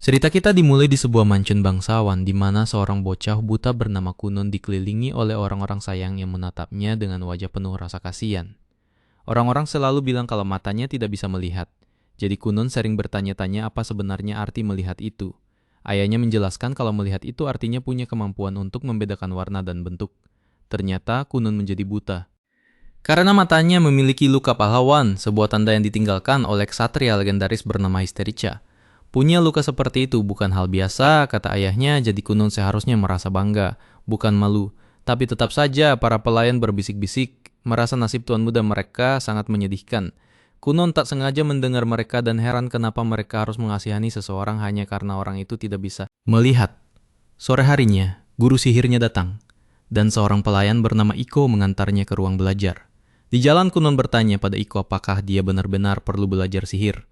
Cerita kita dimulai di sebuah mansion bangsawan di mana seorang bocah buta bernama Kunun dikelilingi oleh orang-orang sayang yang menatapnya dengan wajah penuh rasa kasihan. Orang-orang selalu bilang kalau matanya tidak bisa melihat. Jadi Kunun sering bertanya-tanya apa sebenarnya arti melihat itu. Ayahnya menjelaskan kalau melihat itu artinya punya kemampuan untuk membedakan warna dan bentuk. Ternyata Kunun menjadi buta. Karena matanya memiliki luka pahlawan, sebuah tanda yang ditinggalkan oleh ksatria legendaris bernama Histerica. Punya luka seperti itu bukan hal biasa, kata ayahnya, jadi Kunun seharusnya merasa bangga, bukan malu. Tapi tetap saja para pelayan berbisik-bisik, merasa nasib tuan muda mereka sangat menyedihkan. Kunun tak sengaja mendengar mereka dan heran kenapa mereka harus mengasihani seseorang hanya karena orang itu tidak bisa melihat. Sore harinya, guru sihirnya datang, dan seorang pelayan bernama Iko mengantarnya ke ruang belajar. Di jalan Kunun bertanya pada Iko apakah dia benar-benar perlu belajar sihir.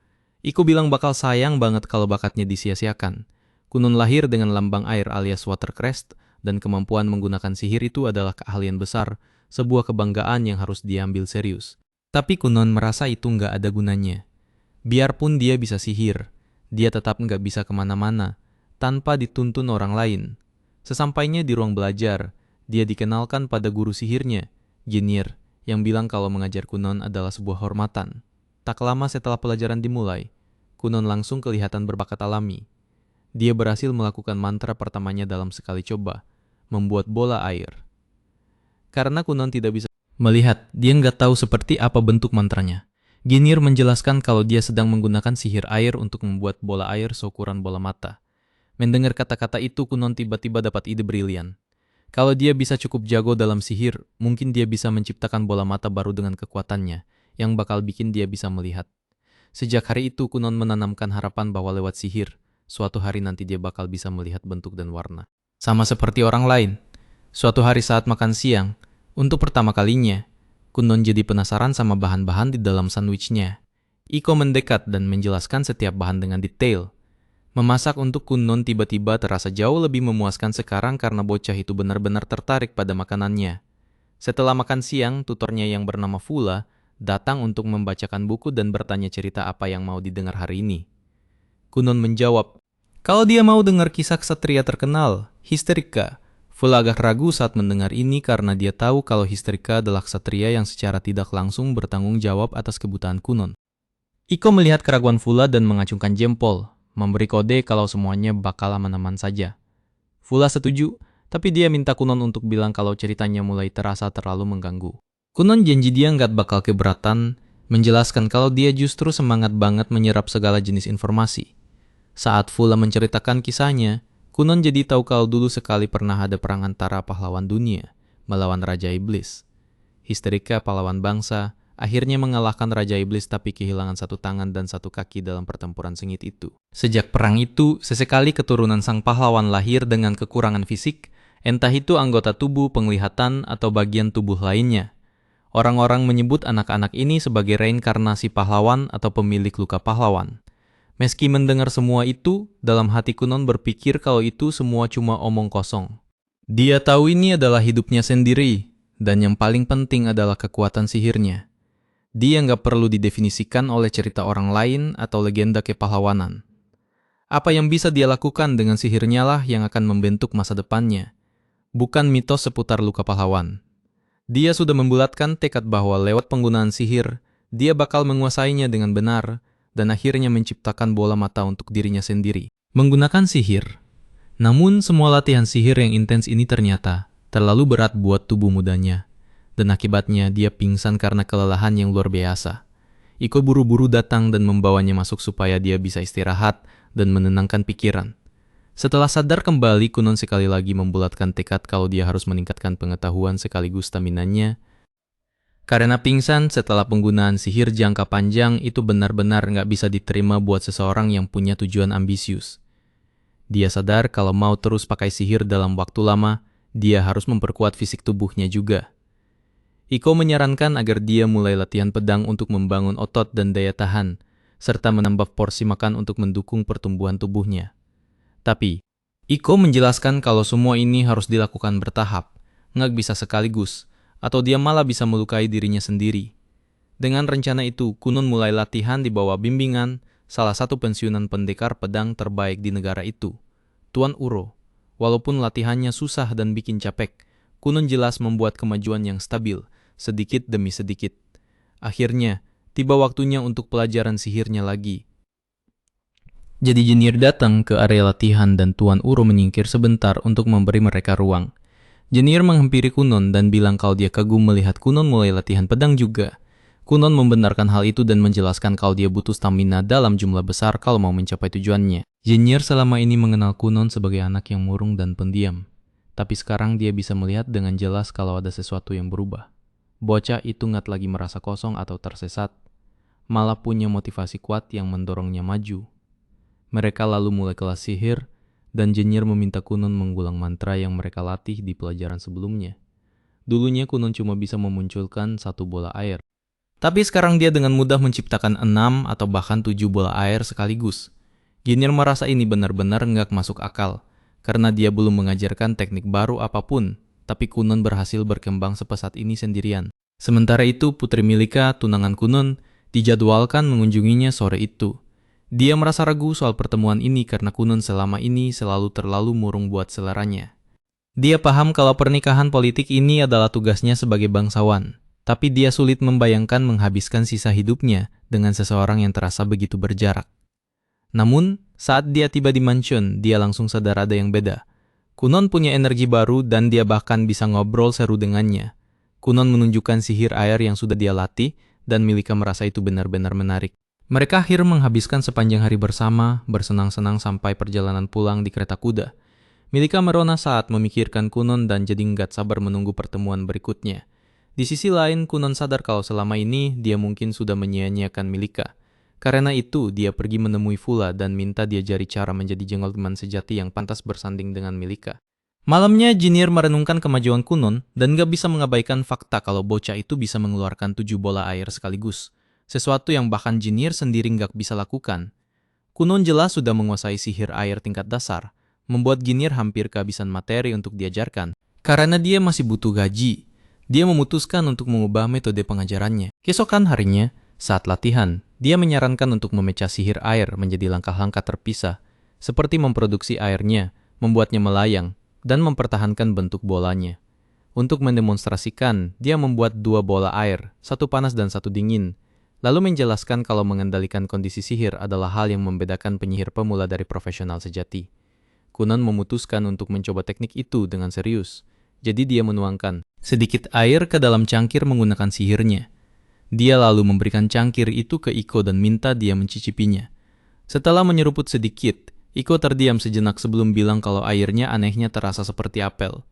Iko bilang bakal sayang banget kalau bakatnya disia-siakan. Kunun lahir dengan lambang air alias watercrest, dan kemampuan menggunakan sihir itu adalah keahlian besar, sebuah kebanggaan yang harus diambil serius. Tapi Kunun merasa itu nggak ada gunanya. Biarpun dia bisa sihir, dia tetap nggak bisa kemana-mana, tanpa dituntun orang lain. Sesampainya di ruang belajar, dia dikenalkan pada guru sihirnya, Jinir, yang bilang kalau mengajar Kunun adalah sebuah hormatan. Tak lama setelah pelajaran dimulai, Kunun langsung kelihatan berbakat alami. Dia berhasil melakukan mantra pertamanya dalam sekali coba, membuat bola air. Karena Kunun tidak bisa melihat, dia nggak tahu seperti apa bentuk mantranya. Ginir menjelaskan kalau dia sedang menggunakan sihir air untuk membuat bola air seukuran bola mata. Mendengar kata-kata itu, Kunun tiba-tiba dapat ide brilian. Kalau dia bisa cukup jago dalam sihir, mungkin dia bisa menciptakan bola mata baru dengan kekuatannya, yang bakal bikin dia bisa melihat. Sejak hari itu, Kunun menanamkan harapan bahwa lewat sihir, suatu hari nanti dia bakal bisa melihat bentuk dan warna. Sama seperti orang lain, suatu hari saat makan siang, untuk pertama kalinya, Kunun jadi penasaran sama bahan-bahan di dalam sandwichnya. Iko mendekat dan menjelaskan setiap bahan dengan detail. Memasak untuk Kunun tiba-tiba terasa jauh lebih memuaskan sekarang karena bocah itu benar-benar tertarik pada makanannya. Setelah makan siang, tutornya yang bernama Fula datang untuk membacakan buku dan bertanya cerita apa yang mau didengar hari ini. Kunun menjawab, kalau dia mau dengar kisah ksatria terkenal, Histerika. Fula agak ragu saat mendengar ini karena dia tahu kalau Histerika adalah ksatria yang secara tidak langsung bertanggung jawab atas kebutaan Kunun. Iko melihat keraguan Fula dan mengacungkan jempol, memberi kode kalau semuanya bakal aman-aman saja. Fula setuju, tapi dia minta Kunun untuk bilang kalau ceritanya mulai terasa terlalu mengganggu. Kunun janji dia nggak bakal keberatan, menjelaskan kalau dia justru semangat banget menyerap segala jenis informasi. Saat Fula menceritakan kisahnya, Kunun jadi tahu kalau dulu sekali pernah ada perang antara pahlawan dunia melawan Raja Iblis. Histerika, pahlawan bangsa, akhirnya mengalahkan Raja Iblis tapi kehilangan satu tangan dan satu kaki dalam pertempuran sengit itu. Sejak perang itu, sesekali keturunan sang pahlawan lahir dengan kekurangan fisik, entah itu anggota tubuh, penglihatan, atau bagian tubuh lainnya. Orang-orang menyebut anak-anak ini sebagai reinkarnasi pahlawan atau pemilik luka pahlawan. Meski mendengar semua itu, dalam hati Kunun berpikir kalau itu semua cuma omong kosong. Dia tahu ini adalah hidupnya sendiri, dan yang paling penting adalah kekuatan sihirnya. Dia nggak perlu didefinisikan oleh cerita orang lain atau legenda kepahlawanan. Apa yang bisa dia lakukan dengan sihirnya lah yang akan membentuk masa depannya, bukan mitos seputar luka pahlawan. Dia sudah membulatkan tekad bahwa lewat penggunaan sihir, dia bakal menguasainya dengan benar, dan akhirnya menciptakan bola mata untuk dirinya sendiri. Menggunakan sihir. Namun semua latihan sihir yang intens ini ternyata terlalu berat buat tubuh mudanya. Dan akibatnya dia pingsan karena kelelahan yang luar biasa. Iko buru-buru datang dan membawanya masuk supaya dia bisa istirahat dan menenangkan pikiran. Setelah sadar kembali, Kunun sekali lagi membulatkan tekad kalau dia harus meningkatkan pengetahuan sekaligus staminanya. Karena pingsan setelah penggunaan sihir jangka panjang itu benar-benar nggak bisa diterima buat seseorang yang punya tujuan ambisius. Dia sadar kalau mau terus pakai sihir dalam waktu lama, dia harus memperkuat fisik tubuhnya juga. Iko menyarankan agar dia mulai latihan pedang untuk membangun otot dan daya tahan, serta menambah porsi makan untuk mendukung pertumbuhan tubuhnya. Tapi, Iko menjelaskan kalau semua ini harus dilakukan bertahap, nggak bisa sekaligus, atau dia malah bisa melukai dirinya sendiri. Dengan rencana itu, Kunun mulai latihan di bawah bimbingan salah satu pensiunan pendekar pedang terbaik di negara itu, Tuan Uro. Walaupun latihannya susah dan bikin capek, Kunun jelas membuat kemajuan yang stabil, sedikit demi sedikit. Akhirnya, tiba waktunya untuk pelajaran sihirnya lagi. Jadi Jenir datang ke area latihan dan Tuan Uro menyingkir sebentar untuk memberi mereka ruang. Jenir menghampiri Kunun dan bilang kalau dia kagum melihat Kunun mulai latihan pedang juga. Kunun membenarkan hal itu dan menjelaskan kalau dia butuh stamina dalam jumlah besar kalau mau mencapai tujuannya. Jenir selama ini mengenal Kunun sebagai anak yang murung dan pendiam. Tapi sekarang dia bisa melihat dengan jelas kalau ada sesuatu yang berubah. Bocah itu nggak lagi merasa kosong atau tersesat, malah punya motivasi kuat yang mendorongnya maju. Mereka lalu mulai kelas sihir, dan Jenir meminta Kunun mengulang mantra yang mereka latih di pelajaran sebelumnya. Dulunya Kunun cuma bisa memunculkan 1 bola air. Tapi sekarang dia dengan mudah menciptakan 6 atau bahkan 7 bola air sekaligus. Jenir merasa ini benar-benar nggak masuk akal, karena dia belum mengajarkan teknik baru apapun, tapi Kunun berhasil berkembang sepesat ini sendirian. Sementara itu, Putri Milika, tunangan Kunun, dijadwalkan mengunjunginya sore itu. Dia merasa ragu soal pertemuan ini karena Kunun selama ini selalu terlalu murung buat seleranya. Dia paham kalau pernikahan politik ini adalah tugasnya sebagai bangsawan, tapi dia sulit membayangkan menghabiskan sisa hidupnya dengan seseorang yang terasa begitu berjarak. Namun, saat dia tiba di mansion, dia langsung sadar ada yang beda. Kunun punya energi baru dan dia bahkan bisa ngobrol seru dengannya. Kunun menunjukkan sihir air yang sudah dia latih dan Milika merasa itu benar-benar menarik. Mereka akhirnya menghabiskan sepanjang hari bersama, bersenang-senang sampai perjalanan pulang di kereta kuda. Milika merona saat memikirkan Kunun dan jadi nggak sabar menunggu pertemuan berikutnya. Di sisi lain, Kunun sadar kalau selama ini dia mungkin sudah menyia-nyiakan Milika. Karena itu, dia pergi menemui Fula dan minta diajari cara menjadi gentleman sejati yang pantas bersanding dengan Milika. Malamnya, Jenir merenungkan kemajuan Kunun dan gak bisa mengabaikan fakta kalau bocah itu bisa mengeluarkan 7 bola air sekaligus. Sesuatu yang bahkan Jenir sendiri gak bisa lakukan. Kunun jelas sudah menguasai sihir air tingkat dasar, membuat Jenir hampir kehabisan materi untuk diajarkan. Karena dia masih butuh gaji, dia memutuskan untuk mengubah metode pengajarannya. Keesokan harinya, saat latihan, dia menyarankan untuk memecah sihir air menjadi langkah-langkah terpisah, seperti memproduksi airnya, membuatnya melayang, dan mempertahankan bentuk bolanya. Untuk mendemonstrasikan, dia membuat 2 bola air, 1 panas dan 1 dingin, lalu menjelaskan kalau mengendalikan kondisi sihir adalah hal yang membedakan penyihir pemula dari profesional sejati. Kunun memutuskan untuk mencoba teknik itu dengan serius, jadi dia menuangkan sedikit air ke dalam cangkir menggunakan sihirnya. Dia lalu memberikan cangkir itu ke Iko dan minta dia mencicipinya. Setelah menyeruput sedikit, Iko terdiam sejenak sebelum bilang kalau airnya anehnya terasa seperti apel.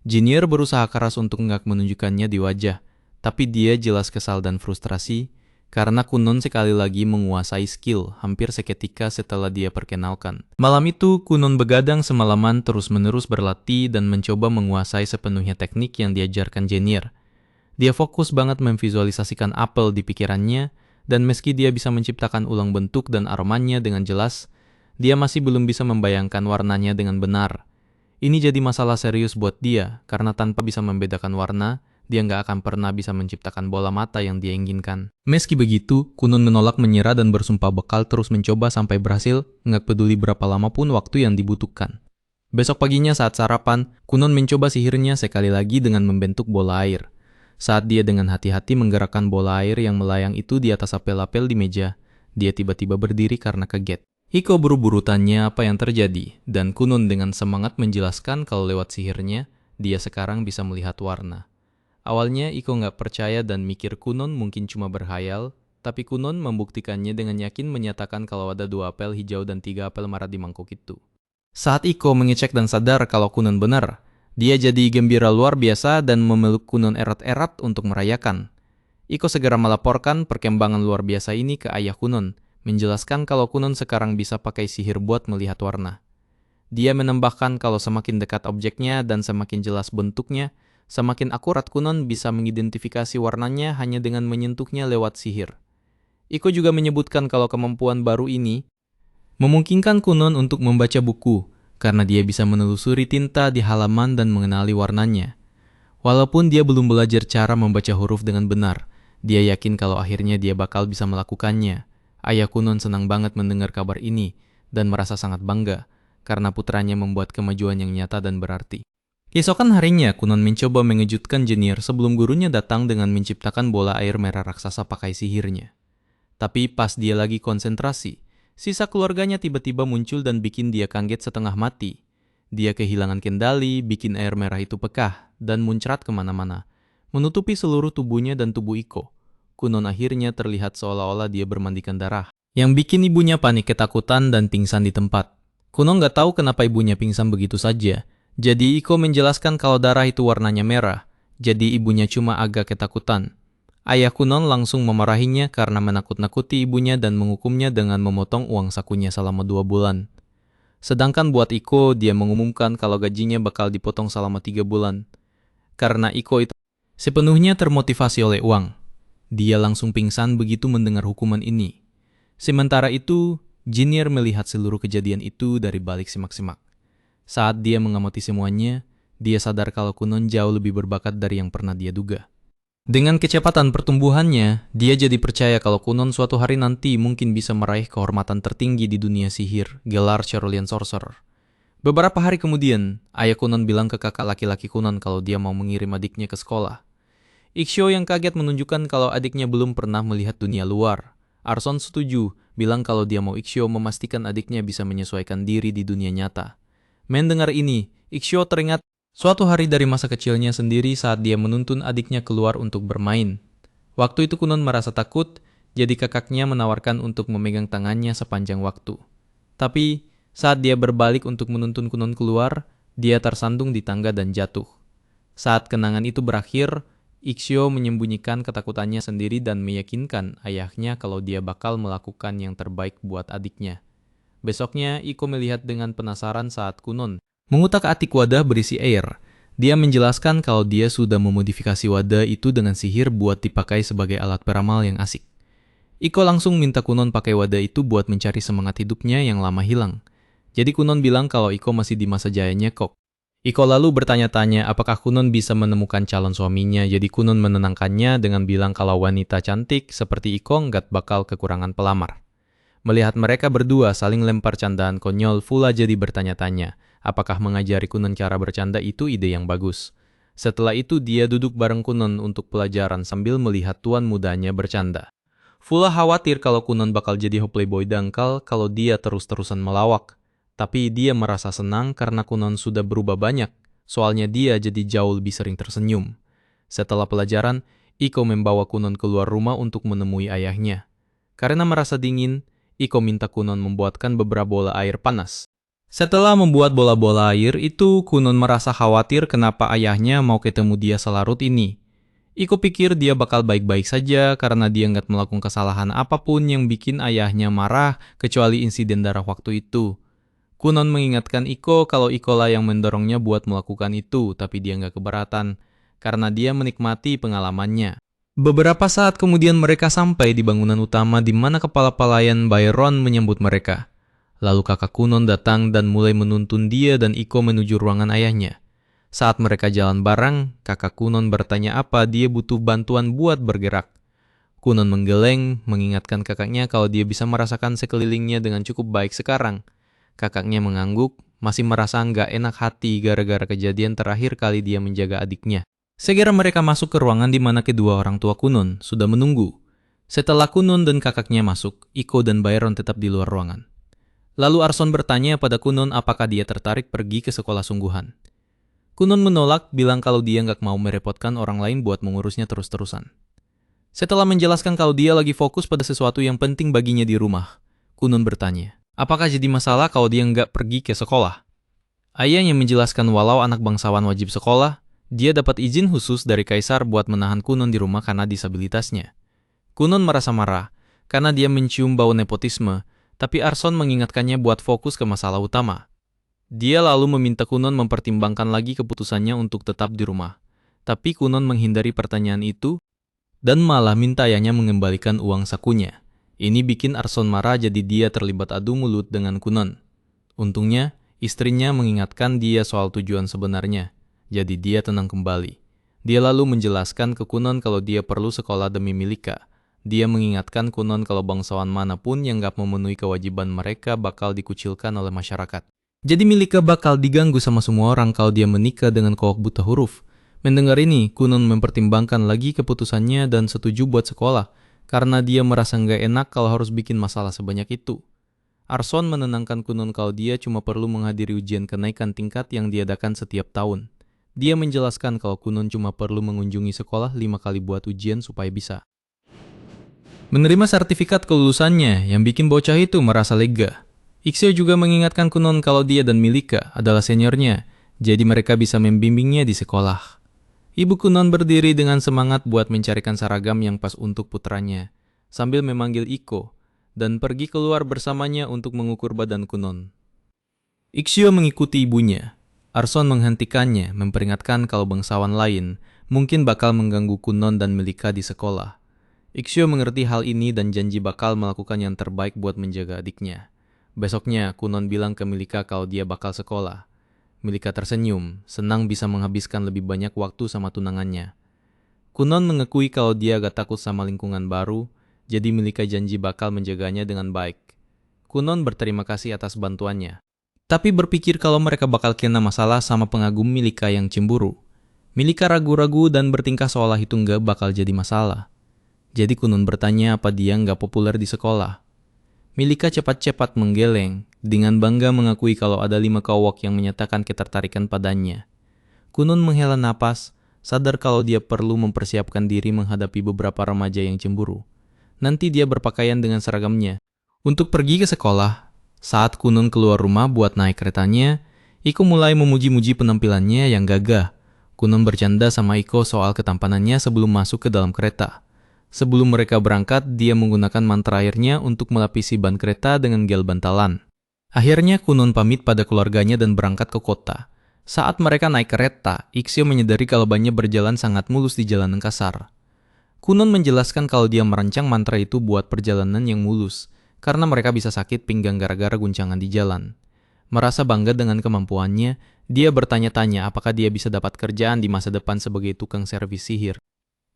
Jenir berusaha keras untuk nggak menunjukkannya di wajah, tapi dia jelas kesal dan frustrasi karena Kunun sekali lagi menguasai skill hampir seketika setelah dia perkenalkan. Malam itu, Kunun begadang semalaman terus-menerus berlatih dan mencoba menguasai sepenuhnya teknik yang diajarkan Jenir. Dia fokus banget memvisualisasikan apel di pikirannya, dan meski dia bisa menciptakan ulang bentuk dan aromanya dengan jelas, dia masih belum bisa membayangkan warnanya dengan benar. Ini jadi masalah serius buat dia, karena tanpa bisa membedakan warna, dia nggak akan pernah bisa menciptakan bola mata yang dia inginkan. Meski begitu, Kunun menolak menyerah dan bersumpah bakal terus mencoba sampai berhasil, nggak peduli berapa lama pun waktu yang dibutuhkan. Besok paginya saat sarapan, Kunun mencoba sihirnya sekali lagi dengan membentuk bola air. Saat dia dengan hati-hati menggerakkan bola air yang melayang itu di atas apel-apel di meja, dia tiba-tiba berdiri karena kaget. Iko buru-buru tanya apa yang terjadi, dan Kunun dengan semangat menjelaskan kalau lewat sihirnya, dia sekarang bisa melihat warna. Awalnya Iko nggak percaya dan mikir Kunun mungkin cuma berhayal, tapi Kunun membuktikannya dengan yakin menyatakan kalau ada 2 apel hijau dan 3 apel merah di mangkuk itu. Saat Iko mengecek dan sadar kalau Kunun benar, dia jadi gembira luar biasa dan memeluk Kunun erat-erat untuk merayakan. Iko segera melaporkan perkembangan luar biasa ini ke ayah Kunun, menjelaskan kalau Kunun sekarang bisa pakai sihir buat melihat warna. Dia menambahkan kalau semakin dekat objeknya dan semakin jelas bentuknya, semakin akurat Kunun bisa mengidentifikasi warnanya hanya dengan menyentuhnya lewat sihir. Iko juga menyebutkan kalau kemampuan baru ini memungkinkan Kunun untuk membaca buku, karena dia bisa menelusuri tinta di halaman dan mengenali warnanya. Walaupun dia belum belajar cara membaca huruf dengan benar, dia yakin kalau akhirnya dia bakal bisa melakukannya. Ayah Kunon senang banget mendengar kabar ini dan merasa sangat bangga karena putranya membuat kemajuan yang nyata dan berarti. Keesokan harinya, Kunon mencoba mengejutkan Jenier sebelum gurunya datang dengan menciptakan bola air merah raksasa pakai sihirnya. Tapi pas dia lagi konsentrasi, sisa keluarganya tiba-tiba muncul dan bikin dia kaget setengah mati. Dia kehilangan kendali, bikin air merah itu pekah dan muncrat kemana-mana, menutupi seluruh tubuhnya dan tubuh Iko. Kunon akhirnya terlihat seolah-olah dia bermandikan darah, yang bikin ibunya panik ketakutan dan pingsan di tempat. Kunon nggak tahu kenapa ibunya pingsan begitu saja. Jadi Iko menjelaskan kalau darah itu warnanya merah, jadi ibunya cuma agak ketakutan. Ayah Kunon langsung memarahinya karena menakut-nakuti ibunya dan menghukumnya dengan memotong uang sakunya selama 2 bulan. Sedangkan buat Iko, dia mengumumkan kalau gajinya bakal dipotong selama 3 bulan. Karena Iko itu sepenuhnya termotivasi oleh uang. Dia langsung pingsan begitu mendengar hukuman ini. Sementara itu, Jenier melihat seluruh kejadian itu dari balik simak-simak. Saat dia mengamati semuanya, dia sadar kalau Kunon jauh lebih berbakat dari yang pernah dia duga. Dengan kecepatan pertumbuhannya, dia jadi percaya kalau Kunon suatu hari nanti mungkin bisa meraih kehormatan tertinggi di dunia sihir, gelar Cerulean Sorcerer. Beberapa hari kemudian, ayah Kunon bilang ke kakak laki-laki Kunon kalau dia mau mengirim adiknya ke sekolah. Ikshio yang kaget menunjukkan kalau adiknya belum pernah melihat dunia luar. Arson setuju, bilang kalau dia mau Ikshio memastikan adiknya bisa menyesuaikan diri di dunia nyata. Mendengar ini, Ikshio teringat suatu hari dari masa kecilnya sendiri saat dia menuntun adiknya keluar untuk bermain. Waktu itu Kunon merasa takut, jadi kakaknya menawarkan untuk memegang tangannya sepanjang waktu. Tapi, saat dia berbalik untuk menuntun Kunon keluar, dia tersandung di tangga dan jatuh. Saat kenangan itu berakhir, Ikshio menyembunyikan ketakutannya sendiri dan meyakinkan ayahnya kalau dia bakal melakukan yang terbaik buat adiknya. Besoknya, Iko melihat dengan penasaran saat Kunon mengutak-atik wadah berisi air. Dia menjelaskan kalau dia sudah memodifikasi wadah itu dengan sihir buat dipakai sebagai alat peramal yang asik. Iko langsung minta Kunon pakai wadah itu buat mencari semangat hidupnya yang lama hilang. Jadi Kunon bilang kalau Iko masih di masa jayanya kok. Iko lalu bertanya-tanya apakah Kunon bisa menemukan calon suaminya, jadi Kunon menenangkannya dengan bilang kalau wanita cantik seperti Iko nggak bakal kekurangan pelamar. Melihat mereka berdua saling lempar candaan konyol, Fula jadi bertanya-tanya apakah mengajari Kunon cara bercanda itu ide yang bagus. Setelah itu dia duduk bareng Kunon untuk pelajaran sambil melihat tuan mudanya bercanda. Fula khawatir kalau Kunon bakal jadi playboy dangkal kalau dia terus-terusan melawak. Tapi dia merasa senang karena Kunon sudah berubah banyak, soalnya dia jadi jauh lebih sering tersenyum. Setelah pelajaran, Iko membawa Kunon keluar rumah untuk menemui ayahnya. Karena merasa dingin, Iko minta Kunon membuatkan beberapa bola air panas. Setelah membuat bola-bola air itu, Kunon merasa khawatir kenapa ayahnya mau ketemu dia selarut ini. Iko pikir dia bakal baik-baik saja karena dia nggak melakukan kesalahan apapun yang bikin ayahnya marah kecuali insiden darah waktu itu. Kunon mengingatkan Iko kalau Iko lah yang mendorongnya buat melakukan itu, tapi dia nggak keberatan karena dia menikmati pengalamannya. Beberapa saat kemudian mereka sampai di bangunan utama di mana kepala pelayan Byron menyambut mereka. Lalu kakak Kunon datang dan mulai menuntun dia dan Iko menuju ruangan ayahnya. Saat mereka jalan bareng, kakak Kunon bertanya apa dia butuh bantuan buat bergerak. Kunon menggeleng, mengingatkan kakaknya kalau dia bisa merasakan sekelilingnya dengan cukup baik sekarang. Kakaknya mengangguk, masih merasa nggak enak hati gara-gara kejadian terakhir kali dia menjaga adiknya. Segera mereka masuk ke ruangan di mana kedua orang tua Kunon sudah menunggu. Setelah Kunon dan kakaknya masuk, Iko dan Byron tetap di luar ruangan. Lalu Arson bertanya pada Kunon apakah dia tertarik pergi ke sekolah sungguhan. Kunon menolak, bilang kalau dia nggak mau merepotkan orang lain buat mengurusnya terus-terusan. Setelah menjelaskan kalau dia lagi fokus pada sesuatu yang penting baginya di rumah, Kunon bertanya, apakah jadi masalah kalau dia nggak pergi ke sekolah? Ayahnya menjelaskan walau anak bangsawan wajib sekolah, dia dapat izin khusus dari kaisar buat menahan Kunon di rumah karena disabilitasnya. Kunon merasa marah karena dia mencium bau nepotisme, tapi Arson mengingatkannya buat fokus ke masalah utama. Dia lalu meminta Kunon mempertimbangkan lagi keputusannya untuk tetap di rumah. Tapi Kunon menghindari pertanyaan itu dan malah minta ayahnya mengembalikan uang sakunya. Ini bikin Arson marah jadi dia terlibat adu mulut dengan Kunon. Untungnya, istrinya mengingatkan dia soal tujuan sebenarnya. Jadi dia tenang kembali. Dia lalu menjelaskan ke Kunon kalau dia perlu sekolah demi Milika. Dia mengingatkan Kunon kalau bangsawan manapun yang gak memenuhi kewajiban mereka bakal dikucilkan oleh masyarakat. Jadi Milika bakal diganggu sama semua orang kalau dia menikah dengan kowok buta huruf. Mendengar ini, Kunon mempertimbangkan lagi keputusannya dan setuju buat sekolah, karena dia merasa nggak enak kalau harus bikin masalah sebanyak itu. Arson menenangkan Kunon kalau dia cuma perlu menghadiri ujian kenaikan tingkat yang diadakan setiap tahun. Dia menjelaskan kalau Kunon cuma perlu mengunjungi sekolah 5 kali buat ujian supaya bisa menerima sertifikat kelulusannya yang bikin bocah itu merasa lega. Ixio juga mengingatkan Kunon kalau dia dan Milika adalah seniornya, jadi mereka bisa membimbingnya di sekolah. Ibu Kunon berdiri dengan semangat buat mencarikan seragam yang pas untuk putranya, sambil memanggil Iko, dan pergi keluar bersamanya untuk mengukur badan Kunon. Ixio mengikuti ibunya. Arson menghentikannya, memperingatkan kalau bangsawan lain mungkin bakal mengganggu Kunon dan Milika di sekolah. Ixio mengerti hal ini dan janji bakal melakukan yang terbaik buat menjaga adiknya. Besoknya, Kunon bilang ke Milika kalau dia bakal sekolah. Milika tersenyum, senang bisa menghabiskan lebih banyak waktu sama tunangannya. Kunon mengakui kalau dia agak takut sama lingkungan baru, jadi Milika janji bakal menjaganya dengan baik. Kunon berterima kasih atas bantuannya, tapi berpikir kalau mereka bakal kena masalah sama pengagum Milika yang cemburu. Milika ragu-ragu dan bertingkah seolah itu nggak bakal jadi masalah. Jadi Kunon bertanya apa dia nggak populer di sekolah. Milika cepat-cepat menggeleng, dengan bangga mengakui kalau ada 5 kowok yang menyatakan ketertarikan padanya. Kunon menghela napas, sadar kalau dia perlu mempersiapkan diri menghadapi beberapa remaja yang cemburu. Nanti dia berpakaian dengan seragamnya untuk pergi ke sekolah. Saat Kunon keluar rumah buat naik keretanya, Iko mulai memuji-muji penampilannya yang gagah. Kunon bercanda sama Iko soal ketampanannya sebelum masuk ke dalam kereta. Sebelum mereka berangkat, dia menggunakan mantra airnya untuk melapisi ban kereta dengan gel bantalan. Akhirnya Kunon pamit pada keluarganya dan berangkat ke kota. Saat mereka naik kereta, Ixio menyadari kalau bannya berjalan sangat mulus di jalanan kasar. Kunon menjelaskan kalau dia merancang mantra itu buat perjalanan yang mulus, karena mereka bisa sakit pinggang gara-gara guncangan di jalan. Merasa bangga dengan kemampuannya, dia bertanya-tanya apakah dia bisa dapat kerjaan di masa depan sebagai tukang servis sihir.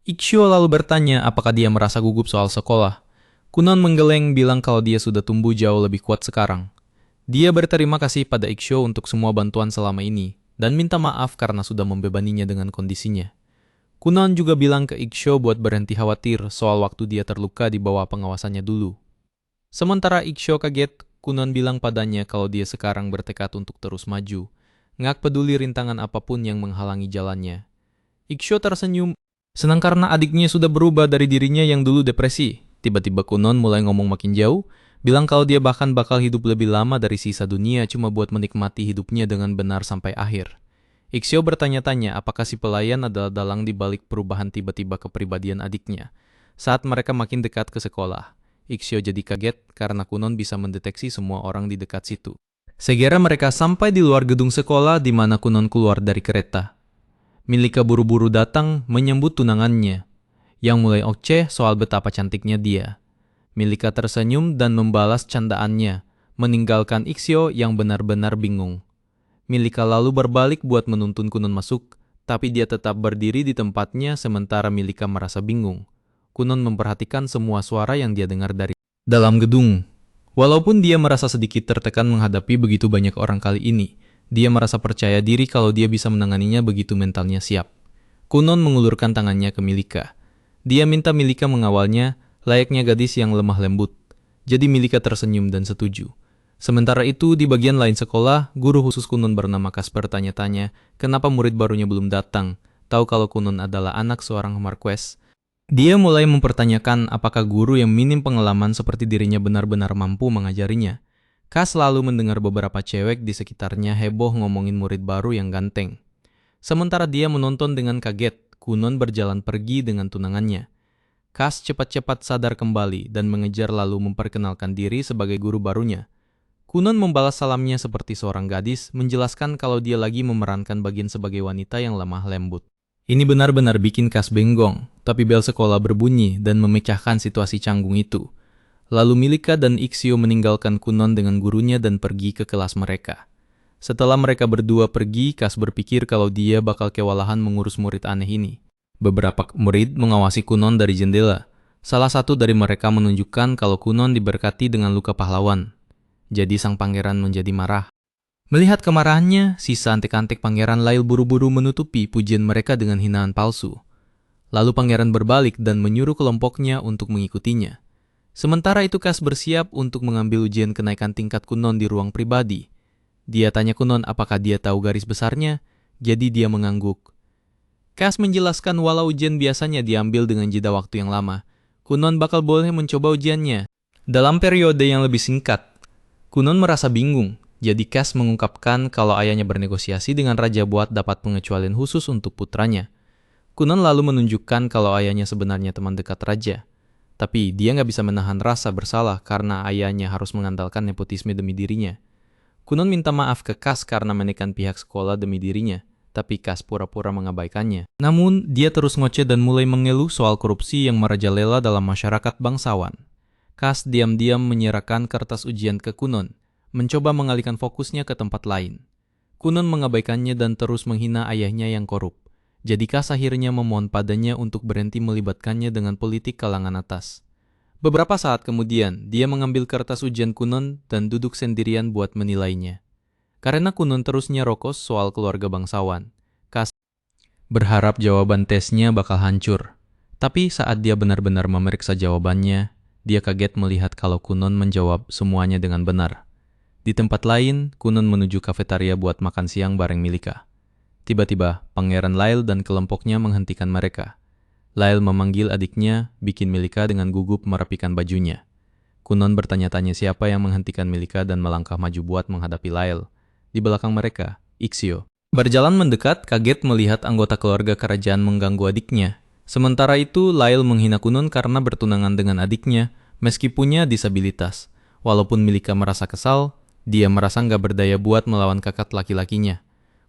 Ixio lalu bertanya apakah dia merasa gugup soal sekolah. Kunon menggeleng bilang kalau dia sudah tumbuh jauh lebih kuat sekarang. Dia berterima kasih pada Ixio untuk semua bantuan selama ini, dan minta maaf karena sudah membebaninya dengan kondisinya. Kunon juga bilang ke Ixio buat berhenti khawatir soal waktu dia terluka di bawah pengawasannya dulu. Sementara Ixio kaget, Kunon bilang padanya kalau dia sekarang bertekad untuk terus maju, nggak peduli rintangan apapun yang menghalangi jalannya. Ixio tersenyum, senang karena adiknya sudah berubah dari dirinya yang dulu depresi. Tiba-tiba Kunon mulai ngomong makin jauh, bilang kalau dia bahkan bakal hidup lebih lama dari sisa dunia cuma buat menikmati hidupnya dengan benar sampai akhir. Ixio bertanya-tanya apakah si pelayan adalah dalang di balik perubahan tiba-tiba kepribadian adiknya. Saat mereka makin dekat ke sekolah, Ixio jadi kaget karena Kunon bisa mendeteksi semua orang di dekat situ. Segera mereka sampai di luar gedung sekolah di mana Kunon keluar dari kereta. Milika buru-buru datang menyambut tunangannya, yang mulai oceh soal betapa cantiknya dia. Milika tersenyum dan membalas candaannya, meninggalkan Ixio yang benar-benar bingung. Milika lalu berbalik buat menuntun Kunon masuk, tapi dia tetap berdiri di tempatnya sementara Milika merasa bingung. Kunon memperhatikan semua suara yang dia dengar dari dalam gedung. Walaupun dia merasa sedikit tertekan menghadapi begitu banyak orang kali ini, dia merasa percaya diri kalau dia bisa menanganinya begitu mentalnya siap. Kunon mengulurkan tangannya ke Milika. Dia minta Milika mengawalnya, layaknya gadis yang lemah lembut. Jadi Milika tersenyum dan setuju. Sementara itu, di bagian lain sekolah, guru khusus Kunon bernama Kasper tanya-tanya kenapa murid barunya belum datang. Tahu kalau Kunon adalah anak seorang Marquess. Dia mulai mempertanyakan apakah guru yang minim pengalaman seperti dirinya benar-benar mampu mengajarinya. Kas selalu mendengar beberapa cewek di sekitarnya heboh ngomongin murid baru yang ganteng. Sementara dia menonton dengan kaget, Kunon berjalan pergi dengan tunangannya. Kas cepat-cepat sadar kembali dan mengejar lalu memperkenalkan diri sebagai guru barunya. Kunon membalas salamnya seperti seorang gadis, menjelaskan kalau dia lagi memerankan bagian sebagai wanita yang lemah lembut. Ini benar-benar bikin Kas bengong, tapi bel sekolah berbunyi dan memecahkan situasi canggung itu. Lalu Milika dan Ixio meninggalkan Kunon dengan gurunya dan pergi ke kelas mereka. Setelah mereka berdua pergi, Kas berpikir kalau dia bakal kewalahan mengurus murid aneh ini. Beberapa murid mengawasi Kunon dari jendela, Salah satu dari mereka menunjukkan kalau Kunon diberkati dengan luka pahlawan. Jadi sang pangeran menjadi marah. Melihat kemarahannya, sisa antek-antek pangeran Lail buru-buru menutupi pujian mereka dengan hinaan palsu. Lalu pangeran berbalik dan menyuruh kelompoknya untuk mengikutinya. Sementara itu Kas bersiap untuk mengambil ujian kenaikan tingkat Kunon di ruang pribadi. Dia tanya Kunon apakah dia tahu garis besarnya, jadi dia mengangguk. Kas menjelaskan walau ujian biasanya diambil dengan jeda waktu yang lama, Kunon bakal boleh mencoba ujiannya dalam periode yang lebih singkat. Kunon merasa bingung, jadi Kas mengungkapkan kalau ayahnya bernegosiasi dengan Raja buat dapat pengecualian khusus untuk putranya. Kunon lalu menunjukkan kalau ayahnya sebenarnya teman dekat Raja. Tapi dia nggak bisa menahan rasa bersalah karena ayahnya harus mengandalkan nepotisme demi dirinya. Kunon minta maaf ke Kas karena menekan pihak sekolah demi dirinya, tapi Kas pura-pura mengabaikannya. Namun, dia terus ngoceh dan mulai mengeluh soal korupsi yang merajalela dalam masyarakat bangsawan. Kas diam-diam menyerahkan kertas ujian ke Kunon, mencoba mengalihkan fokusnya ke tempat lain. Kunon mengabaikannya dan terus menghina ayahnya yang korup. Jadi Kas akhirnya memohon padanya untuk berhenti melibatkannya dengan politik kalangan atas. Beberapa saat kemudian, dia mengambil kertas ujian Kunon dan duduk sendirian buat menilainya. Karena Kunon terus nyerokos soal keluarga bangsawan, Kas berharap jawaban tesnya bakal hancur. Tapi saat dia benar-benar memeriksa jawabannya, dia kaget melihat kalau Kunon menjawab semuanya dengan benar. Di tempat lain, Kunon menuju kafetaria buat makan siang bareng Milika. Tiba-tiba, Pangeran Lail dan kelompoknya menghentikan mereka. Lail memanggil adiknya, bikin Milika dengan gugup merapikan bajunya. Kunon bertanya-tanya siapa yang menghentikan Milika dan melangkah maju buat menghadapi Lail. Di belakang mereka, Ixio berjalan mendekat, kaget melihat anggota keluarga kerajaan mengganggu adiknya. Sementara itu, Lail menghina Kunon karena bertunangan dengan adiknya, meski punya disabilitas. Walaupun Milika merasa kesal, dia merasa nggak berdaya buat melawan kakak laki-lakinya.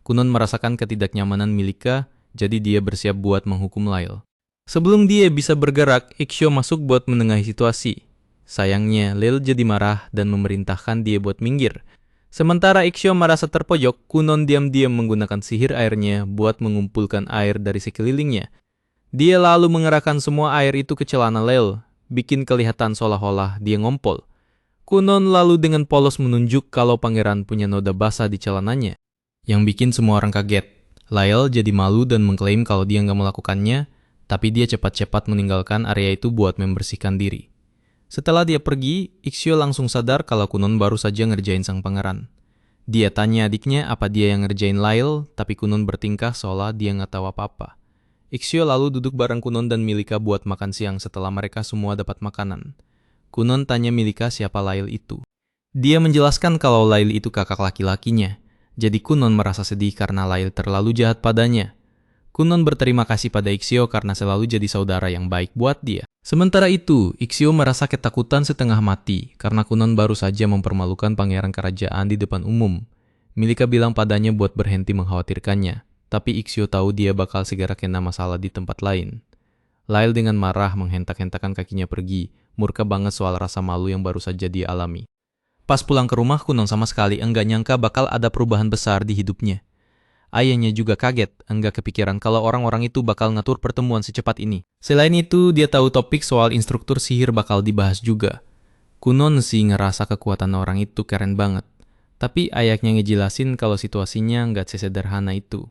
Kunon merasakan ketidaknyamanan Milika, jadi dia bersiap buat menghukum Lail. Sebelum dia bisa bergerak, Ixio masuk buat menengahi situasi. Sayangnya, Lail jadi marah dan memerintahkan dia buat minggir. Sementara Ixio merasa terpojok, Kunon diam-diam menggunakan sihir airnya buat mengumpulkan air dari sekelilingnya. Dia lalu mengerahkan semua air itu ke celana Lail, bikin kelihatan seolah-olah dia ngompol. Kunon lalu dengan polos menunjuk kalau pangeran punya noda basah di celananya, yang bikin semua orang kaget. Lail jadi malu dan mengklaim kalau dia nggak melakukannya, tapi dia cepat-cepat meninggalkan area itu buat membersihkan diri. Setelah dia pergi, Ixio langsung sadar kalau Kunon baru saja ngerjain sang pangeran. Dia tanya adiknya apa dia yang ngerjain Lail, tapi Kunon bertingkah seolah dia nggak tahu apa-apa. Ixio lalu duduk bareng Kunon dan Milika buat makan siang setelah mereka semua dapat makanan. Kunon tanya Milika siapa Lail itu. Dia menjelaskan kalau Lail itu kakak laki-lakinya. Jadi Kunon merasa sedih karena Lail terlalu jahat padanya. Kunon berterima kasih pada Ixio karena selalu jadi saudara yang baik buat dia. Sementara itu, Ixio merasa ketakutan setengah mati karena Kunon baru saja mempermalukan pangeran kerajaan di depan umum. Milika bilang padanya buat berhenti mengkhawatirkannya, tapi Ixio tahu dia bakal segera kena masalah di tempat lain. Lail dengan marah menghentak-hentakan kakinya pergi, murka banget soal rasa malu yang baru saja dia alami. Pas pulang ke rumah, Kunon sama sekali enggak nyangka bakal ada perubahan besar di hidupnya. Ayahnya juga kaget, enggak kepikiran kalau orang-orang itu bakal ngatur pertemuan secepat ini. Selain itu, dia tahu topik soal instruktur sihir bakal dibahas juga. Kunon sih ngerasa kekuatan orang itu keren banget. Tapi ayahnya ngejelasin kalau situasinya enggak sesederhana itu.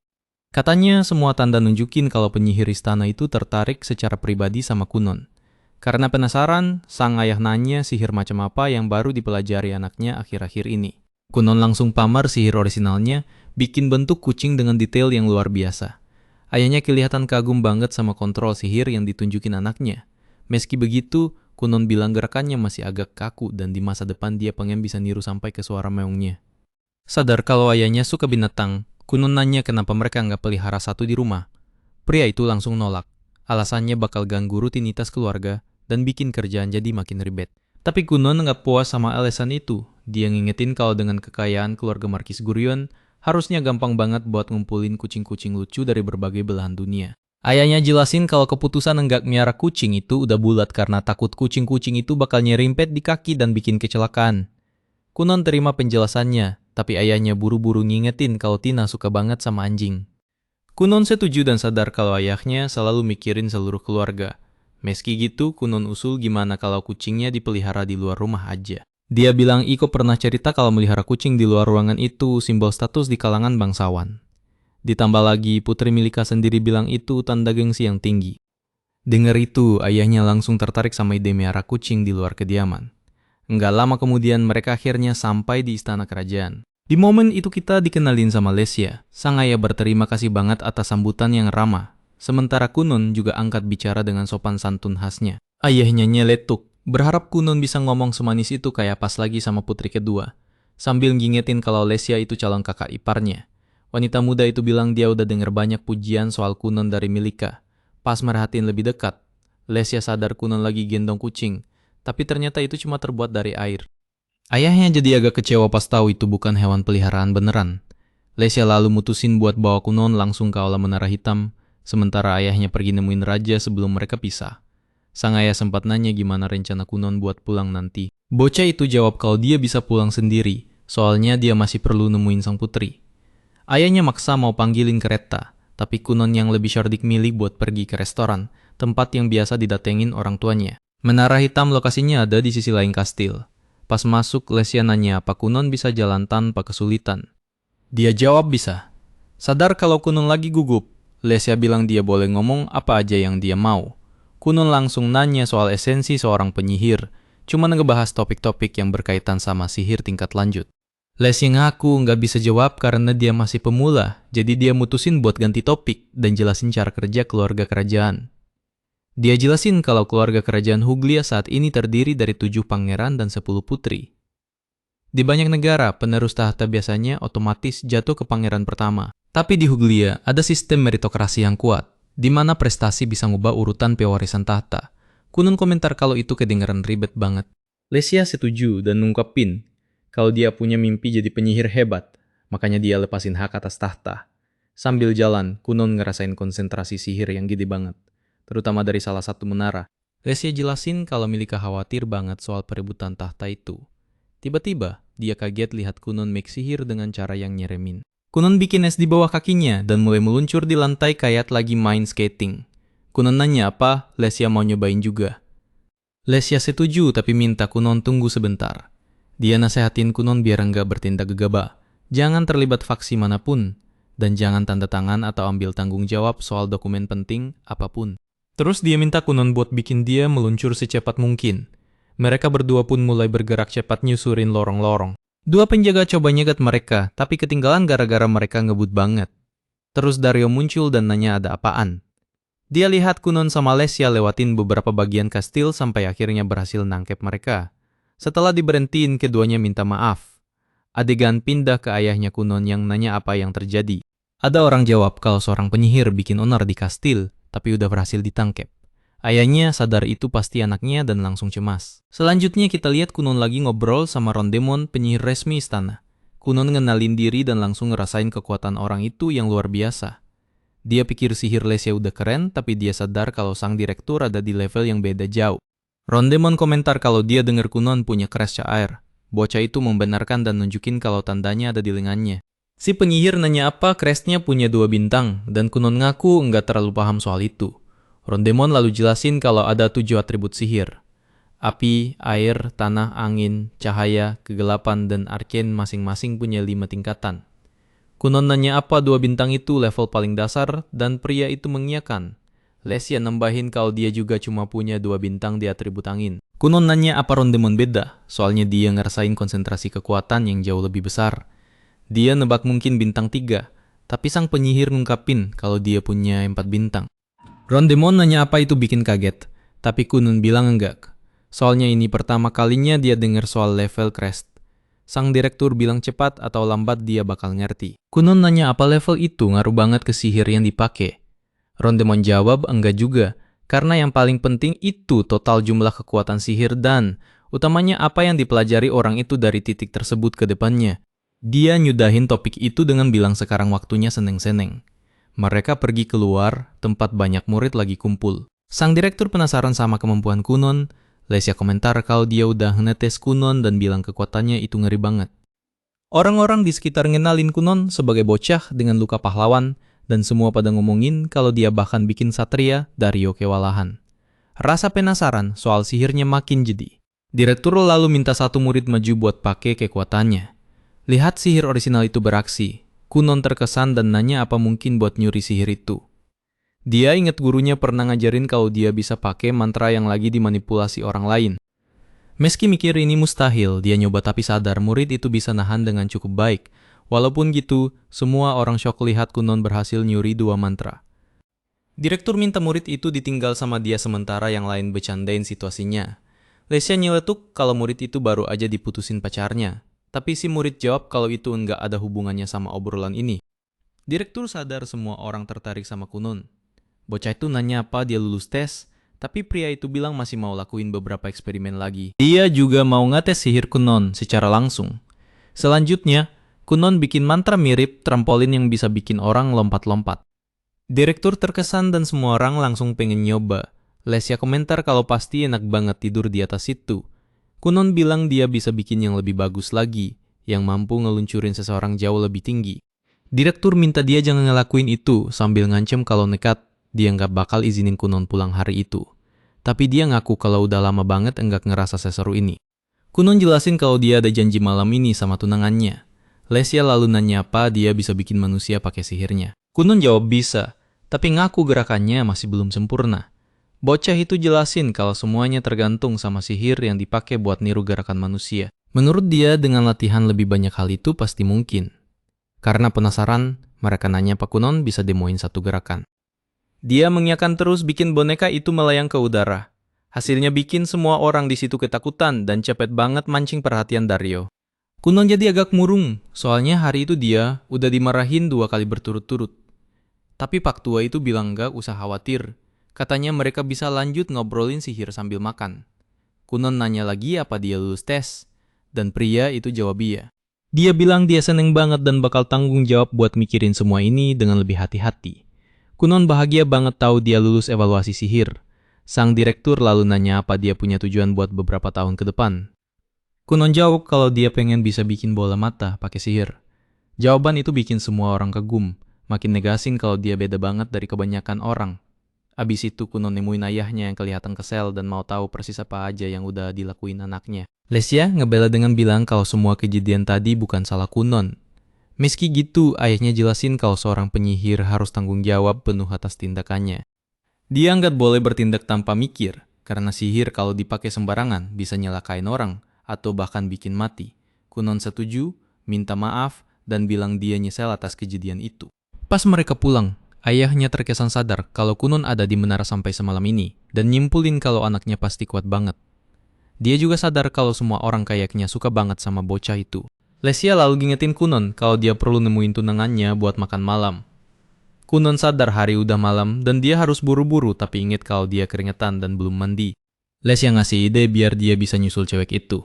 Katanya semua tanda nunjukin kalau penyihir istana itu tertarik secara pribadi sama Kunon. Karena penasaran, sang ayah nanya sihir macam apa yang baru dipelajari anaknya akhir-akhir ini. Kunon langsung pamer sihir orisinalnya, bikin bentuk kucing dengan detail yang luar biasa. Ayahnya kelihatan kagum banget sama kontrol sihir yang ditunjukin anaknya. Meski begitu, Kunon bilang gerakannya masih agak kaku dan di masa depan dia pengen bisa niru sampai ke suara meongnya. Sadar kalau ayahnya suka binatang, Kunon nanya kenapa mereka nggak pelihara satu di rumah. Pria itu langsung nolak. Alasannya bakal ganggu rutinitas keluarga dan bikin kerjaan jadi makin ribet. Tapi Kunon nggak puas sama alasan itu. Dia ngingetin kalau dengan kekayaan keluarga Markis Gurion, harusnya gampang banget buat ngumpulin kucing-kucing lucu dari berbagai belahan dunia. Ayahnya jelasin kalau keputusan enggak miara kucing itu udah bulat karena takut kucing-kucing itu bakal nyerimpet di kaki dan bikin kecelakaan. Kunon terima penjelasannya, tapi ayahnya buru-buru ngingetin kalau Tina suka banget sama anjing. Kunon setuju dan sadar kalau ayahnya selalu mikirin seluruh keluarga. Meski gitu, Kunon usul gimana kalau kucingnya dipelihara di luar rumah aja. Dia bilang Iko pernah cerita kalau melihara kucing di luar ruangan itu simbol status di kalangan bangsawan. Ditambah lagi, Putri Milika sendiri bilang itu tanda gengsi yang tinggi. Dengar itu, ayahnya langsung tertarik sama ide melihara kucing di luar kediaman. Enggak lama kemudian mereka akhirnya sampai di istana kerajaan. Di momen itu kita dikenalin sama Lesya. Sang ayah berterima kasih banget atas sambutan yang ramah. Sementara Kunon juga angkat bicara dengan sopan santun khasnya. Ayahnya nyeletuk, berharap Kunon bisa ngomong semanis itu kayak pas lagi sama putri kedua. Sambil ngingetin kalau Lesya itu calon kakak iparnya. Wanita muda itu bilang dia udah denger banyak pujian soal Kunon dari Milika. Pas merhatiin lebih dekat, Lesya sadar Kunon lagi gendong kucing. Tapi ternyata itu cuma terbuat dari air. Ayahnya jadi agak kecewa pas tahu itu bukan hewan peliharaan beneran. Lesya lalu mutusin buat bawa Kunon langsung ke aula menara hitam. Sementara ayahnya pergi nemuin raja sebelum mereka pisah. Sang ayah sempat nanya gimana rencana Kunon buat pulang nanti. Bocah itu jawab kalau dia bisa pulang sendiri, soalnya dia masih perlu nemuin sang putri. Ayahnya maksa mau panggilin kereta, tapi Kunon yang lebih cerdik milih buat pergi ke restoran, tempat yang biasa didatengin orang tuanya. Menara hitam lokasinya ada di sisi lain kastil. Pas masuk, Lesya nanya apa Kunon bisa jalan tanpa kesulitan. Dia jawab bisa. Sadar kalau Kunon lagi gugup, Lesya bilang dia boleh ngomong apa aja yang dia mau. Kunon langsung nanya soal esensi seorang penyihir, cuma ngebahas topik-topik yang berkaitan sama sihir tingkat lanjut. Lesya ngaku nggak bisa jawab karena dia masih pemula, jadi dia mutusin buat ganti topik dan jelasin cara kerja keluarga kerajaan. Dia jelasin kalau keluarga kerajaan Huglia saat ini terdiri dari 7 pangeran dan 10 putri. Di banyak negara, penerus tahta biasanya otomatis jatuh ke pangeran pertama. Tapi di Huglia ada sistem meritokrasi yang kuat, di mana prestasi bisa ngubah urutan pewarisan tahta. Kunon komentar kalau itu kedengaran ribet banget. Lesya setuju dan ngungkapin kalau dia punya mimpi jadi penyihir hebat, makanya dia lepasin hak atas tahta. Sambil jalan, Kunon ngerasain konsentrasi sihir yang gede banget, terutama dari salah satu menara. Lesya jelasin kalau Milika khawatir banget soal perebutan tahta itu. Tiba-tiba, dia kaget lihat Kunon make sihir dengan cara yang nyeremin. Kunon bikin es di bawah kakinya dan mulai meluncur di lantai kayak lagi main skating. Kunon nanya apa, Lesya mau nyobain juga. Lesya setuju tapi minta Kunon tunggu sebentar. Dia nasehatin Kunon biar enggak bertindak gegabah. Jangan terlibat faksi manapun. Dan jangan tanda tangan atau ambil tanggung jawab soal dokumen penting apapun. Terus dia minta Kunon buat bikin dia meluncur secepat mungkin. Mereka berdua pun mulai bergerak cepat nyusurin lorong-lorong. 2 penjaga coba nyegat mereka, tapi ketinggalan gara-gara mereka ngebut banget. Terus Dario muncul dan nanya ada apaan. Dia lihat Kunon sama Lesya lewatin beberapa bagian kastil sampai akhirnya berhasil nangkep mereka. Setelah diberhentiin, keduanya minta maaf. Adegan pindah ke ayahnya Kunon yang nanya apa yang terjadi. Ada orang jawab kalau seorang penyihir bikin onar di kastil, tapi udah berhasil ditangkep. Ayahnya sadar itu pasti anaknya dan langsung cemas. Selanjutnya kita lihat Kunon lagi ngobrol sama Rondemon, penyihir resmi istana. Kunon ngenalin diri dan langsung ngerasain kekuatan orang itu yang luar biasa. Dia pikir sihir Lesya udah keren, tapi dia sadar kalau sang direktur ada di level yang beda jauh. Rondemon komentar kalau dia dengar Kunon punya kres cair. Bocah itu membenarkan dan nunjukin kalau tandanya ada di lengannya. Si penyihir nanya apa kresnya punya 2 bintang, dan Kunon ngaku nggak terlalu paham soal itu. Rondemon lalu jelasin kalau ada 7 atribut sihir. Api, air, tanah, angin, cahaya, kegelapan, dan arken masing-masing punya 5 tingkatan. Kunon nanya apa 2 bintang itu level paling dasar dan pria itu mengiyakan. Lesya nambahin kalau dia juga cuma punya 2 bintang di atribut angin. Kunon nanya apa Rondemon beda, soalnya dia ngerasain konsentrasi kekuatan yang jauh lebih besar. Dia nebak mungkin bintang 3, tapi sang penyihir ngungkapin kalau dia punya 4 bintang. Rondemon nanya apa itu bikin kaget, tapi Kunon bilang enggak. Soalnya ini pertama kalinya dia dengar soal level crest. Sang direktur bilang cepat atau lambat dia bakal ngerti. Kunon nanya apa level itu ngaruh banget ke sihir yang dipakai. Rondemon jawab enggak juga, karena yang paling penting itu total jumlah kekuatan sihir dan utamanya apa yang dipelajari orang itu dari titik tersebut ke depannya. Dia nyudahin topik itu dengan bilang sekarang waktunya seneng-seneng. Mereka pergi keluar, tempat banyak murid lagi kumpul. Sang direktur penasaran sama kemampuan Kunon. Lesya komentar kalau dia udah ngetes Kunon dan bilang kekuatannya itu ngeri banget. Orang-orang di sekitar ngenalin Kunon sebagai bocah dengan luka pahlawan, dan semua pada ngomongin kalau dia bahkan bikin satria Dario kewalahan. Rasa penasaran soal sihirnya makin jadi. Direktur lalu minta satu murid maju buat pakai kekuatannya. Lihat sihir orisinal itu beraksi. Kunon terkesan dan nanya apa mungkin buat nyuri sihir itu. Dia ingat gurunya pernah ngajarin kalau dia bisa pakai mantra yang lagi dimanipulasi orang lain. Meski mikir ini mustahil, dia nyoba tapi sadar murid itu bisa nahan dengan cukup baik. Walaupun gitu, semua orang syok lihat Kunon berhasil nyuri 2 mantra. Direktur minta murid itu ditinggal sama dia sementara yang lain bercandain situasinya. Lesia nyeletuk kalau murid itu baru aja diputusin pacarnya. Tapi si murid jawab kalau itu enggak ada hubungannya sama obrolan ini. Direktur sadar semua orang tertarik sama Kunon. Bocah itu nanya apa dia lulus tes, tapi pria itu bilang masih mau lakuin beberapa eksperimen lagi. Dia juga mau ngetes sihir Kunon secara langsung. Selanjutnya, Kunon bikin mantra mirip trampolin yang bisa bikin orang lompat-lompat. Direktur terkesan dan semua orang langsung pengen nyoba. Lesia komentar kalau pasti enak banget tidur di atas itu. Kunon bilang dia bisa bikin yang lebih bagus lagi, yang mampu ngeluncurin seseorang jauh lebih tinggi. Direktur minta dia jangan ngelakuin itu sambil ngancem kalau nekat, dia nggak bakal izinin Kunon pulang hari itu. Tapi dia ngaku kalau udah lama banget enggak ngerasa seseru ini. Kunon jelasin kalau dia ada janji malam ini sama tunangannya. Lesia lalu nanya apa dia bisa bikin manusia pakai sihirnya. Kunon jawab bisa, tapi ngaku gerakannya masih belum sempurna. Bocah itu jelasin kalau semuanya tergantung sama sihir yang dipakai buat niru gerakan manusia. Menurut dia, dengan latihan lebih banyak hal itu pasti mungkin. Karena penasaran, mereka nanya Pak Kunon bisa demoin satu gerakan. Dia mengiyakan terus bikin boneka itu melayang ke udara. Hasilnya bikin semua orang di situ ketakutan dan cepet banget mancing perhatian Dario. Kunon jadi agak murung, soalnya hari itu dia udah dimarahin 2 kali berturut-turut. Tapi Pak Tua itu bilang gak usah khawatir. Katanya mereka bisa lanjut ngobrolin sihir sambil makan. Kunon nanya lagi apa dia lulus tes, dan pria itu jawab iya. Dia bilang dia seneng banget dan bakal tanggung jawab buat mikirin semua ini dengan lebih hati-hati. Kunon bahagia banget tahu dia lulus evaluasi sihir. Sang direktur lalu nanya apa dia punya tujuan buat beberapa tahun ke depan. Kunon jawab kalau dia pengen bisa bikin bola mata pakai sihir. Jawaban itu bikin semua orang kagum, makin negasin kalau dia beda banget dari kebanyakan orang. Abis itu Kunon nemuin ayahnya yang kelihatan kesel dan mau tahu persis apa aja yang udah dilakuin anaknya. Lesia ngebela dengan bilang kalau semua kejadian tadi bukan salah Kunon. Meski gitu, ayahnya jelasin kalau seorang penyihir harus tanggung jawab penuh atas tindakannya. Dia nggak boleh bertindak tanpa mikir, karena sihir kalau dipakai sembarangan bisa nyelakain orang atau bahkan bikin mati. Kunon setuju, minta maaf, dan bilang dia nyesel atas kejadian itu. Pas mereka pulang, ayahnya terkesan sadar kalau Kunon ada di menara sampai semalam ini dan nyimpulin kalau anaknya pasti kuat banget. Dia juga sadar kalau semua orang kayaknya suka banget sama bocah itu. Lesia lalu ngingetin Kunon kalau dia perlu nemuin tunangannya buat makan malam. Kunon sadar hari udah malam dan dia harus buru-buru tapi inget kalau dia keringetan dan belum mandi. Lesia ngasih ide biar dia bisa nyusul cewek itu.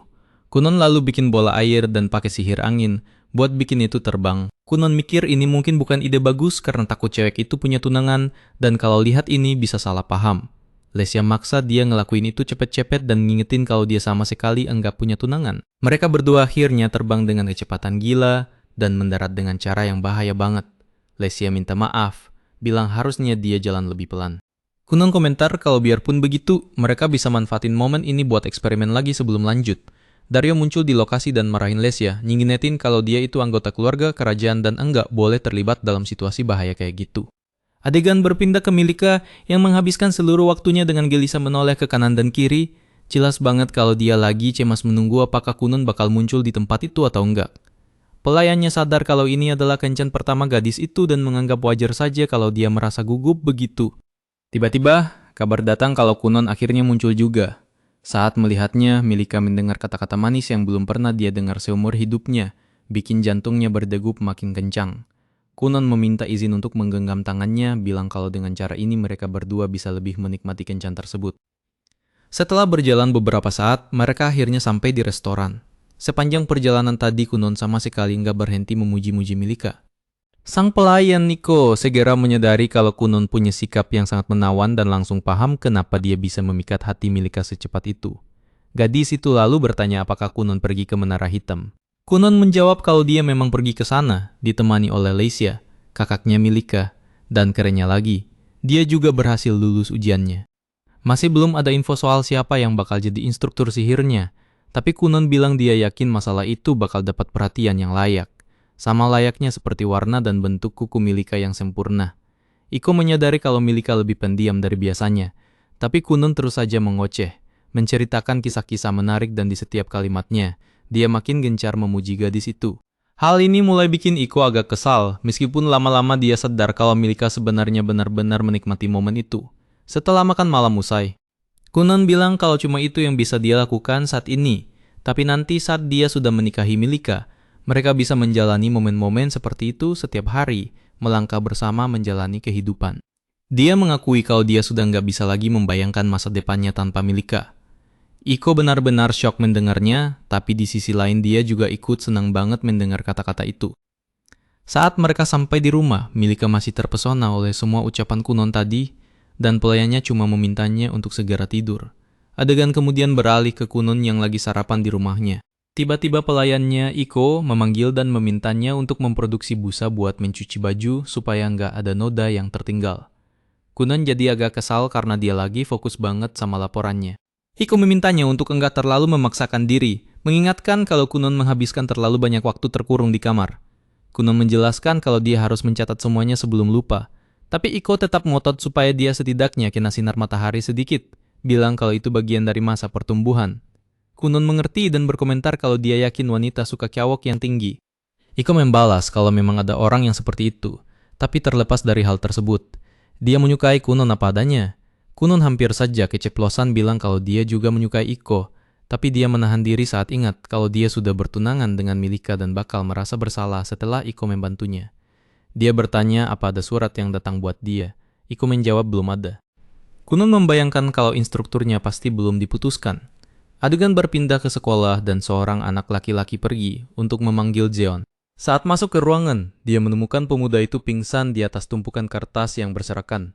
Kunon lalu bikin bola air dan pakai sihir angin buat bikin itu terbang. Kunon mikir ini mungkin bukan ide bagus karena takut cewek itu punya tunangan dan kalau lihat ini bisa salah paham. Lesia maksa dia ngelakuin itu cepet-cepet dan ngingetin kalau dia sama sekali enggak punya tunangan. Mereka berdua akhirnya terbang dengan kecepatan gila dan mendarat dengan cara yang bahaya banget. Lesia minta maaf, bilang harusnya dia jalan lebih pelan. Kunon komentar kalau biarpun begitu, mereka bisa manfaatin momen ini buat eksperimen lagi sebelum lanjut. Dario muncul di lokasi dan marahin Lesia, ngingetin kalau dia itu anggota keluarga kerajaan dan enggak boleh terlibat dalam situasi bahaya kayak gitu. Adegan berpindah ke Milika yang menghabiskan seluruh waktunya dengan gelisah menoleh ke kanan dan kiri. Jelas banget kalau dia lagi cemas menunggu apakah Kunon bakal muncul di tempat itu atau enggak. Pelayannya sadar kalau ini adalah kencan pertama gadis itu dan menganggap wajar saja kalau dia merasa gugup begitu. Tiba-tiba, kabar datang kalau Kunon akhirnya muncul juga. Saat melihatnya, Milika mendengar kata-kata manis yang belum pernah dia dengar seumur hidupnya, bikin jantungnya berdegup makin kencang. Kunon meminta izin untuk menggenggam tangannya, bilang kalau dengan cara ini mereka berdua bisa lebih menikmati kencan tersebut. Setelah berjalan beberapa saat, mereka akhirnya sampai di restoran. Sepanjang perjalanan tadi, Kunon sama sekali nggak berhenti memuji-muji Milika. Sang pelayan Niko segera menyadari kalau Kunon punya sikap yang sangat menawan dan langsung paham kenapa dia bisa memikat hati Milika secepat itu. Gadis itu lalu bertanya apakah Kunon pergi ke Menara Hitam. Kunon menjawab kalau dia memang pergi ke sana, ditemani oleh Lesia, kakaknya Milika, dan kerennya lagi, dia juga berhasil lulus ujiannya. Masih belum ada info soal siapa yang bakal jadi instruktur sihirnya, tapi Kunon bilang dia yakin masalah itu bakal dapat perhatian yang layak. Sama layaknya seperti warna dan bentuk kuku Milika yang sempurna. Iko menyadari kalau Milika lebih pendiam dari biasanya, tapi Kunon terus saja mengoceh, menceritakan kisah-kisah menarik dan di setiap kalimatnya, dia makin gencar memuji gadis itu. Hal ini mulai bikin Iko agak kesal, meskipun lama-lama dia sadar kalau Milika sebenarnya benar-benar menikmati momen itu. Setelah makan malam usai, Kunon bilang kalau cuma itu yang bisa dia lakukan saat ini, tapi nanti saat dia sudah menikahi Milika, mereka bisa menjalani momen-momen seperti itu setiap hari, melangkah bersama menjalani kehidupan. Dia mengakui kalau dia sudah nggak bisa lagi membayangkan masa depannya tanpa Milika. Iko benar-benar syok mendengarnya, tapi di sisi lain dia juga ikut senang banget mendengar kata-kata itu. Saat mereka sampai di rumah, Milika masih terpesona oleh semua ucapan Kunon tadi, dan pelayannya cuma memintanya untuk segera tidur. Adegan kemudian beralih ke Kunon yang lagi sarapan di rumahnya. Tiba-tiba pelayannya, Iko, memanggil dan memintanya untuk memproduksi busa buat mencuci baju supaya nggak ada noda yang tertinggal. Kunon jadi agak kesal karena dia lagi fokus banget sama laporannya. Iko memintanya untuk enggak terlalu memaksakan diri, mengingatkan kalau Kunon menghabiskan terlalu banyak waktu terkurung di kamar. Kunon menjelaskan kalau dia harus mencatat semuanya sebelum lupa. Tapi Iko tetap ngotot supaya dia setidaknya kena sinar matahari sedikit, bilang kalau itu bagian dari masa pertumbuhan. Kunon mengerti dan berkomentar kalau dia yakin wanita suka kyawok yang tinggi. Iko membalas kalau memang ada orang yang seperti itu, tapi terlepas dari hal tersebut, dia menyukai Kunon apa adanya. Kunon hampir saja keceplosan bilang kalau dia juga menyukai Iko, tapi dia menahan diri saat ingat kalau dia sudah bertunangan dengan Milika dan bakal merasa bersalah setelah Iko membantunya. Dia bertanya apa ada surat yang datang buat dia. Iko menjawab belum ada. Kunon membayangkan kalau instrukturnya pasti belum diputuskan. Adegan berpindah ke sekolah dan seorang anak laki-laki pergi untuk memanggil Jeon. Saat masuk ke ruangan, dia menemukan pemuda itu pingsan di atas tumpukan kertas yang berserakan.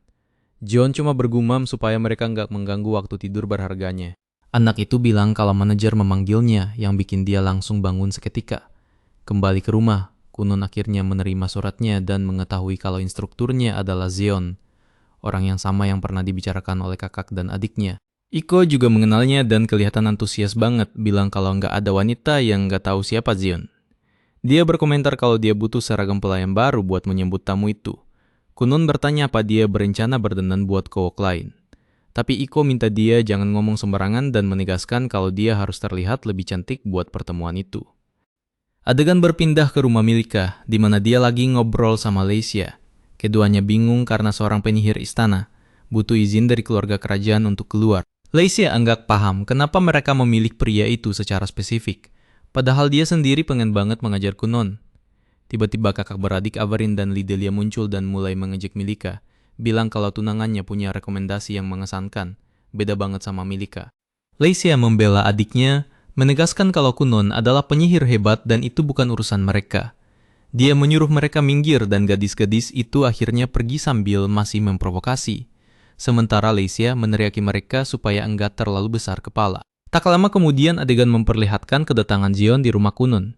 Jeon cuma bergumam supaya mereka nggak mengganggu waktu tidur berharganya. Anak itu bilang kalau manajer memanggilnya yang bikin dia langsung bangun seketika. Kembali ke rumah, Kunon akhirnya menerima suratnya dan mengetahui kalau instrukturnya adalah Zeon, orang yang sama yang pernah dibicarakan oleh kakak dan adiknya. Iko juga mengenalnya dan kelihatan antusias banget, bilang kalau nggak ada wanita yang nggak tahu siapa Zeon. Dia berkomentar kalau dia butuh seragam pelayan baru buat menyambut tamu itu. Kunon bertanya apa dia berencana berdandan buat kowok lain. Tapi Iko minta dia jangan ngomong sembarangan dan menegaskan kalau dia harus terlihat lebih cantik buat pertemuan itu. Adegan berpindah ke rumah Milika, di mana dia lagi ngobrol sama Leisia. Keduanya bingung karena seorang penyihir istana butuh izin dari keluarga kerajaan untuk keluar. Leisia anggap paham kenapa mereka memilih pria itu secara spesifik, padahal dia sendiri pengen banget mengajar Kunon. Tiba-tiba kakak beradik Avarin dan Lidelia muncul dan mulai mengejek Milika, bilang kalau tunangannya punya rekomendasi yang mengesankan, beda banget sama Milika. Leisia membela adiknya, menegaskan kalau Kunon adalah penyihir hebat dan itu bukan urusan mereka. Dia menyuruh mereka minggir dan gadis-gadis itu akhirnya pergi sambil masih memprovokasi. Sementara Leisia meneriaki mereka supaya enggak terlalu besar kepala. Tak lama kemudian adegan memperlihatkan kedatangan Zeon di rumah Kunon.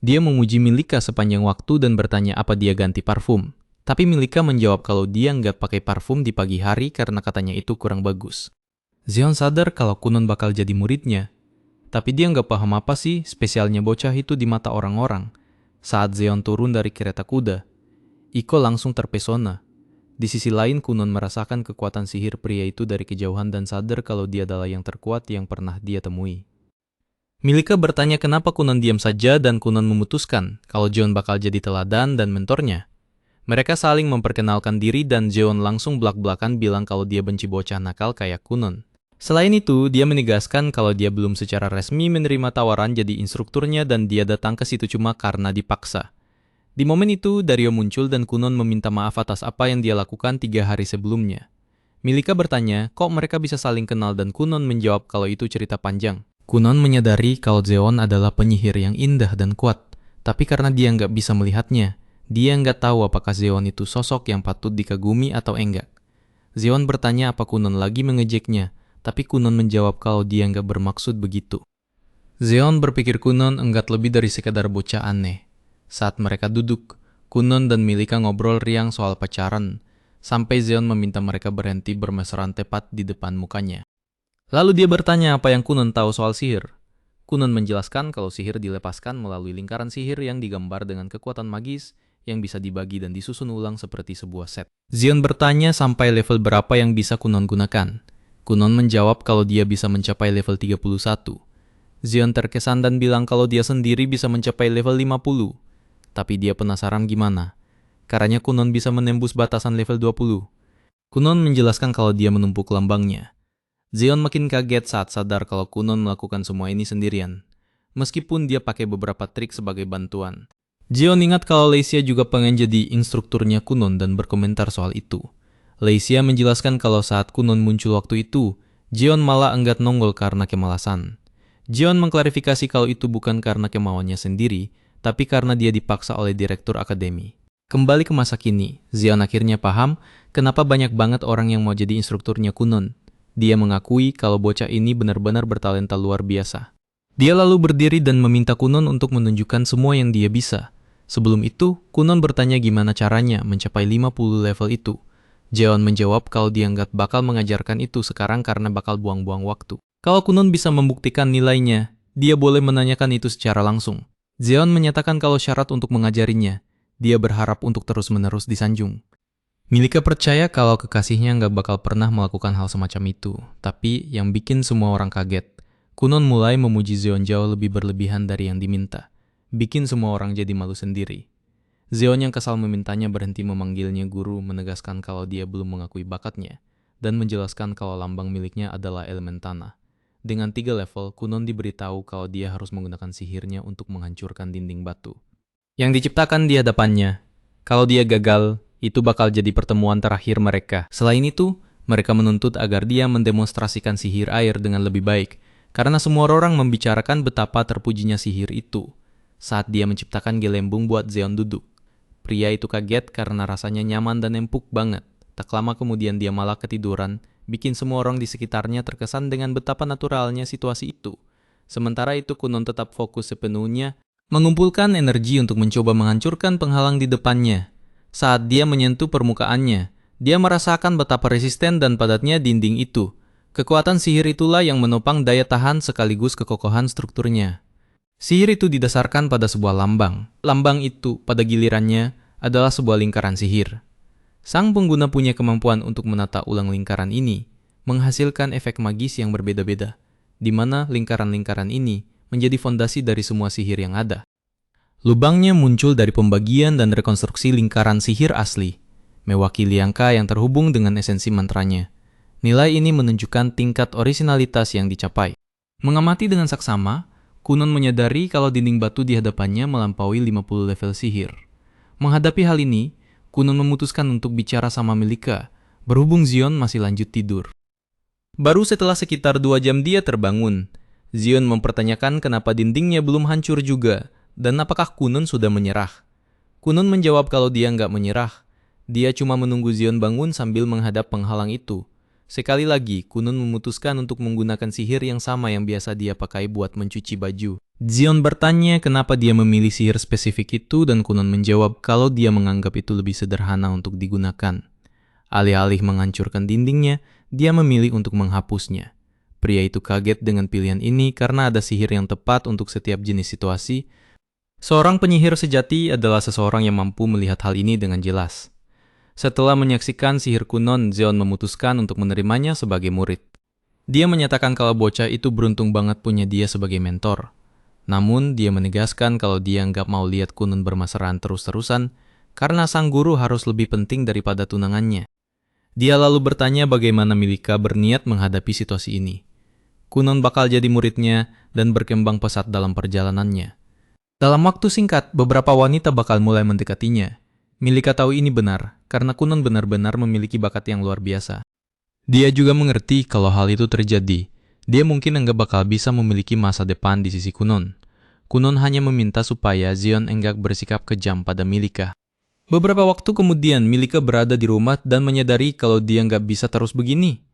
Dia memuji Milika sepanjang waktu dan bertanya apa dia ganti parfum. Tapi Milika menjawab kalau dia enggak pakai parfum di pagi hari karena katanya itu kurang bagus. Zeon sadar kalau Kunon bakal jadi muridnya. Tapi dia nggak paham apa sih spesialnya bocah itu di mata orang-orang. Saat Zeon turun dari kereta kuda, Iko langsung terpesona. Di sisi lain, Kunon merasakan kekuatan sihir pria itu dari kejauhan dan sadar kalau dia adalah yang terkuat yang pernah dia temui. Milika bertanya kenapa Kunon diam saja dan Kunon memutuskan kalau Jeon bakal jadi teladan dan mentornya. Mereka saling memperkenalkan diri dan Jeon langsung belak-belakan bilang kalau dia benci bocah nakal kayak Kunon. Selain itu, dia menegaskan kalau dia belum secara resmi menerima tawaran jadi instrukturnya dan dia datang ke situ cuma karena dipaksa. Di momen itu, Dario muncul dan Kunon meminta maaf atas apa yang dia lakukan 3 hari sebelumnya. Milika bertanya, kok mereka bisa saling kenal dan Kunon menjawab kalau itu cerita panjang. Kunon menyadari kalau Zeon adalah penyihir yang indah dan kuat, tapi karena dia nggak bisa melihatnya, dia nggak tahu apakah Zeon itu sosok yang patut dikagumi atau enggak. Zeon bertanya apa Kunon lagi mengejeknya, tapi Kunon menjawab kalau dia nggak bermaksud begitu. Zeon berpikir Kunon enggak lebih dari sekadar bocah aneh. Saat mereka duduk, Kunon dan Milika ngobrol riang soal pacaran, sampai Zeon meminta mereka berhenti bermesraan tepat di depan mukanya. Lalu dia bertanya apa yang Kunon tahu soal sihir. Kunon menjelaskan kalau sihir dilepaskan melalui lingkaran sihir yang digambar dengan kekuatan magis yang bisa dibagi dan disusun ulang seperti sebuah set. Zeon bertanya sampai level berapa yang bisa Kunon gunakan. Kunon menjawab kalau dia bisa mencapai level 31. Zeon terkesan dan bilang kalau dia sendiri bisa mencapai level 50. Tapi dia penasaran gimana. Karena Kunon bisa menembus batasan level 20. Kunon menjelaskan kalau dia menumpuk lambangnya. Zeon makin kaget saat sadar kalau Kunon melakukan semua ini sendirian, meskipun dia pakai beberapa trik sebagai bantuan. Zeon ingat kalau Leisia juga pengen jadi instrukturnya Kunon dan berkomentar soal itu. Leisia menjelaskan kalau saat Kunon muncul waktu itu, Zeon malah enggan nongol karena kemalasan. Zeon mengklarifikasi kalau itu bukan karena kemauannya sendiri, tapi karena dia dipaksa oleh direktur akademi. Kembali ke masa kini, Zeon akhirnya paham kenapa banyak banget orang yang mau jadi instrukturnya Kunon. Dia mengakui kalau bocah ini benar-benar bertalenta luar biasa. Dia lalu berdiri dan meminta Kunon untuk menunjukkan semua yang dia bisa. Sebelum itu, Kunon bertanya gimana caranya mencapai 50 level itu. Zeon menjawab kalau dia nggak bakal mengajarkan itu sekarang karena bakal buang-buang waktu. Kalau Kunon bisa membuktikan nilainya, dia boleh menanyakan itu secara langsung. Zeon menyatakan kalau syarat untuk mengajarinya, dia berharap untuk terus-menerus disanjung. Milika percaya kalau kekasihnya nggak bakal pernah melakukan hal semacam itu. Tapi yang bikin semua orang kaget, Kunon mulai memuji Zeon jauh lebih berlebihan dari yang diminta. Bikin semua orang jadi malu sendiri. Zeon yang kesal memintanya berhenti memanggilnya guru, menegaskan kalau dia belum mengakui bakatnya, dan menjelaskan kalau lambang miliknya adalah elemen tanah. Dengan 3 level, Kunon diberitahu kalau dia harus menggunakan sihirnya untuk menghancurkan dinding batu yang diciptakan di hadapannya. Kalau dia gagal, itu bakal jadi pertemuan terakhir mereka. Selain itu, mereka menuntut agar dia mendemonstrasikan sihir air dengan lebih baik, karena semua orang membicarakan betapa terpujinya sihir itu saat dia menciptakan gelembung buat Zeon duduk. Pria itu kaget karena rasanya nyaman dan empuk banget. Tak lama kemudian dia malah ketiduran, bikin semua orang di sekitarnya terkesan dengan betapa naturalnya situasi itu. Sementara itu Kunon tetap fokus sepenuhnya, mengumpulkan energi untuk mencoba menghancurkan penghalang di depannya. Saat dia menyentuh permukaannya, dia merasakan betapa resisten dan padatnya dinding itu. Kekuatan sihir itulah yang menopang daya tahan sekaligus kekokohan strukturnya. Sihir itu didasarkan pada sebuah lambang. Lambang itu, pada gilirannya, adalah sebuah lingkaran sihir. Sang pengguna punya kemampuan untuk menata ulang lingkaran ini, menghasilkan efek magis yang berbeda-beda, di mana lingkaran-lingkaran ini menjadi fondasi dari semua sihir yang ada. Lubangnya muncul dari pembagian dan rekonstruksi lingkaran sihir asli, mewakili angka yang terhubung dengan esensi mantranya. Nilai ini menunjukkan tingkat orisinalitas yang dicapai. Mengamati dengan saksama, Kunon menyadari kalau dinding batu di hadapannya melampaui 50 level sihir. Menghadapi hal ini, Kunon memutuskan untuk bicara sama Milika, berhubung Zeon masih lanjut tidur. Baru setelah sekitar 2 jam dia terbangun. Zeon mempertanyakan kenapa dindingnya belum hancur juga, dan apakah Kunon sudah menyerah. Kunon menjawab kalau dia nggak menyerah. Dia cuma menunggu Zeon bangun sambil menghadap penghalang itu. Sekali lagi, Kunon memutuskan untuk menggunakan sihir yang sama yang biasa dia pakai buat mencuci baju. Zeon bertanya kenapa dia memilih sihir spesifik itu dan Kunon menjawab kalau dia menganggap itu lebih sederhana untuk digunakan. Alih-alih menghancurkan dindingnya, dia memilih untuk menghapusnya. Pria itu kaget dengan pilihan ini karena ada sihir yang tepat untuk setiap jenis situasi. Seorang penyihir sejati adalah seseorang yang mampu melihat hal ini dengan jelas. Setelah menyaksikan sihir Kunon, Zeon memutuskan untuk menerimanya sebagai murid. Dia menyatakan kalau bocah itu beruntung banget punya dia sebagai mentor. Namun, dia menegaskan kalau dia nggak mau lihat Kunon bermesraan terus-terusan karena sang guru harus lebih penting daripada tunangannya. Dia lalu bertanya bagaimana Milika berniat menghadapi situasi ini. Kunon bakal jadi muridnya dan berkembang pesat dalam perjalanannya. Dalam waktu singkat, beberapa wanita bakal mulai mendekatinya. Milika tahu ini benar, karena Kunon benar-benar memiliki bakat yang luar biasa. Dia juga mengerti kalau hal itu terjadi. Dia mungkin enggak bakal bisa memiliki masa depan di sisi Kunon. Kunon hanya meminta supaya Zeon enggak bersikap kejam pada Milika. Beberapa waktu kemudian, Milika berada di rumah dan menyadari kalau dia enggak bisa terus begini.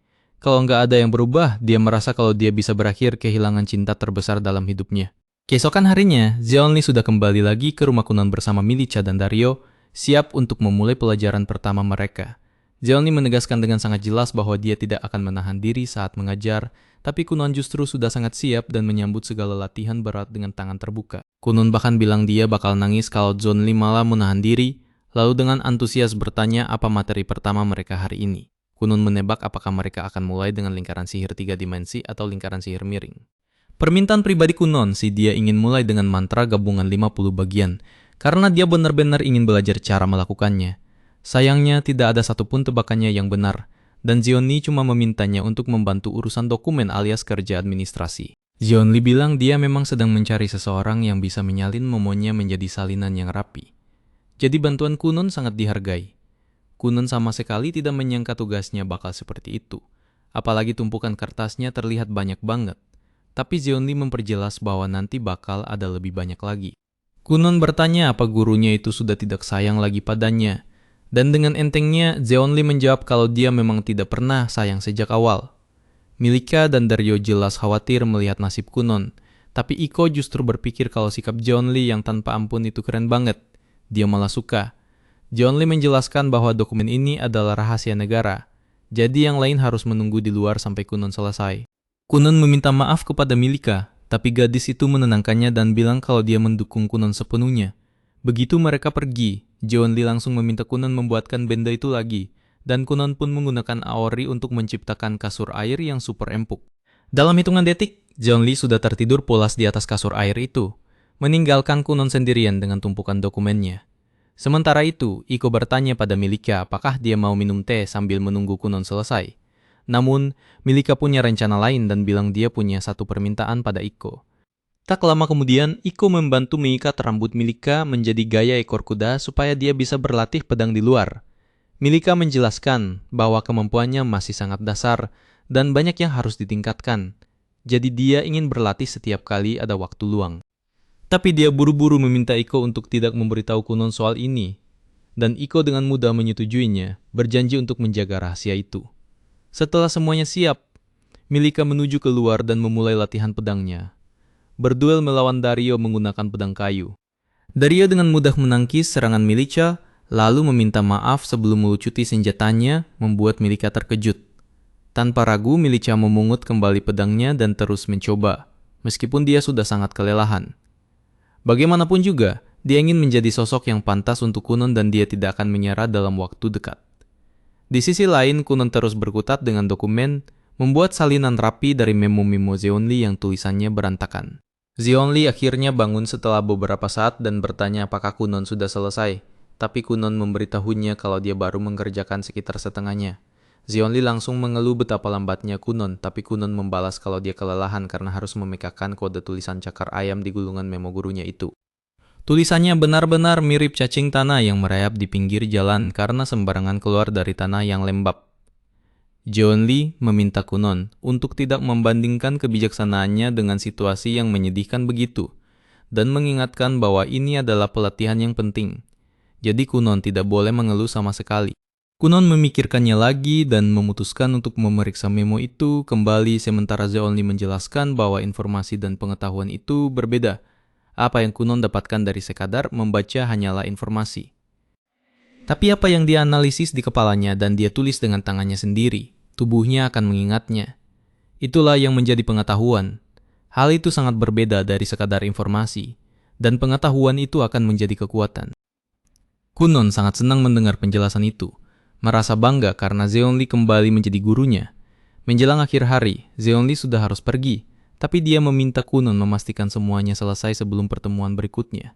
Kalau enggak ada yang berubah, dia merasa kalau dia bisa berakhir kehilangan cinta terbesar dalam hidupnya. Keesokan harinya, Zeonli sudah kembali lagi ke rumah Kunon bersama Milica dan Dario, siap untuk memulai pelajaran pertama mereka. Zeonli menegaskan dengan sangat jelas bahwa dia tidak akan menahan diri saat mengajar, tapi Kunon justru sudah sangat siap dan menyambut segala latihan berat dengan tangan terbuka. Kunon bahkan bilang dia bakal nangis kalau Zeonli malah menahan diri, lalu dengan antusias bertanya apa materi pertama mereka hari ini. Kunon menebak apakah mereka akan mulai dengan lingkaran sihir 3 dimensi atau lingkaran sihir miring. Permintaan pribadi Kunon sih dia ingin mulai dengan mantra gabungan 50 bagian, karena dia benar-benar ingin belajar cara melakukannya. Sayangnya tidak ada satupun tebakannya yang benar, dan Zeonli cuma memintanya untuk membantu urusan dokumen alias kerja administrasi. Zeonli bilang dia memang sedang mencari seseorang yang bisa menyalin momonya menjadi salinan yang rapi. Jadi bantuan Kunon sangat dihargai. Kunon sama sekali tidak menyangka tugasnya bakal seperti itu. Apalagi tumpukan kertasnya terlihat banyak banget. Tapi Zeonli memperjelas bahwa nanti bakal ada lebih banyak lagi. Kunon bertanya apa gurunya itu sudah tidak sayang lagi padanya. Dan dengan entengnya, Zeonli menjawab kalau dia memang tidak pernah sayang sejak awal. Milika dan Dario jelas khawatir melihat nasib Kunon. Tapi Iko justru berpikir kalau sikap Zeonli yang tanpa ampun itu keren banget. Dia malah suka. Zeonli menjelaskan bahwa dokumen ini adalah rahasia negara. Jadi yang lain harus menunggu di luar sampai Kunon selesai. Kunon meminta maaf kepada Milika, tapi gadis itu menenangkannya dan bilang kalau dia mendukung Kunon sepenuhnya. Begitu mereka pergi, Zeonli langsung meminta Kunon membuatkan benda itu lagi, dan Kunon pun menggunakan Aori untuk menciptakan kasur air yang super empuk. Dalam hitungan detik, Zeonli sudah tertidur pulas di atas kasur air itu, meninggalkan Kunon sendirian dengan tumpukan dokumennya. Sementara itu, Iko bertanya pada Milika apakah dia mau minum teh sambil menunggu Kunon selesai. Namun, Milika punya rencana lain dan bilang dia punya satu permintaan pada Iko. Tak lama kemudian, Iko membantu mengikat rambut Milika menjadi gaya ekor kuda supaya dia bisa berlatih pedang di luar. Milika menjelaskan bahwa kemampuannya masih sangat dasar dan banyak yang harus ditingkatkan. Jadi dia ingin berlatih setiap kali ada waktu luang. Tapi dia buru-buru meminta Iko untuk tidak memberitahu Kunon soal ini. Dan Iko dengan mudah menyetujuinya, berjanji untuk menjaga rahasia itu. Setelah semuanya siap, Milika menuju keluar dan memulai latihan pedangnya. Berduel melawan Dario menggunakan pedang kayu. Dario dengan mudah menangkis serangan Milika, lalu meminta maaf sebelum melucuti senjatanya, membuat Milika terkejut. Tanpa ragu, Milika memungut kembali pedangnya dan terus mencoba, meskipun dia sudah sangat kelelahan. Bagaimanapun juga, dia ingin menjadi sosok yang pantas untuk Kunon dan dia tidak akan menyerah dalam waktu dekat. Di sisi lain, Kunon terus berkutat dengan dokumen, membuat salinan rapi dari memo-memo Zeonli yang tulisannya berantakan. Zeonli akhirnya bangun setelah beberapa saat dan bertanya apakah Kunon sudah selesai, tapi Kunon memberitahunya kalau dia baru mengerjakan sekitar setengahnya. Zeonli langsung mengeluh betapa lambatnya Kunon, tapi Kunon membalas kalau dia kelelahan karena harus memekakan kode tulisan cakar ayam di gulungan memo gurunya itu. Tulisannya benar-benar mirip cacing tanah yang merayap di pinggir jalan karena sembarangan keluar dari tanah yang lembab. Zeonli meminta Kunon untuk tidak membandingkan kebijaksanaannya dengan situasi yang menyedihkan begitu, dan mengingatkan bahwa ini adalah pelatihan yang penting. Jadi Kunon tidak boleh mengeluh sama sekali. Kunon memikirkannya lagi dan memutuskan untuk memeriksa memo itu kembali sementara Zeonli menjelaskan bahwa informasi dan pengetahuan itu berbeda. Apa yang Kunon dapatkan dari sekadar membaca hanyalah informasi. Tapi apa yang dia analisis di kepalanya dan dia tulis dengan tangannya sendiri, tubuhnya akan mengingatnya. Itulah yang menjadi pengetahuan. Hal itu sangat berbeda dari sekadar informasi, dan pengetahuan itu akan menjadi kekuatan. Kunon sangat senang mendengar penjelasan itu, merasa bangga karena Zeonli kembali menjadi gurunya. Menjelang akhir hari, Zeonli sudah harus pergi, tapi dia meminta Kunon memastikan semuanya selesai sebelum pertemuan berikutnya.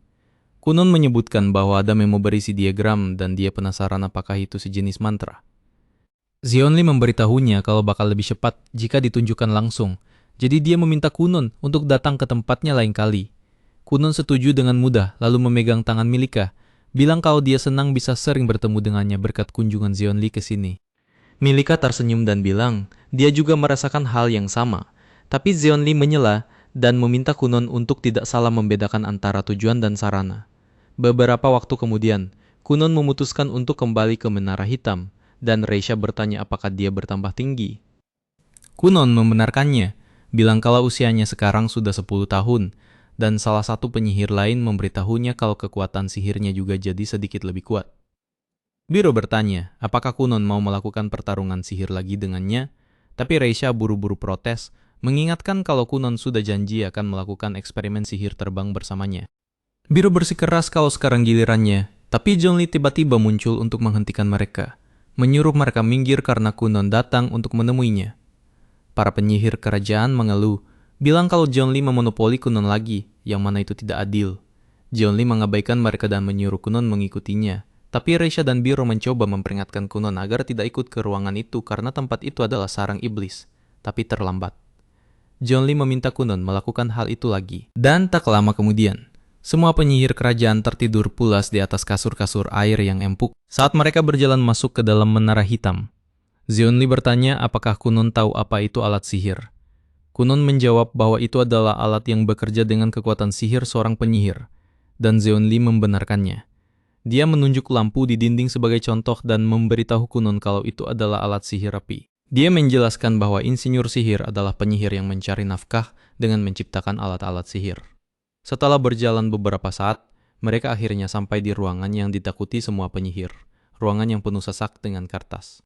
Kunon menyebutkan bahwa ada memo berisi diagram dan dia penasaran apakah itu sejenis mantra. Zeonli memberitahunya kalau bakal lebih cepat jika ditunjukkan langsung, jadi dia meminta Kunon untuk datang ke tempatnya lain kali. Kunon setuju dengan mudah lalu memegang tangan Milika, bilang kalau dia senang bisa sering bertemu dengannya berkat kunjungan Zeonli ke sini. Milika tersenyum dan bilang dia juga merasakan hal yang sama, tapi Zeonli menyela dan meminta Kunon untuk tidak salah membedakan antara tujuan dan sarana. Beberapa waktu kemudian, Kunon memutuskan untuk kembali ke Menara Hitam, dan Reisha bertanya apakah dia bertambah tinggi. Kunon membenarkannya, bilang kalau usianya sekarang sudah 10 tahun, dan salah satu penyihir lain memberitahunya kalau kekuatan sihirnya juga jadi sedikit lebih kuat. Biro bertanya, apakah Kunon mau melakukan pertarungan sihir lagi dengannya? Tapi Reisha buru-buru protes, mengingatkan kalau Kunon sudah janji akan melakukan eksperimen sihir terbang bersamanya. Biro bersikeras kalau sekarang gilirannya, tapi John Lee tiba-tiba muncul untuk menghentikan mereka, menyuruh mereka minggir karena Kunon datang untuk menemuinya. Para penyihir kerajaan mengeluh, bilang kalau John Lee memonopoli Kunon lagi, yang mana itu tidak adil. John Lee mengabaikan mereka dan menyuruh Kunon mengikutinya. Tapi Reisha dan Biro mencoba memperingatkan Kunon agar tidak ikut ke ruangan itu karena tempat itu adalah sarang iblis. Tapi terlambat. John Lee meminta Kunon melakukan hal itu lagi. Dan tak lama kemudian, semua penyihir kerajaan tertidur pulas di atas kasur-kasur air yang empuk saat mereka berjalan masuk ke dalam menara hitam. John Lee bertanya apakah Kunon tahu apa itu alat sihir. Kunon menjawab bahwa itu adalah alat yang bekerja dengan kekuatan sihir seorang penyihir. Dan John Lee membenarkannya. Dia menunjuk lampu di dinding sebagai contoh dan memberitahu Kunon kalau itu adalah alat sihir api. Dia menjelaskan bahwa insinyur sihir adalah penyihir yang mencari nafkah dengan menciptakan alat-alat sihir. Setelah berjalan beberapa saat, mereka akhirnya sampai di ruangan yang ditakuti semua penyihir. Ruangan yang penuh sesak dengan kertas.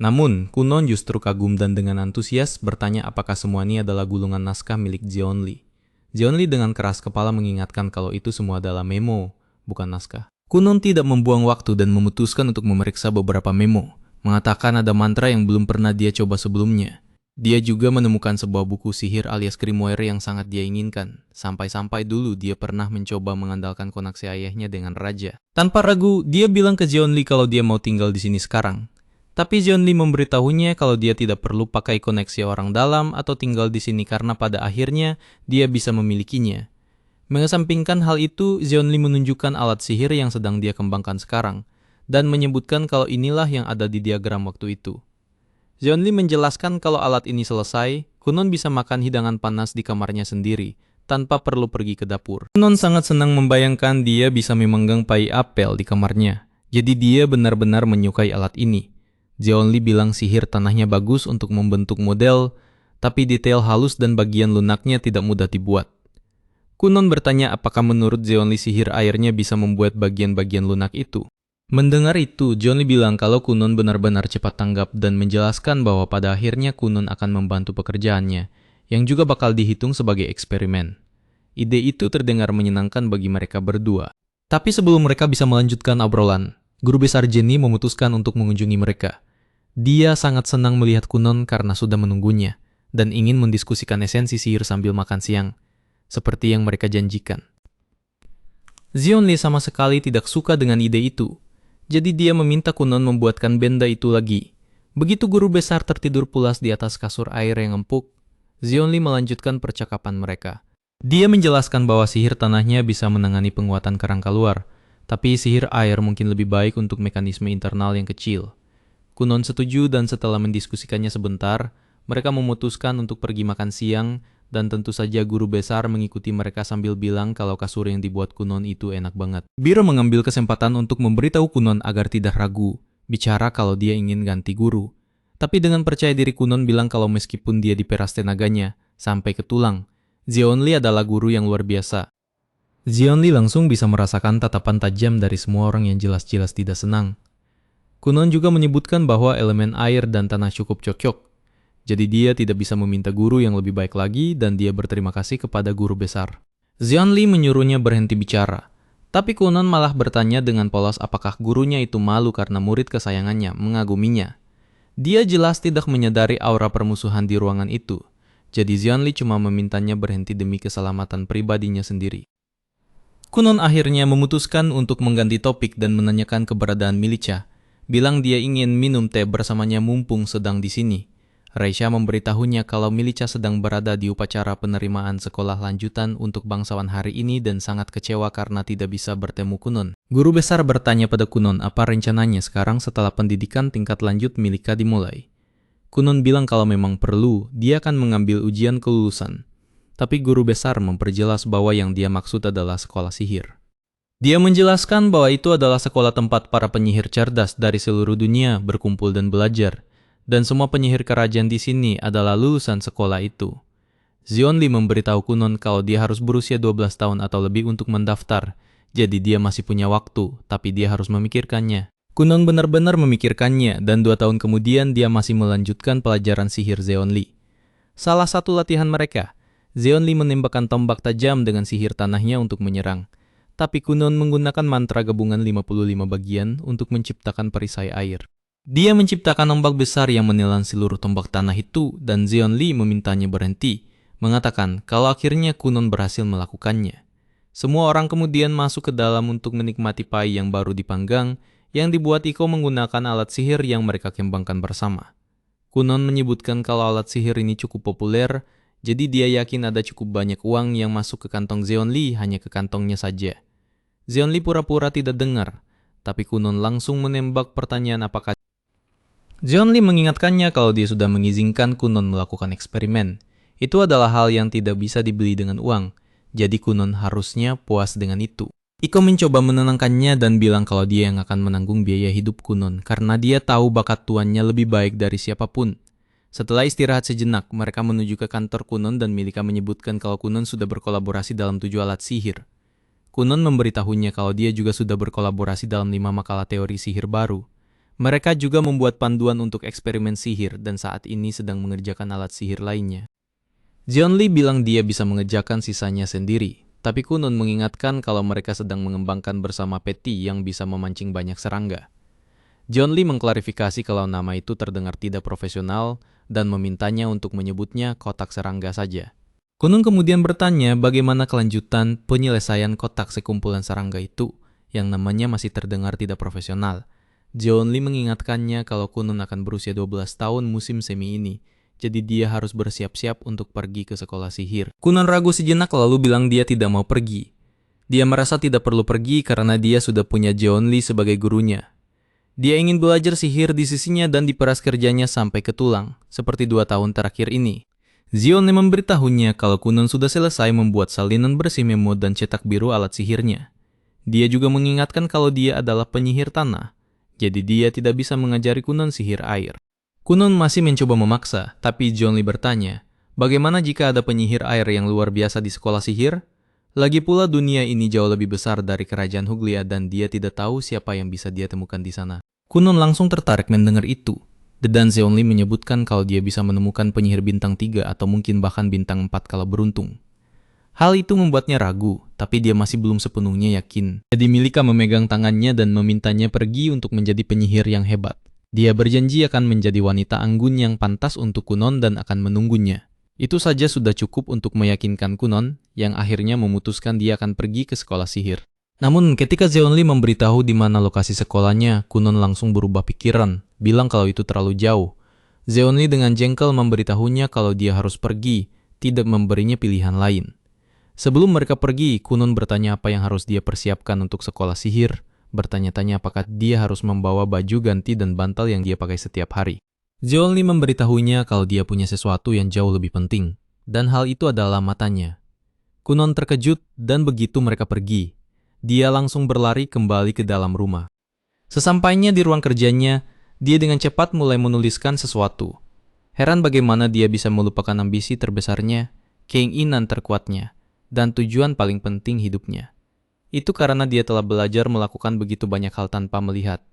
Namun, Kunon justru kagum dan dengan antusias bertanya apakah semua ini adalah gulungan naskah milik John Lee. John Lee dengan keras kepala mengingatkan kalau itu semua adalah memo, bukan naskah. Kunon tidak membuang waktu dan memutuskan untuk memeriksa beberapa memo, mengatakan ada mantra yang belum pernah dia coba sebelumnya. Dia juga menemukan sebuah buku sihir alias grimoire yang sangat dia inginkan. Sampai-sampai dulu dia pernah mencoba mengandalkan koneksi ayahnya dengan raja. Tanpa ragu, dia bilang ke John Lee kalau dia mau tinggal di sini sekarang. Tapi John Lee memberitahunya kalau dia tidak perlu pakai koneksi orang dalam atau tinggal di sini karena pada akhirnya dia bisa memilikinya. Mengesampingkan hal itu, John Lee menunjukkan alat sihir yang sedang dia kembangkan sekarang, dan menyebutkan kalau inilah yang ada di diagram waktu itu. John Lee menjelaskan kalau alat ini selesai, Kunon bisa makan hidangan panas di kamarnya sendiri, tanpa perlu pergi ke dapur. Kunon sangat senang membayangkan dia bisa memenggang pai apel di kamarnya, jadi dia benar-benar menyukai alat ini. John Lee bilang sihir tanahnya bagus untuk membentuk model, tapi detail halus dan bagian lunaknya tidak mudah dibuat. Kunon bertanya apakah menurut John Lee sihir airnya bisa membuat bagian-bagian lunak itu. Mendengar itu, John Lee bilang kalau Kunon benar-benar cepat tanggap dan menjelaskan bahwa pada akhirnya Kunon akan membantu pekerjaannya, yang juga bakal dihitung sebagai eksperimen. Ide itu terdengar menyenangkan bagi mereka berdua. Tapi sebelum mereka bisa melanjutkan obrolan, Guru Besar Jenny memutuskan untuk mengunjungi mereka. Dia sangat senang melihat Kunon karena sudah menunggunya, dan ingin mendiskusikan esensi sihir sambil makan siang. Seperti yang mereka janjikan. John Lee sama sekali tidak suka dengan ide itu. Jadi dia meminta Kunon membuatkan benda itu lagi. Begitu guru besar tertidur pulas di atas kasur air yang empuk, John Lee melanjutkan percakapan mereka. Dia menjelaskan bahwa sihir tanahnya bisa menangani penguatan kerangka luar, tapi sihir air mungkin lebih baik untuk mekanisme internal yang kecil. Kunon setuju dan setelah mendiskusikannya sebentar, mereka memutuskan untuk pergi makan siang. Dan tentu saja guru besar mengikuti mereka sambil bilang kalau kasur yang dibuat Kunon itu enak banget. Biro mengambil kesempatan untuk memberitahu Kunon agar tidak ragu, bicara kalau dia ingin ganti guru. Tapi dengan percaya diri Kunon bilang kalau meskipun dia diperas tenaganya, sampai ke tulang, John Lee adalah guru yang luar biasa. John Lee langsung bisa merasakan tatapan tajam dari semua orang yang jelas-jelas tidak senang. Kunon juga menyebutkan bahwa elemen air dan tanah cukup cocok. Jadi dia tidak bisa meminta guru yang lebih baik lagi dan dia berterima kasih kepada guru besar. John Lee menyuruhnya berhenti bicara. Tapi Kunon malah bertanya dengan polos apakah gurunya itu malu karena murid kesayangannya mengaguminya. Dia jelas tidak menyadari aura permusuhan di ruangan itu. Jadi John Lee cuma memintanya berhenti demi keselamatan pribadinya sendiri. Kunon akhirnya memutuskan untuk mengganti topik dan menanyakan keberadaan Milica. Bilang dia ingin minum teh bersamanya mumpung sedang di sini. Reisha memberitahunya kalau Milica sedang berada di upacara penerimaan sekolah lanjutan untuk bangsawan hari ini dan sangat kecewa karena tidak bisa bertemu Kunon. Guru besar bertanya pada Kunon apa rencananya sekarang setelah pendidikan tingkat lanjut Milica dimulai. Kunon bilang kalau memang perlu, dia akan mengambil ujian kelulusan. Tapi guru besar memperjelas bahwa yang dia maksud adalah sekolah sihir. Dia menjelaskan bahwa itu adalah sekolah tempat para penyihir cerdas dari seluruh dunia berkumpul dan belajar. Dan semua penyihir kerajaan di sini adalah lulusan sekolah itu. John Lee memberitahu Kunon kalau dia harus berusia 12 tahun atau lebih untuk mendaftar. Jadi dia masih punya waktu, tapi dia harus memikirkannya. Kunon benar-benar memikirkannya, dan 2 tahun kemudian dia masih melanjutkan pelajaran sihir Zeonli. Salah satu latihan mereka, Zeonli menembakkan tombak tajam dengan sihir tanahnya untuk menyerang. Tapi Kunon menggunakan mantra gabungan 55 bagian untuk menciptakan perisai air. Dia menciptakan ombak besar yang menelan seluruh tombak tanah itu, dan Zeonli memintanya berhenti, mengatakan kalau akhirnya Kunon berhasil melakukannya. Semua orang kemudian masuk ke dalam untuk menikmati pai yang baru dipanggang, yang dibuat Iko menggunakan alat sihir yang mereka kembangkan bersama. Kunon menyebutkan kalau alat sihir ini cukup populer, jadi dia yakin ada cukup banyak uang yang masuk ke kantong Zeonli, hanya ke kantongnya saja. Zeonli pura-pura tidak dengar, tapi Kunon langsung menembak pertanyaan apakah. Zeonli mengingatkannya kalau dia sudah mengizinkan Kunon melakukan eksperimen. Itu adalah hal yang tidak bisa dibeli dengan uang, jadi Kunon harusnya puas dengan itu. Iko mencoba menenangkannya dan bilang kalau dia yang akan menanggung biaya hidup Kunon karena dia tahu bakat tuannya lebih baik dari siapapun. Setelah istirahat sejenak, mereka menuju ke kantor Kunon dan Milika menyebutkan kalau Kunon sudah berkolaborasi dalam 7 alat sihir. Kunon memberitahunya kalau dia juga sudah berkolaborasi dalam 5 makalah teori sihir baru. Mereka juga membuat panduan untuk eksperimen sihir dan saat ini sedang mengerjakan alat sihir lainnya. Zeonli bilang dia bisa mengerjakan sisanya sendiri, tapi Kunon mengingatkan kalau mereka sedang mengembangkan bersama peti yang bisa memancing banyak serangga. Zeonli mengklarifikasi kalau nama itu terdengar tidak profesional dan memintanya untuk menyebutnya kotak serangga saja. Kunon kemudian bertanya bagaimana kelanjutan penyelesaian kotak sekumpulan serangga itu, yang namanya masih terdengar tidak profesional. Zeonli mengingatkannya kalau Kunon akan berusia 12 tahun musim semi ini, jadi dia harus bersiap-siap untuk pergi ke sekolah sihir. Kunon ragu sejenak lalu bilang dia tidak mau pergi. Dia merasa tidak perlu pergi karena dia sudah punya Zeonli sebagai gurunya. Dia ingin belajar sihir di sisinya dan diperas kerjanya sampai ke tulang, seperti 2 tahun terakhir ini. Zeonli memberitahunya kalau Kunon sudah selesai membuat salinan bersih memo dan cetak biru alat sihirnya. Dia juga mengingatkan kalau dia adalah penyihir tanah, jadi dia tidak bisa mengajari Kunon sihir air. Kunon masih mencoba memaksa, tapi Zeonli bertanya, bagaimana jika ada penyihir air yang luar biasa di sekolah sihir? Lagi pula dunia ini jauh lebih besar dari kerajaan Huglia dan dia tidak tahu siapa yang bisa dia temukan di sana. Kunon langsung tertarik mendengar itu. Dan Zeonli menyebutkan kalau dia bisa menemukan penyihir bintang 3 atau mungkin bahkan bintang 4 kalau beruntung. Hal itu membuatnya ragu, tapi dia masih belum sepenuhnya yakin. Jadi Milika memegang tangannya dan memintanya pergi untuk menjadi penyihir yang hebat. Dia berjanji akan menjadi wanita anggun yang pantas untuk Kunon dan akan menunggunya. Itu saja sudah cukup untuk meyakinkan Kunon, yang akhirnya memutuskan dia akan pergi ke sekolah sihir. Namun ketika Zeonli memberitahu di mana lokasi sekolahnya, Kunon langsung berubah pikiran, bilang kalau itu terlalu jauh. Zeonli dengan jengkel memberitahunya kalau dia harus pergi, tidak memberinya pilihan lain. Sebelum mereka pergi, Kunon bertanya apa yang harus dia persiapkan untuk sekolah sihir, bertanya-tanya apakah dia harus membawa baju ganti dan bantal yang dia pakai setiap hari. Zeonli memberitahunya kalau dia punya sesuatu yang jauh lebih penting, dan hal itu adalah matanya. Kunon terkejut dan begitu mereka pergi, dia langsung berlari kembali ke dalam rumah. Sesampainya di ruang kerjanya, dia dengan cepat mulai menuliskan sesuatu. Heran bagaimana dia bisa melupakan ambisi terbesarnya, keinginan terkuatnya, dan tujuan paling penting hidupnya. Itu karena dia telah belajar melakukan begitu banyak hal tanpa melihat,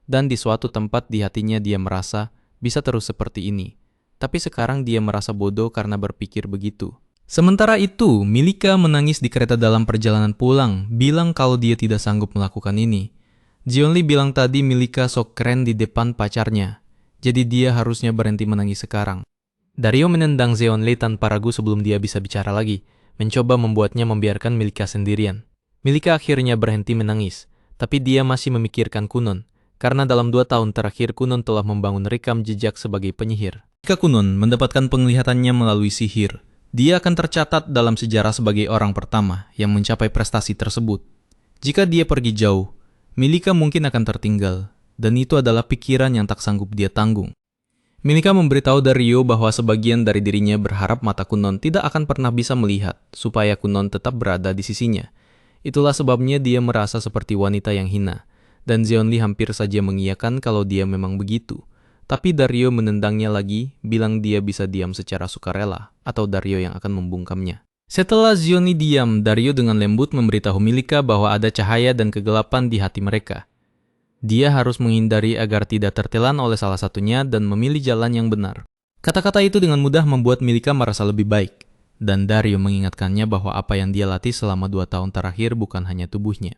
dan di suatu tempat di hatinya dia merasa bisa terus seperti ini. Tapi sekarang dia merasa bodoh karena berpikir begitu. Sementara itu, Milika menangis di kereta dalam perjalanan pulang, bilang kalau dia tidak sanggup melakukan ini. Zeonli bilang tadi Milika sok keren di depan pacarnya, jadi dia harusnya berhenti menangis sekarang. Dario menendang Zeonli tanpa ragu sebelum dia bisa bicara lagi, mencoba membuatnya membiarkan Milika sendirian. Milika akhirnya berhenti menangis, tapi dia masih memikirkan Kunon, karena dalam 2 tahun terakhir Kunon telah membangun rekam jejak sebagai penyihir. Jika Kunon mendapatkan penglihatannya melalui sihir, dia akan tercatat dalam sejarah sebagai orang pertama yang mencapai prestasi tersebut. Jika dia pergi jauh, Milika mungkin akan tertinggal, dan itu adalah pikiran yang tak sanggup dia tanggung. Milika memberitahu Dario bahwa sebagian dari dirinya berharap mata Kunon tidak akan pernah bisa melihat, supaya Kunon tetap berada di sisinya. Itulah sebabnya dia merasa seperti wanita yang hina, dan Zeonli hampir saja mengiyakan kalau dia memang begitu. Tapi Dario menendangnya lagi, bilang dia bisa diam secara sukarela, atau Dario yang akan membungkamnya. Setelah Zeonli diam, Dario dengan lembut memberitahu Milika bahwa ada cahaya dan kegelapan di hati mereka. Dia harus menghindari agar tidak tertelan oleh salah satunya dan memilih jalan yang benar. Kata-kata itu dengan mudah membuat Milika merasa lebih baik, dan Dario mengingatkannya bahwa apa yang dia latih selama 2 tahun terakhir bukan hanya tubuhnya.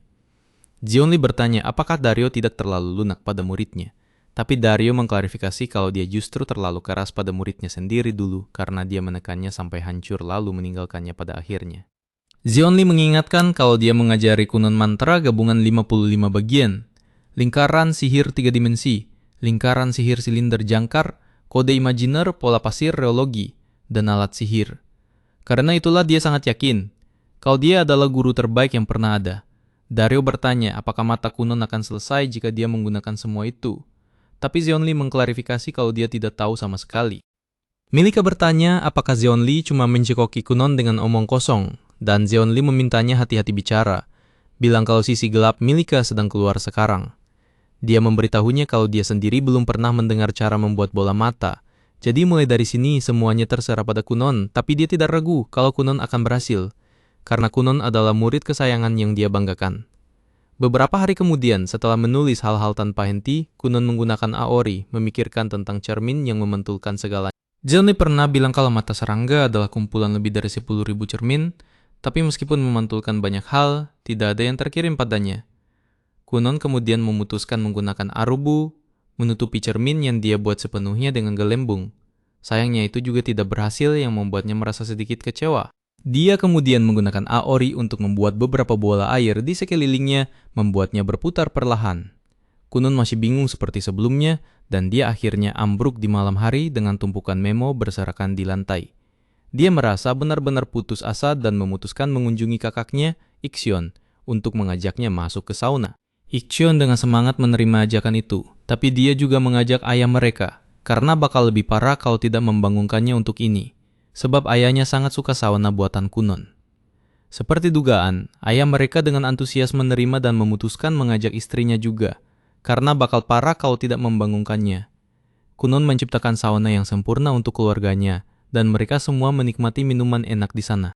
Zhonli bertanya apakah Dario tidak terlalu lunak pada muridnya, tapi Dario mengklarifikasi kalau dia justru terlalu keras pada muridnya sendiri dulu karena dia menekannya sampai hancur lalu meninggalkannya pada akhirnya. Zhonli mengingatkan kalau dia mengajari kunun mantra gabungan 55 bagian, lingkaran sihir 3 dimensi, lingkaran sihir silinder jangkar, kode imajiner, pola pasir, reologi, dan alat sihir. Karena itulah dia sangat yakin kalau dia adalah guru terbaik yang pernah ada. Dario bertanya apakah mata kunun akan selesai jika dia menggunakan semua itu. Tapi Zhonli mengklarifikasi kalau dia tidak tahu sama sekali. Milika bertanya apakah Zhonli cuma mencekoki kunun dengan omong kosong, dan Zhonli memintanya hati-hati bicara, bilang kalau sisi gelap Milika sedang keluar sekarang. Dia memberitahunya kalau dia sendiri belum pernah mendengar cara membuat bola mata. Jadi mulai dari sini semuanya terserah pada Kunon, tapi dia tidak ragu kalau Kunon akan berhasil, karena Kunon adalah murid kesayangan yang dia banggakan. Beberapa hari kemudian, setelah menulis hal-hal tanpa henti, Kunon menggunakan Aori, memikirkan tentang cermin yang memantulkan segalanya. Zhonli pernah bilang kalau mata serangga adalah kumpulan lebih dari 10.000 cermin, tapi meskipun memantulkan banyak hal, tidak ada yang terkirim padanya. Kunon kemudian memutuskan menggunakan Arubu, menutupi cermin yang dia buat sepenuhnya dengan gelembung. Sayangnya itu juga tidak berhasil yang membuatnya merasa sedikit kecewa. Dia kemudian menggunakan Aori untuk membuat beberapa bola air di sekelilingnya, membuatnya berputar perlahan. Kunon masih bingung seperti sebelumnya, dan dia akhirnya ambruk di malam hari dengan tumpukan memo berserakan di lantai. Dia merasa benar-benar putus asa dan memutuskan mengunjungi kakaknya, Ixion, untuk mengajaknya masuk ke sauna. Ixion dengan semangat menerima ajakan itu, tapi dia juga mengajak ayah mereka, karena bakal lebih parah kalau tidak membangunkannya untuk ini, sebab ayahnya sangat suka sauna buatan Kunon. Seperti dugaan, ayah mereka dengan antusias menerima dan memutuskan mengajak istrinya juga, karena bakal parah kalau tidak membangunkannya. Kunon menciptakan sauna yang sempurna untuk keluarganya, dan mereka semua menikmati minuman enak di sana.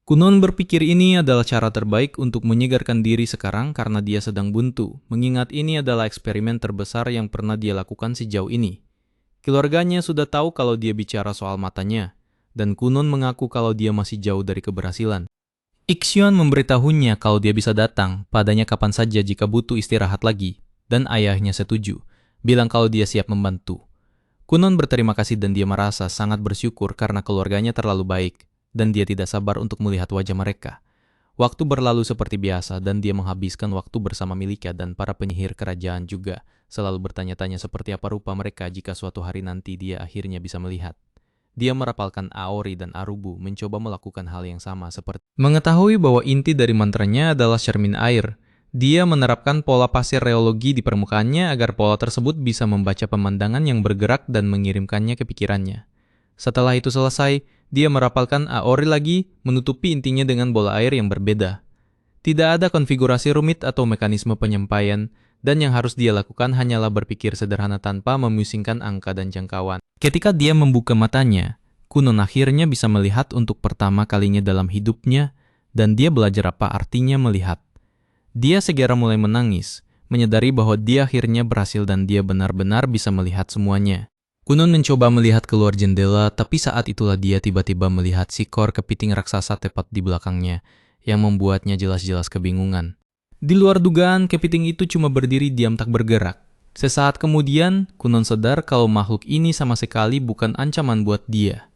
Kunon berpikir ini adalah cara terbaik untuk menyegarkan diri sekarang karena dia sedang buntu, mengingat ini adalah eksperimen terbesar yang pernah dia lakukan sejauh ini. Keluarganya sudah tahu kalau dia bicara soal matanya, dan Kunon mengaku kalau dia masih jauh dari keberhasilan. Ixion memberitahunya kalau dia bisa datang padanya kapan saja jika butuh istirahat lagi, dan ayahnya setuju, bilang kalau dia siap membantu. Kunon berterima kasih dan dia merasa sangat bersyukur karena keluarganya terlalu baik, dan dia tidak sabar untuk melihat wajah mereka. Waktu berlalu seperti biasa dan dia menghabiskan waktu bersama Milika dan para penyihir kerajaan juga, selalu bertanya-tanya seperti apa rupa mereka jika suatu hari nanti dia akhirnya bisa melihat. Dia merapalkan Aori dan Arubu mencoba melakukan hal yang sama seperti mengetahui bahwa inti dari mantranya adalah cermin air. Dia menerapkan pola pasir reologi di permukaannya agar pola tersebut bisa membaca pemandangan yang bergerak dan mengirimkannya ke pikirannya. Setelah itu selesai, dia merapalkan Aori lagi, menutupi intinya dengan bola air yang berbeda. Tidak ada konfigurasi rumit atau mekanisme penyampaian, dan yang harus dia lakukan hanyalah berpikir sederhana tanpa memusingkan angka dan jangkauan. Ketika dia membuka matanya, Kunon akhirnya bisa melihat untuk pertama kalinya dalam hidupnya, dan dia belajar apa artinya melihat. Dia segera mulai menangis, menyadari bahwa dia akhirnya berhasil dan dia benar-benar bisa melihat semuanya. Kunon mencoba melihat keluar jendela, tapi saat itulah dia tiba-tiba melihat seekor kepiting raksasa tepat di belakangnya, yang membuatnya jelas-jelas kebingungan. Di luar dugaan, kepiting itu cuma berdiri diam tak bergerak. Sesaat kemudian, Kunon sadar kalau makhluk ini sama sekali bukan ancaman buat dia.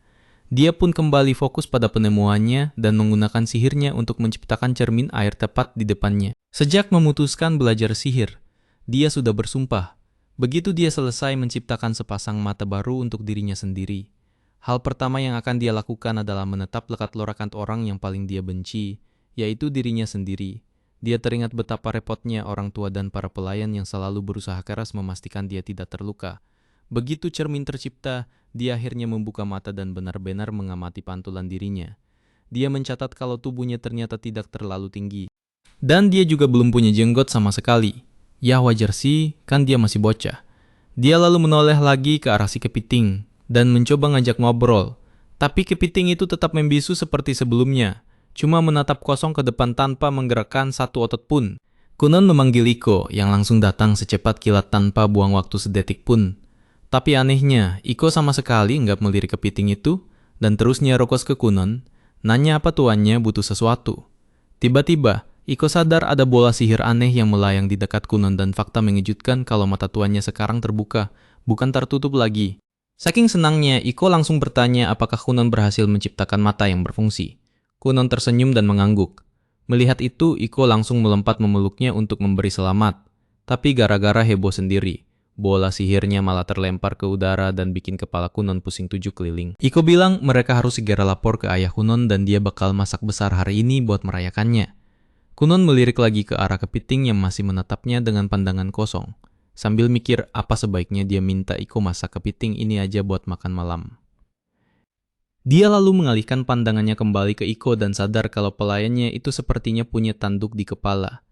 Dia pun kembali fokus pada penemuannya dan menggunakan sihirnya untuk menciptakan cermin air tepat di depannya. Sejak memutuskan belajar sihir, dia sudah bersumpah. Begitu dia selesai menciptakan sepasang mata baru untuk dirinya sendiri, hal pertama yang akan dia lakukan adalah menetap lekat-lorakan orang yang paling dia benci, yaitu dirinya sendiri. Dia teringat betapa repotnya orang tua dan para pelayan yang selalu berusaha keras memastikan dia tidak terluka. Begitu cermin tercipta, dia akhirnya membuka mata dan benar-benar mengamati pantulan dirinya. Dia mencatat kalau tubuhnya ternyata tidak terlalu tinggi. Dan dia juga belum punya jenggot sama sekali. Ya wajar sih, kan dia masih bocah. Dia lalu menoleh lagi ke arah si kepiting dan mencoba ngajak ngobrol. Tapi kepiting itu tetap membisu seperti sebelumnya, cuma menatap kosong ke depan tanpa menggerakkan satu otot pun. Kunon memanggil Iko yang langsung datang secepat kilat tanpa buang waktu sedetik pun. Tapi anehnya, Iko sama sekali nggak melirik kepiting itu dan terus nyerokos ke Kunon, nanya apa tuannya butuh sesuatu. Tiba-tiba, Iko sadar ada bola sihir aneh yang melayang di dekat Kunon dan fakta mengejutkan kalau mata tuannya sekarang terbuka, bukan tertutup lagi. Saking senangnya, Iko langsung bertanya apakah Kunon berhasil menciptakan mata yang berfungsi. Kunon tersenyum dan mengangguk. Melihat itu, Iko langsung melompat memeluknya untuk memberi selamat. Tapi gara-gara heboh sendiri, bola sihirnya malah terlempar ke udara dan bikin kepala Kunon pusing 7 keliling. Iko bilang mereka harus segera lapor ke ayah Kunon dan dia bakal masak besar hari ini buat merayakannya. Kunon melirik lagi ke arah kepiting yang masih menatapnya dengan pandangan kosong, sambil mikir apa sebaiknya dia minta Iko masak kepiting ini aja buat makan malam. Dia lalu mengalihkan pandangannya kembali ke Iko dan sadar kalau pelayannya itu sepertinya punya tanduk di kepala.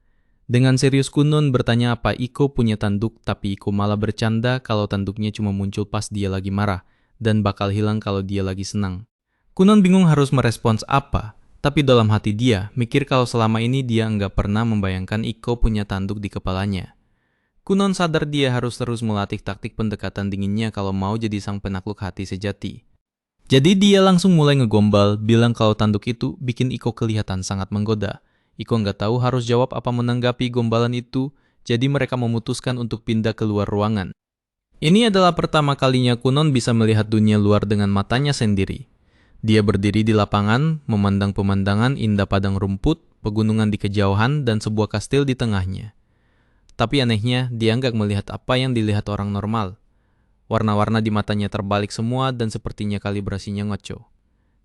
Dengan serius Kunon bertanya apa Iko punya tanduk, tapi Iko malah bercanda kalau tanduknya cuma muncul pas dia lagi marah dan bakal hilang kalau dia lagi senang. Kunon bingung harus merespons apa, tapi dalam hati dia mikir kalau selama ini dia nggak pernah membayangkan Iko punya tanduk di kepalanya. Kunon sadar dia harus terus melatih taktik pendekatan dinginnya kalau mau jadi sang penakluk hati sejati. Jadi dia langsung mulai ngegombal, bilang kalau tanduk itu bikin Iko kelihatan sangat menggoda. Iko nggak tahu harus jawab apa menanggapi gombalan itu, jadi mereka memutuskan untuk pindah keluar ruangan. Ini adalah pertama kalinya Kunon bisa melihat dunia luar dengan matanya sendiri. Dia berdiri di lapangan, memandang pemandangan indah padang rumput, pegunungan di kejauhan, dan sebuah kastil di tengahnya. Tapi anehnya, dia nggak melihat apa yang dilihat orang normal. Warna-warna di matanya terbalik semua dan sepertinya kalibrasinya ngaco.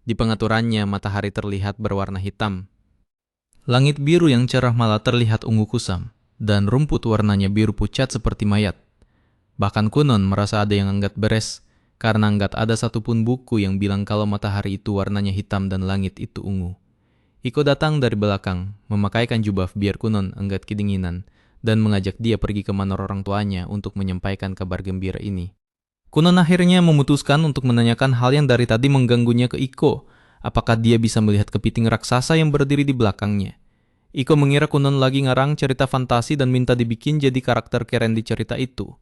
Di pengaturannya, matahari terlihat berwarna hitam. Langit biru yang cerah malah terlihat ungu kusam, dan rumput warnanya biru pucat seperti mayat. Bahkan Kunon merasa ada yang nggak beres, karena nggak ada satupun buku yang bilang kalau matahari itu warnanya hitam dan langit itu ungu. Iko datang dari belakang, memakaikan jubah biar Kunon enggak kedinginan, dan mengajak dia pergi ke manor orang tuanya untuk menyampaikan kabar gembira ini. Kunon akhirnya memutuskan untuk menanyakan hal yang dari tadi mengganggunya ke Iko. Apakah dia bisa melihat kepiting raksasa yang berdiri di belakangnya? Iko mengira Kunon lagi ngarang cerita fantasi dan minta dibikin jadi karakter keren di cerita itu.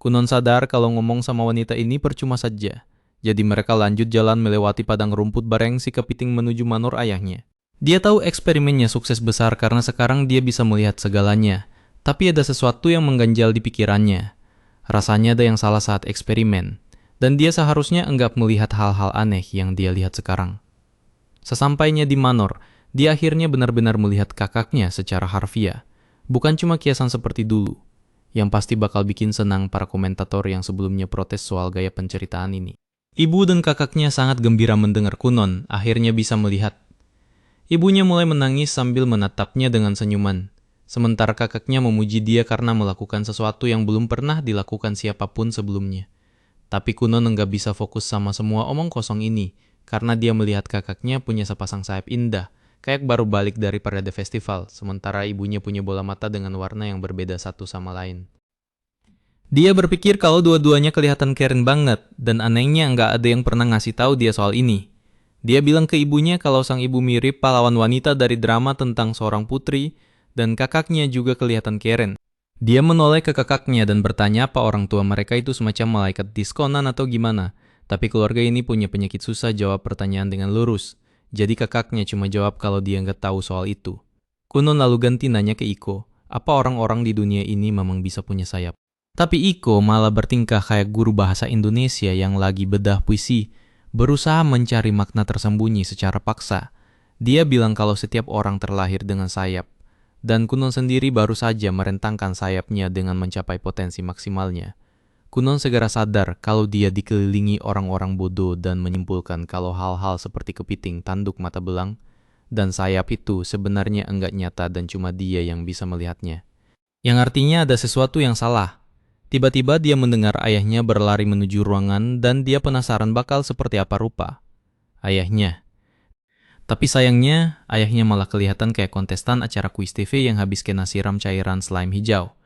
Kunon sadar kalau ngomong sama wanita ini percuma saja. Jadi mereka lanjut jalan melewati padang rumput bareng si kepiting menuju manor ayahnya. Dia tahu eksperimennya sukses besar karena sekarang dia bisa melihat segalanya. Tapi ada sesuatu yang mengganjal di pikirannya. Rasanya ada yang salah saat eksperimen, dan dia seharusnya enggak melihat hal-hal aneh yang dia lihat sekarang. Sesampainya di manor, dia akhirnya benar-benar melihat kakaknya secara harfiah, bukan cuma kiasan seperti dulu, yang pasti bakal bikin senang para komentator yang sebelumnya protes soal gaya penceritaan ini. Ibu dan kakaknya sangat gembira mendengar Kunon akhirnya bisa melihat. Ibunya mulai menangis sambil menatapnya dengan senyuman. Sementara kakaknya memuji dia karena melakukan sesuatu yang belum pernah dilakukan siapapun sebelumnya. Tapi Kunon nggak bisa fokus sama semua omong kosong ini, karena dia melihat kakaknya punya sepasang sayap indah, kayak baru balik dari parade festival, sementara ibunya punya bola mata dengan warna yang berbeda satu sama lain. Dia berpikir kalau dua-duanya kelihatan keren banget, dan anehnya nggak ada yang pernah ngasih tahu dia soal ini. Dia bilang ke ibunya kalau sang ibu mirip pahlawan wanita dari drama tentang seorang putri, dan kakaknya juga kelihatan keren. Dia menoleh ke kakaknya dan bertanya apa orang tua mereka itu semacam malaikat diskonan atau gimana. Tapi keluarga ini punya penyakit susah jawab pertanyaan dengan lurus. Jadi kakaknya cuma jawab kalau dia nggak tahu soal itu. Kunon lalu ganti nanya ke Iko, apa orang-orang di dunia ini memang bisa punya sayap? Tapi Iko malah bertingkah kayak guru bahasa Indonesia yang lagi bedah puisi, berusaha mencari makna tersembunyi secara paksa. Dia bilang kalau setiap orang terlahir dengan sayap. Dan Kunon sendiri baru saja merentangkan sayapnya dengan mencapai potensi maksimalnya. Kunon segera sadar kalau dia dikelilingi orang-orang bodoh dan menyimpulkan kalau hal-hal seperti kepiting, tanduk mata belang, dan sayap itu sebenarnya enggak nyata dan cuma dia yang bisa melihatnya. Yang artinya ada sesuatu yang salah. Tiba-tiba dia mendengar ayahnya berlari menuju ruangan dan dia penasaran bakal seperti apa rupa ayahnya. Tapi sayangnya, ayahnya malah kelihatan kayak kontestan acara kuis TV yang habis kena siram cairan slime hijau.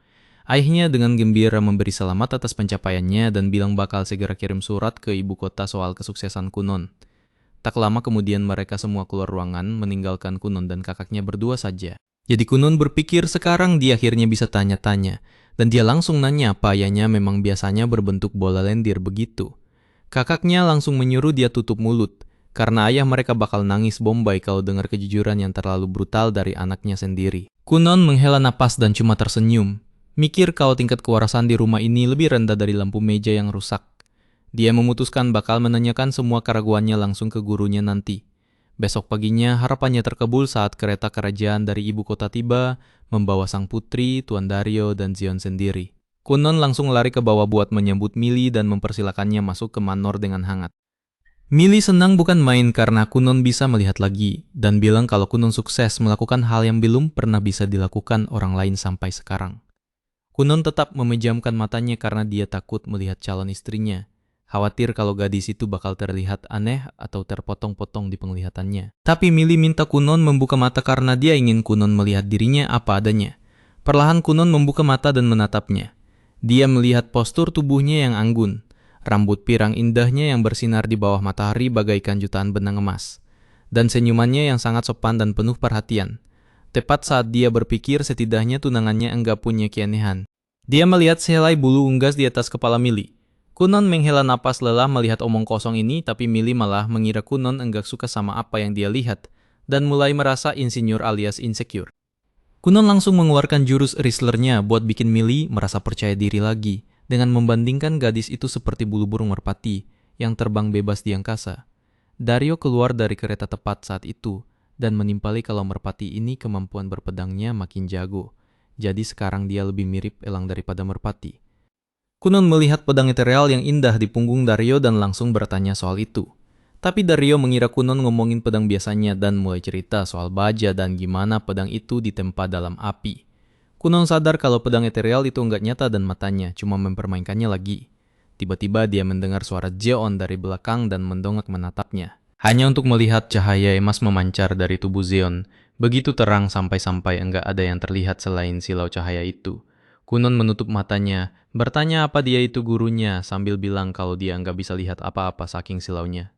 Ayahnya dengan gembira memberi selamat atas pencapaiannya dan bilang bakal segera kirim surat ke ibu kota soal kesuksesan Kunon. Tak lama kemudian mereka semua keluar ruangan meninggalkan Kunon dan kakaknya berdua saja. Jadi Kunun berpikir sekarang dia akhirnya bisa tanya-tanya, dan dia langsung nanya apa ayahnya memang biasanya berbentuk bola lendir begitu. Kakaknya langsung menyuruh dia tutup mulut, karena ayah mereka bakal nangis bombay kalau dengar kejujuran yang terlalu brutal dari anaknya sendiri. Kunon menghela napas dan cuma tersenyum, mikir kalau tingkat kewarasan di rumah ini lebih rendah dari lampu meja yang rusak. Dia memutuskan bakal menanyakan semua keraguannya langsung ke gurunya nanti. Besok paginya harapannya terkabul saat kereta kerajaan dari ibu kota tiba, membawa sang putri, Tuan Dario, dan Zion sendiri. Kunon langsung lari ke bawah buat menyambut Mili dan mempersilakannya masuk ke manor dengan hangat. Mili senang bukan main karena Kunon bisa melihat lagi, dan bilang kalau Kunon sukses melakukan hal yang belum pernah bisa dilakukan orang lain sampai sekarang. Kunon tetap memejamkan matanya karena dia takut melihat calon istrinya. Khawatir kalau gadis itu bakal terlihat aneh atau terpotong-potong di penglihatannya. Tapi Mili minta Kunon membuka mata karena dia ingin Kunon melihat dirinya apa adanya. Perlahan Kunon membuka mata dan menatapnya. Dia melihat postur tubuhnya yang anggun. Rambut pirang indahnya yang bersinar di bawah matahari bagaikan jutaan benang emas. Dan senyumannya yang sangat sopan dan penuh perhatian. Tepat saat dia berpikir setidaknya tunangannya enggak punya keanehan. Dia melihat sehelai bulu unggas di atas kepala Mili. Kunon menghela napas lelah melihat omong kosong ini, tapi Mili malah mengira Kunon enggak suka sama apa yang dia lihat, dan mulai merasa insinyur alias insecure. Kunon langsung mengeluarkan jurus Rizzlernya buat bikin Mili merasa percaya diri lagi, dengan membandingkan gadis itu seperti bulu burung merpati yang terbang bebas di angkasa. Dario keluar dari kereta tepat saat itu, dan menimpali kalau merpati ini kemampuan berpedangnya makin jago. Jadi sekarang dia lebih mirip elang daripada merpati. Kunon melihat pedang ethereal yang indah di punggung Dario dan langsung bertanya soal itu. Tapi Dario mengira Kunon ngomongin pedang biasanya dan mulai cerita soal baja dan gimana pedang itu ditempa dalam api. Kunon sadar kalau pedang ethereal itu enggak nyata dan matanya cuma mempermainkannya lagi. Tiba-tiba dia mendengar suara Zeon dari belakang dan mendongak menatapnya. Hanya untuk melihat cahaya emas memancar dari tubuh Zeon, begitu terang sampai-sampai enggak ada yang terlihat selain silau cahaya itu. Kunon menutup matanya, bertanya apa dia itu gurunya sambil bilang kalau dia nggak bisa lihat apa-apa saking silaunya.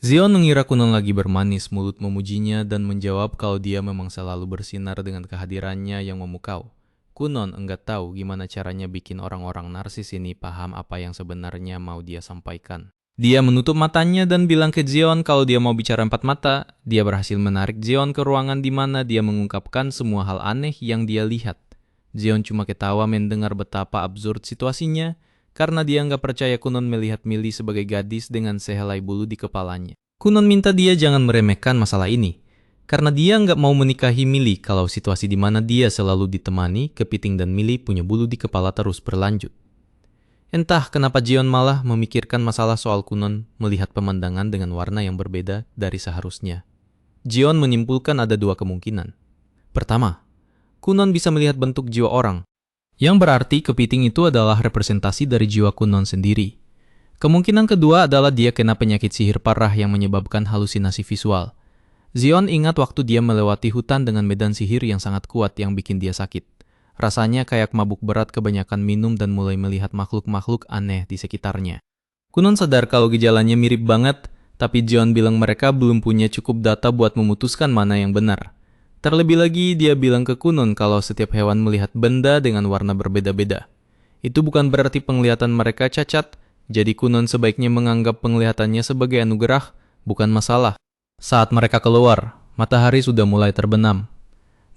Zeon mengira Kunon lagi bermanis mulut memujinya dan menjawab kalau dia memang selalu bersinar dengan kehadirannya yang memukau. Kunon enggak tahu gimana caranya bikin orang-orang narsis ini paham apa yang sebenarnya mau dia sampaikan. Dia menutup matanya dan bilang ke Zeon kalau dia mau bicara empat mata. Dia berhasil menarik Zeon ke ruangan di mana dia mengungkapkan semua hal aneh yang dia lihat. Zeon cuma ketawa mendengar betapa absurd situasinya, karena dia nggak percaya Kunon melihat Mili sebagai gadis dengan sehelai bulu di kepalanya. Kunon minta dia jangan meremehkan masalah ini, karena dia nggak mau menikahi Mili kalau situasi di mana dia selalu ditemani, kepiting dan Mili punya bulu di kepala terus berlanjut. Entah kenapa Zeon malah memikirkan masalah soal Kunon melihat pemandangan dengan warna yang berbeda dari seharusnya. Zeon menyimpulkan ada dua kemungkinan. Pertama, Kunon bisa melihat bentuk jiwa orang, yang berarti kepiting itu adalah representasi dari jiwa Kunon sendiri. Kemungkinan kedua adalah dia kena penyakit sihir parah yang menyebabkan halusinasi visual. Zeon ingat waktu dia melewati hutan dengan medan sihir yang sangat kuat yang bikin dia sakit. Rasanya kayak mabuk berat kebanyakan minum dan mulai melihat makhluk-makhluk aneh di sekitarnya. Kunon sadar kalau gejalanya mirip banget, tapi Zeon bilang mereka belum punya cukup data buat memutuskan mana yang benar. Terlebih lagi, dia bilang ke Kunon kalau setiap hewan melihat benda dengan warna berbeda-beda. Itu bukan berarti penglihatan mereka cacat, jadi Kunon sebaiknya menganggap penglihatannya sebagai anugerah, bukan masalah. Saat mereka keluar, matahari sudah mulai terbenam.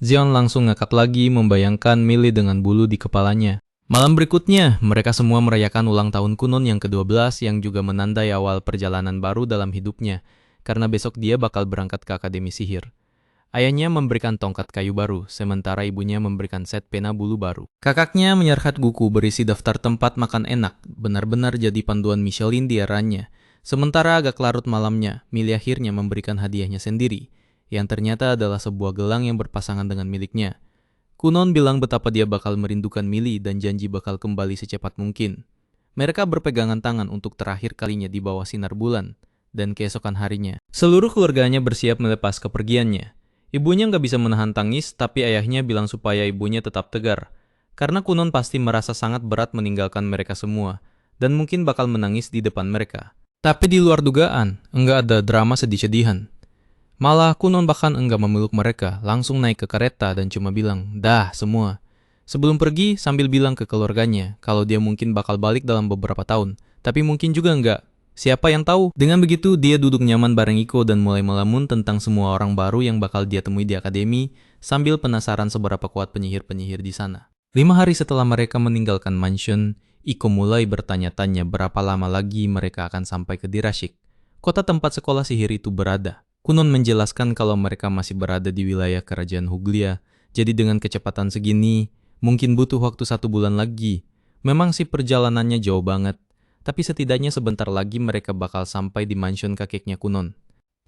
Zeon langsung ngakak lagi membayangkan Mili dengan bulu di kepalanya. Malam berikutnya, mereka semua merayakan ulang tahun Kunon yang ke-12 yang juga menandai awal perjalanan baru dalam hidupnya, karena besok dia bakal berangkat ke Akademi Sihir. Ayahnya memberikan tongkat kayu baru, sementara ibunya memberikan set pena bulu baru. Kakaknya menyerahkan buku berisi daftar tempat makan enak, benar-benar jadi panduan Michelin di eranya. Sementara agak larut malamnya, Mili akhirnya memberikan hadiahnya sendiri, yang ternyata adalah sebuah gelang yang berpasangan dengan miliknya. Kunon bilang betapa dia bakal merindukan Mili dan janji bakal kembali secepat mungkin. Mereka berpegangan tangan untuk terakhir kalinya di bawah sinar bulan, dan keesokan harinya, seluruh keluarganya bersiap melepas kepergiannya. Ibunya nggak bisa menahan tangis, tapi ayahnya bilang supaya ibunya tetap tegar. Karena Kunon pasti merasa sangat berat meninggalkan mereka semua, dan mungkin bakal menangis di depan mereka. Tapi di luar dugaan, nggak ada drama sedih-sedihan. Malah Kunon bahkan enggak memeluk mereka, langsung naik ke kereta dan cuma bilang, "Dah, semua." Sebelum pergi, sambil bilang ke keluarganya kalau dia mungkin bakal balik dalam beberapa tahun, tapi mungkin juga enggak. Siapa yang tahu? Dengan begitu, dia duduk nyaman bareng Iko dan mulai melamun tentang semua orang baru yang bakal dia temui di akademi, sambil penasaran seberapa kuat penyihir-penyihir di sana. 5 hari setelah mereka meninggalkan mansion, Iko mulai bertanya-tanya berapa lama lagi mereka akan sampai ke Dirashik, kota tempat sekolah sihir itu berada. Kunon menjelaskan kalau mereka masih berada di wilayah kerajaan Huglia, jadi dengan kecepatan segini, mungkin butuh waktu 1 bulan lagi. Memang sih perjalanannya jauh banget, tapi setidaknya sebentar lagi mereka bakal sampai di mansion kakeknya Kunon.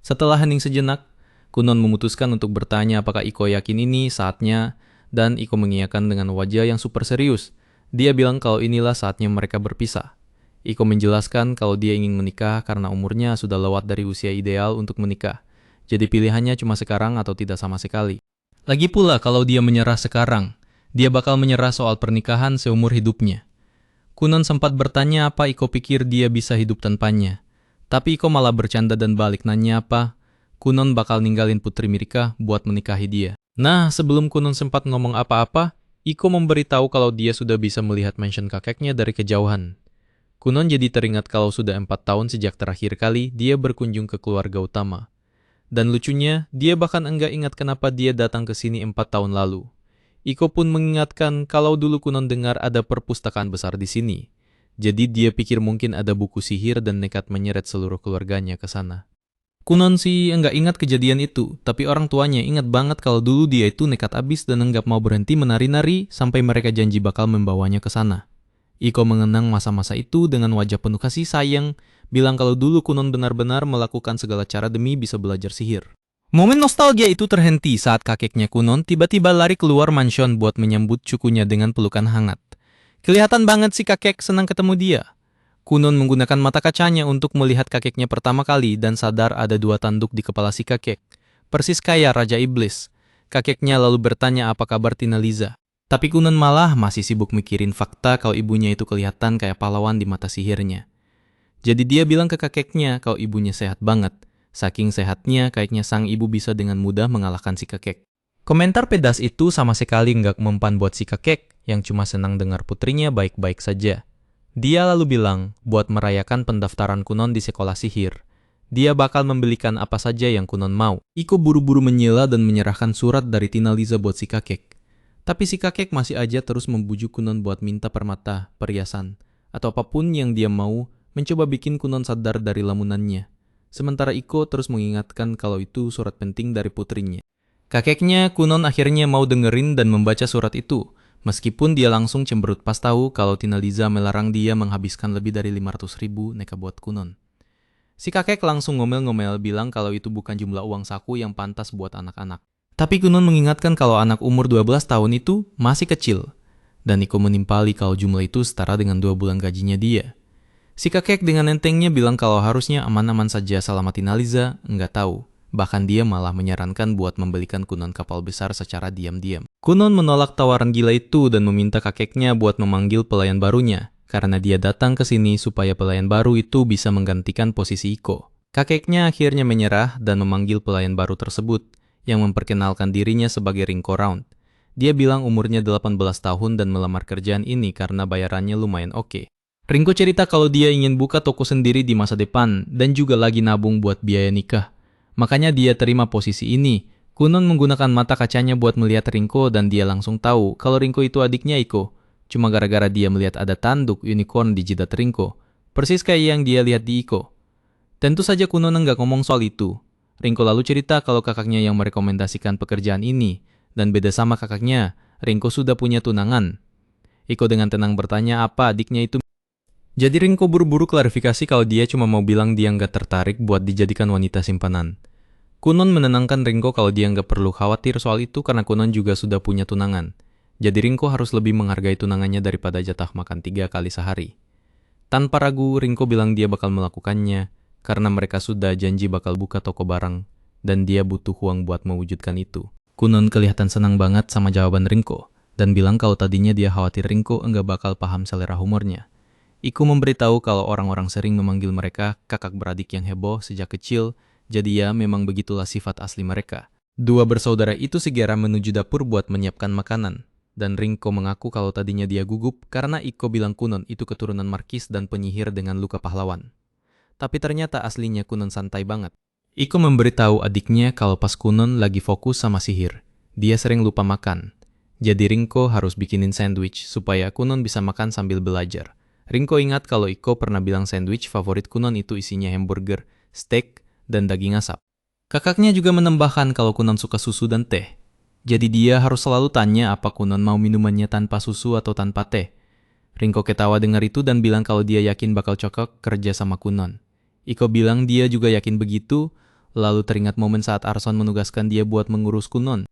Setelah hening sejenak, Kunon memutuskan untuk bertanya apakah Iko yakin ini saatnya, dan Iko mengiyakan dengan wajah yang super serius. Dia bilang kalau inilah saatnya mereka berpisah. Iko menjelaskan kalau dia ingin menikah karena umurnya sudah lewat dari usia ideal untuk menikah. Jadi pilihannya cuma sekarang atau tidak sama sekali. Lagi pula kalau dia menyerah sekarang, dia bakal menyerah soal pernikahan seumur hidupnya. Kunon sempat bertanya apa Iko pikir dia bisa hidup tanpanya. Tapi Iko malah bercanda dan balik nanya apa Kunon bakal ninggalin Putri Mirika buat menikahi dia. Nah, sebelum Kunon sempat ngomong apa-apa, Iko memberitahu kalau dia sudah bisa melihat mansion kakeknya dari kejauhan. Kunon jadi teringat kalau sudah 4 tahun sejak terakhir kali dia berkunjung ke keluarga utama. Dan lucunya, dia bahkan enggak ingat kenapa dia datang ke sini 4 tahun lalu. Iko pun mengingatkan kalau dulu Kunon dengar ada perpustakaan besar di sini. Jadi dia pikir mungkin ada buku sihir dan nekat menyeret seluruh keluarganya ke sana. Kunon sih enggak ingat kejadian itu, tapi orang tuanya ingat banget kalau dulu dia itu nekat abis dan enggak mau berhenti menari-nari sampai mereka janji bakal membawanya ke sana. Iko mengenang masa-masa itu dengan wajah penuh kasih sayang, bilang kalau dulu Kunon benar-benar melakukan segala cara demi bisa belajar sihir. Momen nostalgia itu terhenti saat kakeknya Kunon tiba-tiba lari keluar mansion buat menyambut cucunya dengan pelukan hangat. Kelihatan banget si kakek senang ketemu dia. Kunon menggunakan mata kacanya untuk melihat kakeknya pertama kali dan sadar ada 2 tanduk di kepala si kakek. Persis kayak Raja Iblis. Kakeknya lalu bertanya apa kabar Tina Liza. Tapi Kunon malah masih sibuk mikirin fakta kalau ibunya itu kelihatan kayak pahlawan di mata sihirnya. Jadi dia bilang ke kakeknya kalau ibunya sehat banget. Saking sehatnya, kayaknya sang ibu bisa dengan mudah mengalahkan si kakek. Komentar pedas itu sama sekali nggak mempan buat si kakek, yang cuma senang dengar putrinya baik-baik saja. Dia lalu bilang, buat merayakan pendaftaran Kunon di sekolah sihir, dia bakal membelikan apa saja yang Kunon mau. Iko buru-buru menyela dan menyerahkan surat dari Tina Liza buat si kakek. Tapi si kakek masih aja terus membujuk Kunon buat minta permata, perhiasan, atau apapun yang dia mau, mencoba bikin Kunon sadar dari lamunannya. Sementara Iko terus mengingatkan kalau itu surat penting dari putrinya. Kakeknya Kunon akhirnya mau dengerin dan membaca surat itu, meskipun dia langsung cemberut pas tahu kalau Tina Liza melarang dia menghabiskan lebih dari 500.000 neka buat Kunon. Si kakek langsung ngomel-ngomel bilang kalau itu bukan jumlah uang saku yang pantas buat anak-anak. Tapi Kunon mengingatkan kalau anak umur 12 tahun itu masih kecil. Dan Iko menimpali kalau jumlah itu setara dengan 2 bulan gajinya dia. Si kakek dengan entengnya bilang kalau harusnya aman-aman saja selama Tina Liza nggak tahu. Bahkan dia malah menyarankan buat membelikan Kunon kapal besar secara diam-diam. Kunon menolak tawaran gila itu dan meminta kakeknya buat memanggil pelayan barunya. Karena dia datang ke sini supaya pelayan baru itu bisa menggantikan posisi Iko. Kakeknya akhirnya menyerah dan memanggil pelayan baru tersebut, yang memperkenalkan dirinya sebagai Rinko Round. Dia bilang umurnya 18 tahun dan melamar kerjaan ini karena bayarannya lumayan oke. Rinko cerita kalau dia ingin buka toko sendiri di masa depan dan juga lagi nabung buat biaya nikah. Makanya dia terima posisi ini. Kunon menggunakan mata kacanya buat melihat Rinko dan dia langsung tahu kalau Rinko itu adiknya Iko. Cuma gara-gara dia melihat ada tanduk unicorn di jidat Rinko. Persis kayak yang dia lihat di Iko. Tentu saja Kunon enggak ngomong soal itu. Rinko lalu cerita kalau kakaknya yang merekomendasikan pekerjaan ini, dan beda sama kakaknya, Rinko sudah punya tunangan. Iko dengan tenang bertanya apa adiknya itu. Jadi Rinko buru-buru klarifikasi kalau dia cuma mau bilang dia nggak tertarik buat dijadikan wanita simpanan. Kunon menenangkan Rinko kalau dia nggak perlu khawatir soal itu karena Kunon juga sudah punya tunangan. Jadi Rinko harus lebih menghargai tunangannya daripada jatah makan 3 kali sehari. Tanpa ragu, Rinko bilang dia bakal melakukannya, karena mereka sudah janji bakal buka toko barang, dan dia butuh uang buat mewujudkan itu. Kunon kelihatan senang banget sama jawaban Rinko, dan bilang kalau tadinya dia khawatir Rinko enggak bakal paham selera humornya. Iko memberitahu kalau orang-orang sering memanggil mereka kakak beradik yang heboh sejak kecil, Jadi ya memang begitulah sifat asli mereka. Dua bersaudara itu segera menuju dapur buat menyiapkan makanan. Dan Rinko mengaku kalau tadinya dia gugup karena Iko bilang Kunon itu keturunan markis dan penyihir dengan luka pahlawan. Tapi ternyata aslinya Kunon santai banget. Iko memberitahu adiknya kalau pas Kunon lagi fokus sama sihir, dia sering lupa makan. Jadi Rinko harus bikinin sandwich supaya Kunon bisa makan sambil belajar. Rinko ingat kalau Iko pernah bilang sandwich favorit Kunon itu isinya hamburger, steak, dan daging asap. Kakaknya juga menambahkan kalau Kunon suka susu dan teh. Jadi dia harus selalu tanya apa Kunon mau minumannya tanpa susu atau tanpa teh. Rinko ketawa dengar itu dan bilang kalau dia yakin bakal cocok kerja sama Kunon. Iko bilang dia juga yakin begitu, lalu teringat momen saat Arson menugaskan dia buat mengurus Kunon.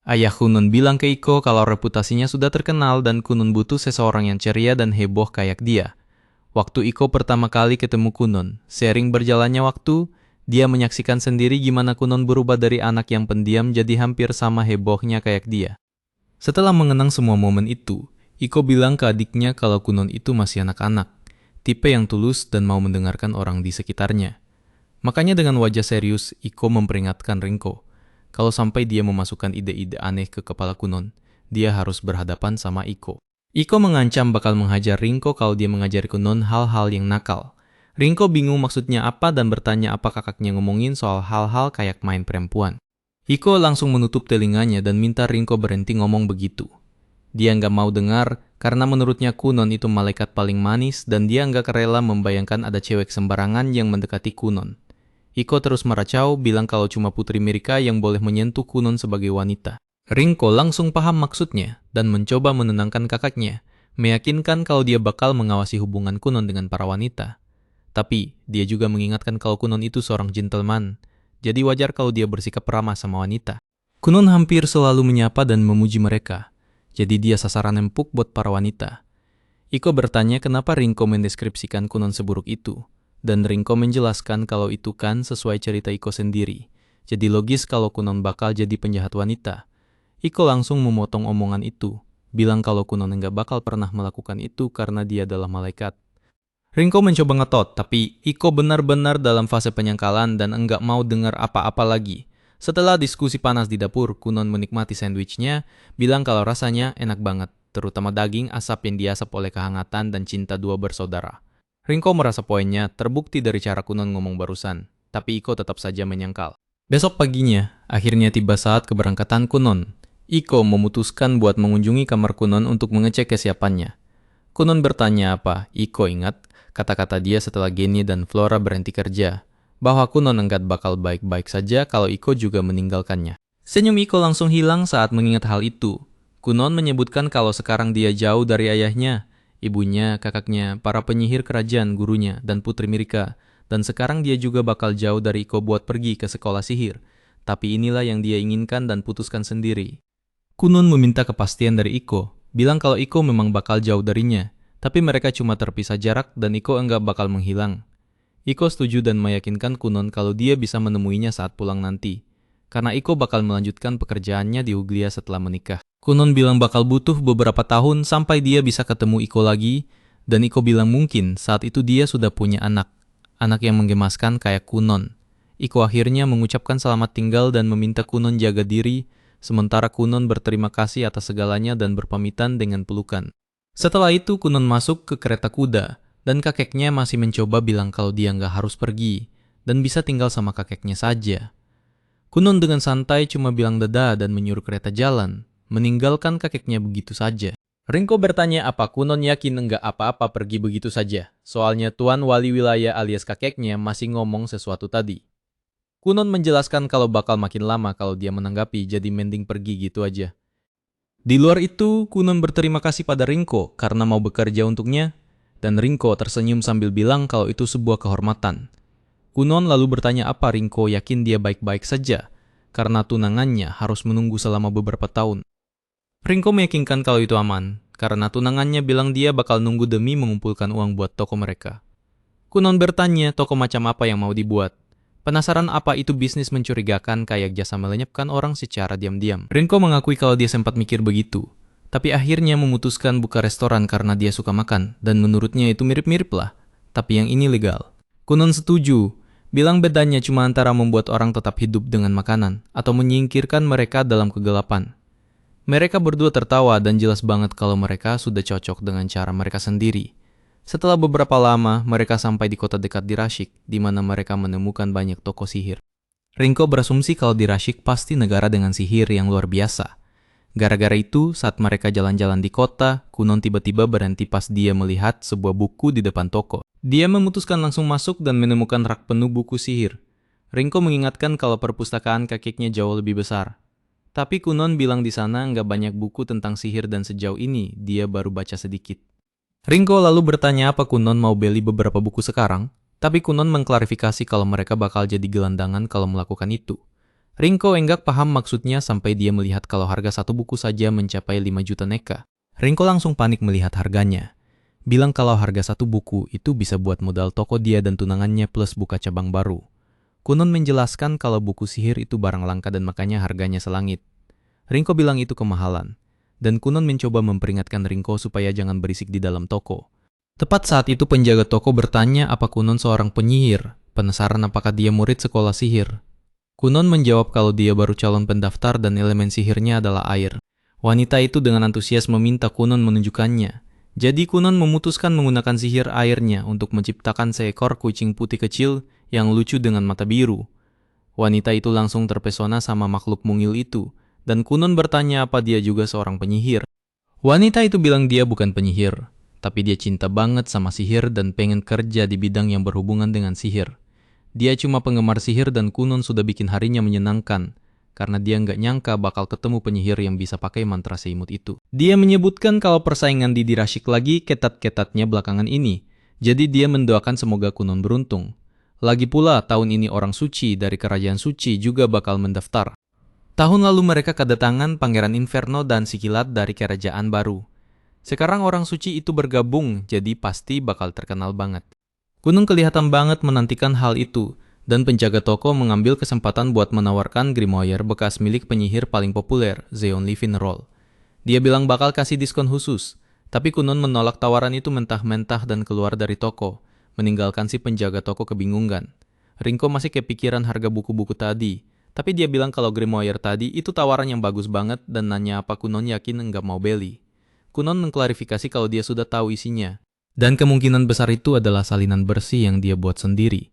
Ayah Kunon bilang ke Iko kalau reputasinya sudah terkenal dan Kunon butuh seseorang yang ceria dan heboh kayak dia. Waktu Iko pertama kali ketemu Kunon, seiring berjalannya waktu, dia menyaksikan sendiri gimana Kunon berubah dari anak yang pendiam jadi hampir sama hebohnya kayak dia. Setelah mengenang semua momen itu, Iko bilang ke adiknya kalau Kunon itu masih anak-anak, tipe yang tulus dan mau mendengarkan orang di sekitarnya. Makanya dengan wajah serius, Iko memperingatkan Rinko, kalau sampai dia memasukkan ide-ide aneh ke kepala Kunon, dia harus berhadapan sama Iko. Iko mengancam bakal menghajar Rinko kalau dia mengajari Kunon hal-hal yang nakal. Rinko bingung maksudnya apa dan bertanya apa kakaknya ngomongin soal hal-hal kayak main perempuan. Iko langsung menutup telinganya dan minta Rinko berhenti ngomong begitu. Dia nggak mau dengar karena menurutnya Kunon itu malaikat paling manis dan dia nggak rela membayangkan ada cewek sembarangan yang mendekati Kunon. Iko terus meracau bilang kalau cuma Putri Mirika yang boleh menyentuh Kunon sebagai wanita. Rinko langsung paham maksudnya dan mencoba menenangkan kakaknya, meyakinkan kalau dia bakal mengawasi hubungan Kunon dengan para wanita. Tapi, dia juga mengingatkan kalau Kunon itu seorang gentleman, jadi wajar kalau dia bersikap ramah sama wanita. Kunon hampir selalu menyapa dan memuji mereka, jadi dia sasaran empuk buat para wanita. Iko bertanya kenapa Rinko mendeskripsikan Kunon seburuk itu, dan Rinko menjelaskan kalau itu kan sesuai cerita Iko sendiri, jadi logis kalau Kunon bakal jadi penjahat wanita. Iko langsung memotong omongan itu, bilang kalau Kunon nggak bakal pernah melakukan itu karena dia adalah malaikat. Rinko mencoba ngetot, tapi Iko benar-benar dalam fase penyangkalan dan enggak mau dengar apa-apa lagi. Setelah diskusi panas di dapur, Kunon menikmati sandwichnya, bilang kalau rasanya enak banget, terutama daging asap yang diasap oleh kehangatan dan cinta dua bersaudara. Rinko merasa poinnya terbukti dari cara Kunon ngomong barusan, tapi Iko tetap saja menyangkal. Besok paginya, akhirnya tiba saat keberangkatan Kunon. Iko memutuskan buat mengunjungi kamar Kunon untuk mengecek kesiapannya. Kunon bertanya apa, Iko ingat kata-kata dia setelah Genie dan Flora berhenti kerja, bahwa Kunon enggak bakal baik-baik saja kalau Iko juga meninggalkannya. Senyum Iko langsung hilang saat mengingat hal itu. Kunon menyebutkan kalau sekarang dia jauh dari ayahnya, ibunya, kakaknya, para penyihir kerajaan, gurunya, dan Putri Mirika, dan sekarang dia juga bakal jauh dari Iko buat pergi ke sekolah sihir. Tapi inilah yang dia inginkan dan putuskan sendiri. Kunon meminta kepastian dari Iko, bilang kalau Iko memang bakal jauh darinya, tapi mereka cuma terpisah jarak dan Iko enggak bakal menghilang. Iko setuju dan meyakinkan Kunon kalau dia bisa menemuinya saat pulang nanti, karena Iko bakal melanjutkan pekerjaannya di Uglia setelah menikah. Kunon bilang bakal butuh beberapa tahun sampai dia bisa ketemu Iko lagi, dan Iko bilang mungkin saat itu dia sudah punya anak yang menggemaskan kayak Kunon. Iko akhirnya mengucapkan selamat tinggal dan meminta Kunon jaga diri, sementara Kunon berterima kasih atas segalanya dan berpamitan dengan pelukan. Setelah itu Kunon masuk ke kereta kuda, dan kakeknya masih mencoba bilang kalau dia nggak harus pergi, dan bisa tinggal sama kakeknya saja. Kunon dengan santai cuma bilang dadah dan menyuruh kereta jalan, meninggalkan kakeknya begitu saja. Rinko bertanya apa Kunon yakin nggak apa-apa pergi begitu saja, soalnya Tuan Wali Wilayah alias kakeknya masih ngomong sesuatu tadi. Kunon menjelaskan kalau bakal makin lama kalau dia menanggapi, jadi mending pergi gitu aja. Di luar itu, Kunon berterima kasih pada Rinko karena mau bekerja untuknya, dan Rinko tersenyum sambil bilang kalau itu sebuah kehormatan. Kunon lalu bertanya apa Rinko yakin dia baik-baik saja, karena tunangannya harus menunggu selama beberapa tahun. Rinko meyakinkan kalau itu aman, karena tunangannya bilang dia bakal nunggu demi mengumpulkan uang buat toko mereka. Kunon bertanya toko macam apa yang mau dibuat. Penasaran apa itu bisnis mencurigakan kayak jasa melenyapkan orang secara diam-diam. Rinko mengakui kalau dia sempat mikir begitu, tapi akhirnya memutuskan buka restoran karena dia suka makan, dan menurutnya itu mirip-mirip lah, tapi yang ini legal. Kunon setuju, Bilang bedanya cuma antara membuat orang tetap hidup dengan makanan atau menyingkirkan mereka dalam kegelapan. Mereka berdua tertawa dan jelas banget kalau mereka sudah cocok dengan cara mereka sendiri. Setelah beberapa lama, mereka sampai di kota dekat Dirashik, di mana mereka menemukan banyak toko sihir. Rinko berasumsi kalau Dirashik pasti negara dengan sihir yang luar biasa. Gara-gara itu, saat mereka jalan-jalan di kota, Kunon tiba-tiba berhenti pas dia melihat sebuah buku di depan toko. Dia memutuskan langsung masuk dan menemukan rak penuh buku sihir. Rinko mengingatkan kalau perpustakaan kakeknya jauh lebih besar. Tapi Kunon bilang di sana nggak banyak buku tentang sihir dan sejauh ini dia baru baca sedikit. Rinko lalu bertanya apa Kunon mau beli beberapa buku sekarang, tapi Kunon mengklarifikasi kalau mereka bakal jadi gelandangan kalau melakukan itu. Rinko enggak paham maksudnya sampai dia melihat kalau harga satu buku saja mencapai 5 juta neka. Rinko langsung panik melihat harganya. Bilang kalau harga satu buku itu bisa buat modal toko dia dan tunangannya plus buka cabang baru. Kunon menjelaskan kalau buku sihir itu barang langka dan makanya harganya selangit. Rinko bilang itu kemahalan. Dan Kunon mencoba memperingatkan Rinko supaya jangan berisik di dalam toko. Tepat saat itu penjaga toko bertanya apa Kunon seorang penyihir, penasaran apakah dia murid sekolah sihir. Kunon menjawab kalau dia baru calon pendaftar dan elemen sihirnya adalah air. Wanita itu dengan antusias meminta Kunon menunjukkannya. Jadi Kunon memutuskan menggunakan sihir airnya untuk menciptakan seekor kucing putih kecil yang lucu dengan mata biru. Wanita itu langsung terpesona sama makhluk mungil itu, dan Kunon bertanya apa dia juga seorang penyihir. Wanita itu bilang dia bukan penyihir, tapi dia cinta banget sama sihir dan pengen kerja di bidang yang berhubungan dengan sihir. Dia cuma penggemar sihir dan Kunon sudah bikin harinya menyenangkan, karena dia nggak nyangka bakal ketemu penyihir yang bisa pakai mantra seimut itu. Dia menyebutkan kalau persaingan di Dirashik lagi ketat-ketatnya belakangan ini, jadi dia mendoakan semoga Kunon beruntung. Lagi pula, tahun ini orang suci dari kerajaan suci juga bakal mendaftar. Tahun lalu mereka kedatangan Pangeran Inferno dan Sikilat dari kerajaan baru. Sekarang orang suci itu bergabung, jadi pasti bakal terkenal banget. Kunon kelihatan banget menantikan hal itu, dan penjaga toko mengambil kesempatan buat menawarkan grimoire bekas milik penyihir paling populer, Zeon Livinroll. Dia bilang bakal kasih diskon khusus, tapi Kunon menolak tawaran itu mentah-mentah dan keluar dari toko, meninggalkan si penjaga toko kebingungan. Rinko masih kepikiran harga buku-buku tadi, tapi dia bilang kalau grimoire tadi itu tawaran yang bagus banget dan nanya apa Kunon yakin enggak mau beli. Kunon mengklarifikasi kalau dia sudah tahu isinya, dan kemungkinan besar itu adalah salinan bersih yang dia buat sendiri.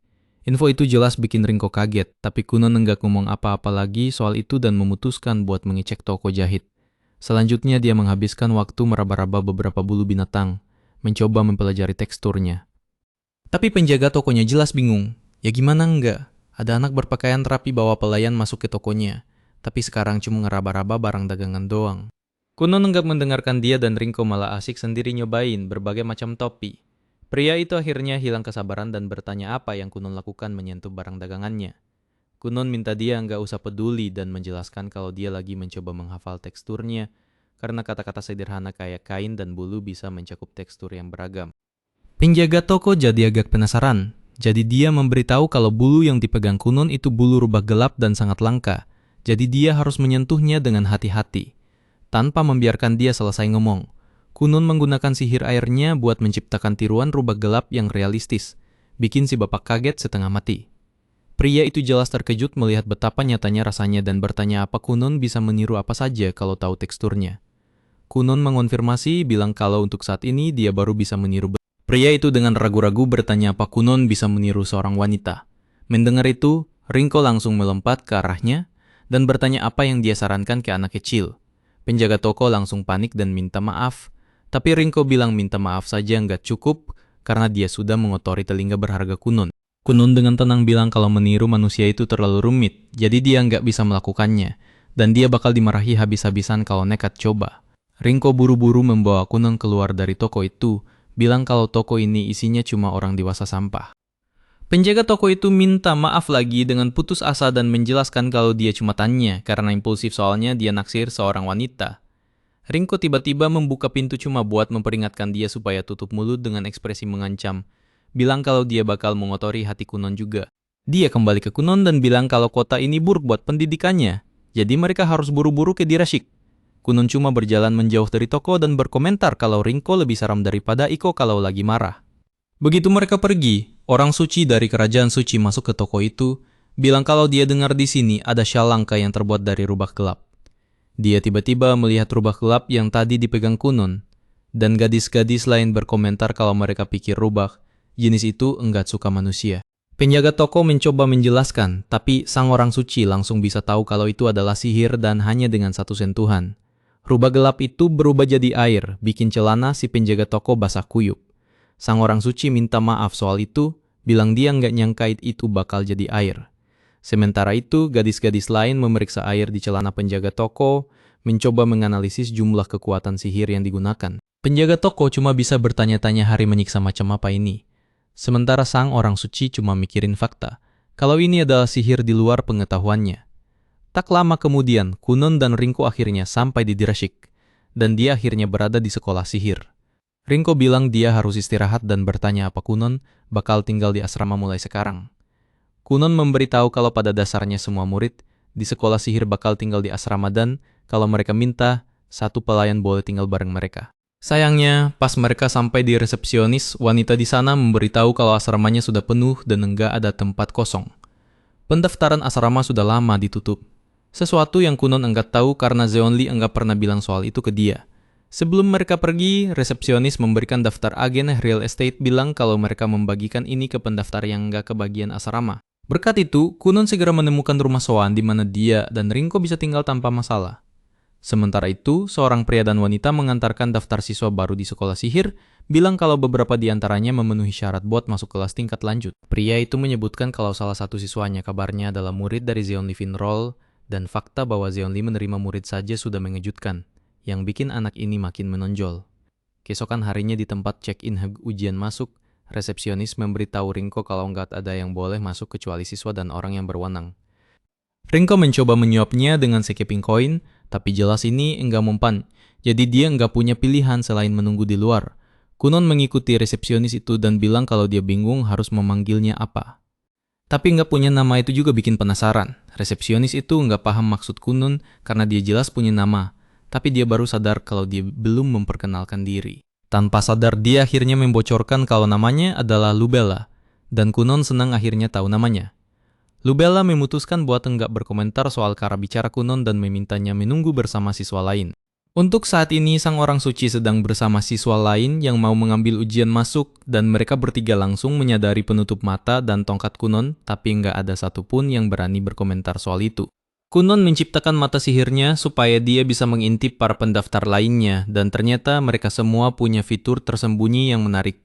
Info itu jelas bikin Rinko kaget, tapi Kunon enggak ngomong apa-apa lagi soal itu dan memutuskan buat mengecek toko jahit. Selanjutnya dia menghabiskan waktu meraba-raba beberapa bulu binatang, mencoba mempelajari teksturnya. Tapi penjaga tokonya jelas bingung. Ya gimana enggak? Ada anak berpakaian rapi bawa pelayan masuk ke tokonya, tapi sekarang cuma ngeraba-raba barang dagangan doang. Kunon enggak mendengarkan dia dan Rinko malah asik sendiri nyobain berbagai macam topi. Pria itu akhirnya hilang kesabaran dan bertanya apa yang Kunon lakukan menyentuh barang dagangannya. Kunon minta dia nggak usah peduli dan menjelaskan kalau dia lagi mencoba menghafal teksturnya, karena kata-kata sederhana kayak kain dan bulu bisa mencakup tekstur yang beragam. Penjaga toko jadi agak penasaran, jadi dia memberitahu kalau bulu yang dipegang Kunon itu bulu rubah gelap dan sangat langka, jadi dia harus menyentuhnya dengan hati-hati. Tanpa membiarkan dia selesai ngomong, Kunon menggunakan sihir airnya buat menciptakan tiruan rubah gelap yang realistis, bikin si bapak kaget setengah mati. Pria itu jelas terkejut melihat betapa nyatanya rasanya dan bertanya apa Kunon bisa meniru apa saja kalau tahu teksturnya. Kunon mengonfirmasi bilang kalau untuk saat ini dia baru bisa meniru. Pria itu dengan ragu-ragu bertanya apa Kunon bisa meniru seorang wanita. Mendengar itu, Rinko langsung melompat ke arahnya dan bertanya apa yang dia sarankan ke anak kecil. Penjaga toko langsung panik dan minta maaf. Tapi Rinko bilang minta maaf saja nggak cukup karena dia sudah mengotori telinga berharga Kunon. Kunon dengan tenang bilang kalau meniru manusia itu terlalu rumit, jadi dia nggak bisa melakukannya, dan dia bakal dimarahi habis-habisan kalau nekat coba. Rinko buru-buru membawa Kunon keluar dari toko itu, bilang kalau toko ini isinya cuma orang dewasa sampah. Penjaga toko itu minta maaf lagi dengan putus asa dan menjelaskan kalau dia cuma tanya karena impulsif soalnya dia naksir seorang wanita. Rinko tiba-tiba membuka pintu cuma buat memperingatkan dia supaya tutup mulut dengan ekspresi mengancam. Bilang kalau dia bakal mengotori hati Kunon juga. Dia kembali ke Kunon dan bilang kalau kota ini buruk buat pendidikannya. Jadi mereka harus buru-buru ke Dirashik. Kunon cuma berjalan menjauh dari toko dan berkomentar kalau Rinko lebih seram daripada Iko kalau lagi marah. Begitu mereka pergi, orang suci dari kerajaan suci masuk ke toko itu, bilang kalau dia dengar di sini ada syal langka yang terbuat dari rubah gelap. Dia tiba-tiba melihat rubah gelap yang tadi dipegang Kunun, dan gadis-gadis lain berkomentar kalau mereka pikir rubah, jenis itu enggak suka manusia. Penjaga toko mencoba menjelaskan, tapi sang orang suci langsung bisa tahu kalau itu adalah sihir dan hanya dengan satu sentuhan. Rubah gelap itu berubah jadi air, bikin celana si penjaga toko basah kuyup. Sang orang suci minta maaf soal itu, bilang dia nggak nyangka itu bakal jadi air. Sementara itu, gadis-gadis lain memeriksa air di celana penjaga toko, mencoba menganalisis jumlah kekuatan sihir yang digunakan. Penjaga toko cuma bisa bertanya-tanya hari menyiksa macam apa ini. Sementara sang orang suci cuma mikirin fakta, kalau ini adalah sihir di luar pengetahuannya. Tak lama kemudian, Kunun dan Rinko akhirnya sampai di Dirashik, dan dia akhirnya berada di sekolah sihir. Rinko bilang dia harus istirahat dan bertanya apa Kunun bakal tinggal di asrama mulai sekarang. Kunun memberitahu kalau pada dasarnya semua murid di sekolah sihir bakal tinggal di asrama dan kalau mereka minta, satu pelayan boleh tinggal bareng mereka. Sayangnya, pas mereka sampai di resepsionis, wanita di sana memberitahu kalau asramanya sudah penuh dan enggak ada tempat kosong. Pendaftaran asrama sudah lama ditutup. Sesuatu yang Kunun enggak tahu karena Zeonli enggak pernah bilang soal itu ke dia. Sebelum mereka pergi, resepsionis memberikan daftar agen real estate bilang kalau mereka membagikan ini ke pendaftar yang enggak kebagian asrama. Berkat itu, Kunun segera menemukan rumah Soan di mana dia dan Rinko bisa tinggal tanpa masalah. Sementara itu, seorang pria dan wanita mengantarkan daftar siswa baru di sekolah sihir, bilang kalau beberapa di antaranya memenuhi syarat buat masuk kelas tingkat lanjut. Pria itu menyebutkan kalau salah satu siswanya kabarnya adalah murid dari Zeonli Finrol, dan fakta bahwa Zeonli menerima murid saja sudah mengejutkan, yang bikin anak ini makin menonjol. Keesokan harinya di tempat check-in ujian masuk, resepsionis memberitahu Rinko kalau nggak ada yang boleh masuk kecuali siswa dan orang yang berwenang. Rinko mencoba menyuapnya dengan sekeping koin, tapi jelas ini enggak mempan, jadi dia enggak punya pilihan selain menunggu di luar. Kunun mengikuti resepsionis itu dan bilang kalau dia bingung harus memanggilnya apa. Tapi enggak punya nama itu juga bikin penasaran. Resepsionis itu enggak paham maksud Kunun karena dia jelas punya nama, tapi dia baru sadar kalau dia belum memperkenalkan diri. Tanpa sadar dia akhirnya membocorkan kalau namanya adalah Lubella, dan Kunun senang akhirnya tahu namanya. Lubella memutuskan buat enggak berkomentar soal cara bicara Kunun dan memintanya menunggu bersama siswa lain. Untuk saat ini, sang orang suci sedang bersama siswa lain yang mau mengambil ujian masuk dan mereka bertiga langsung menyadari penutup mata dan tongkat Kunun, tapi enggak ada satupun yang berani berkomentar soal itu. Kunun menciptakan mata sihirnya supaya dia bisa mengintip para pendaftar lainnya dan ternyata mereka semua punya fitur tersembunyi yang menarik.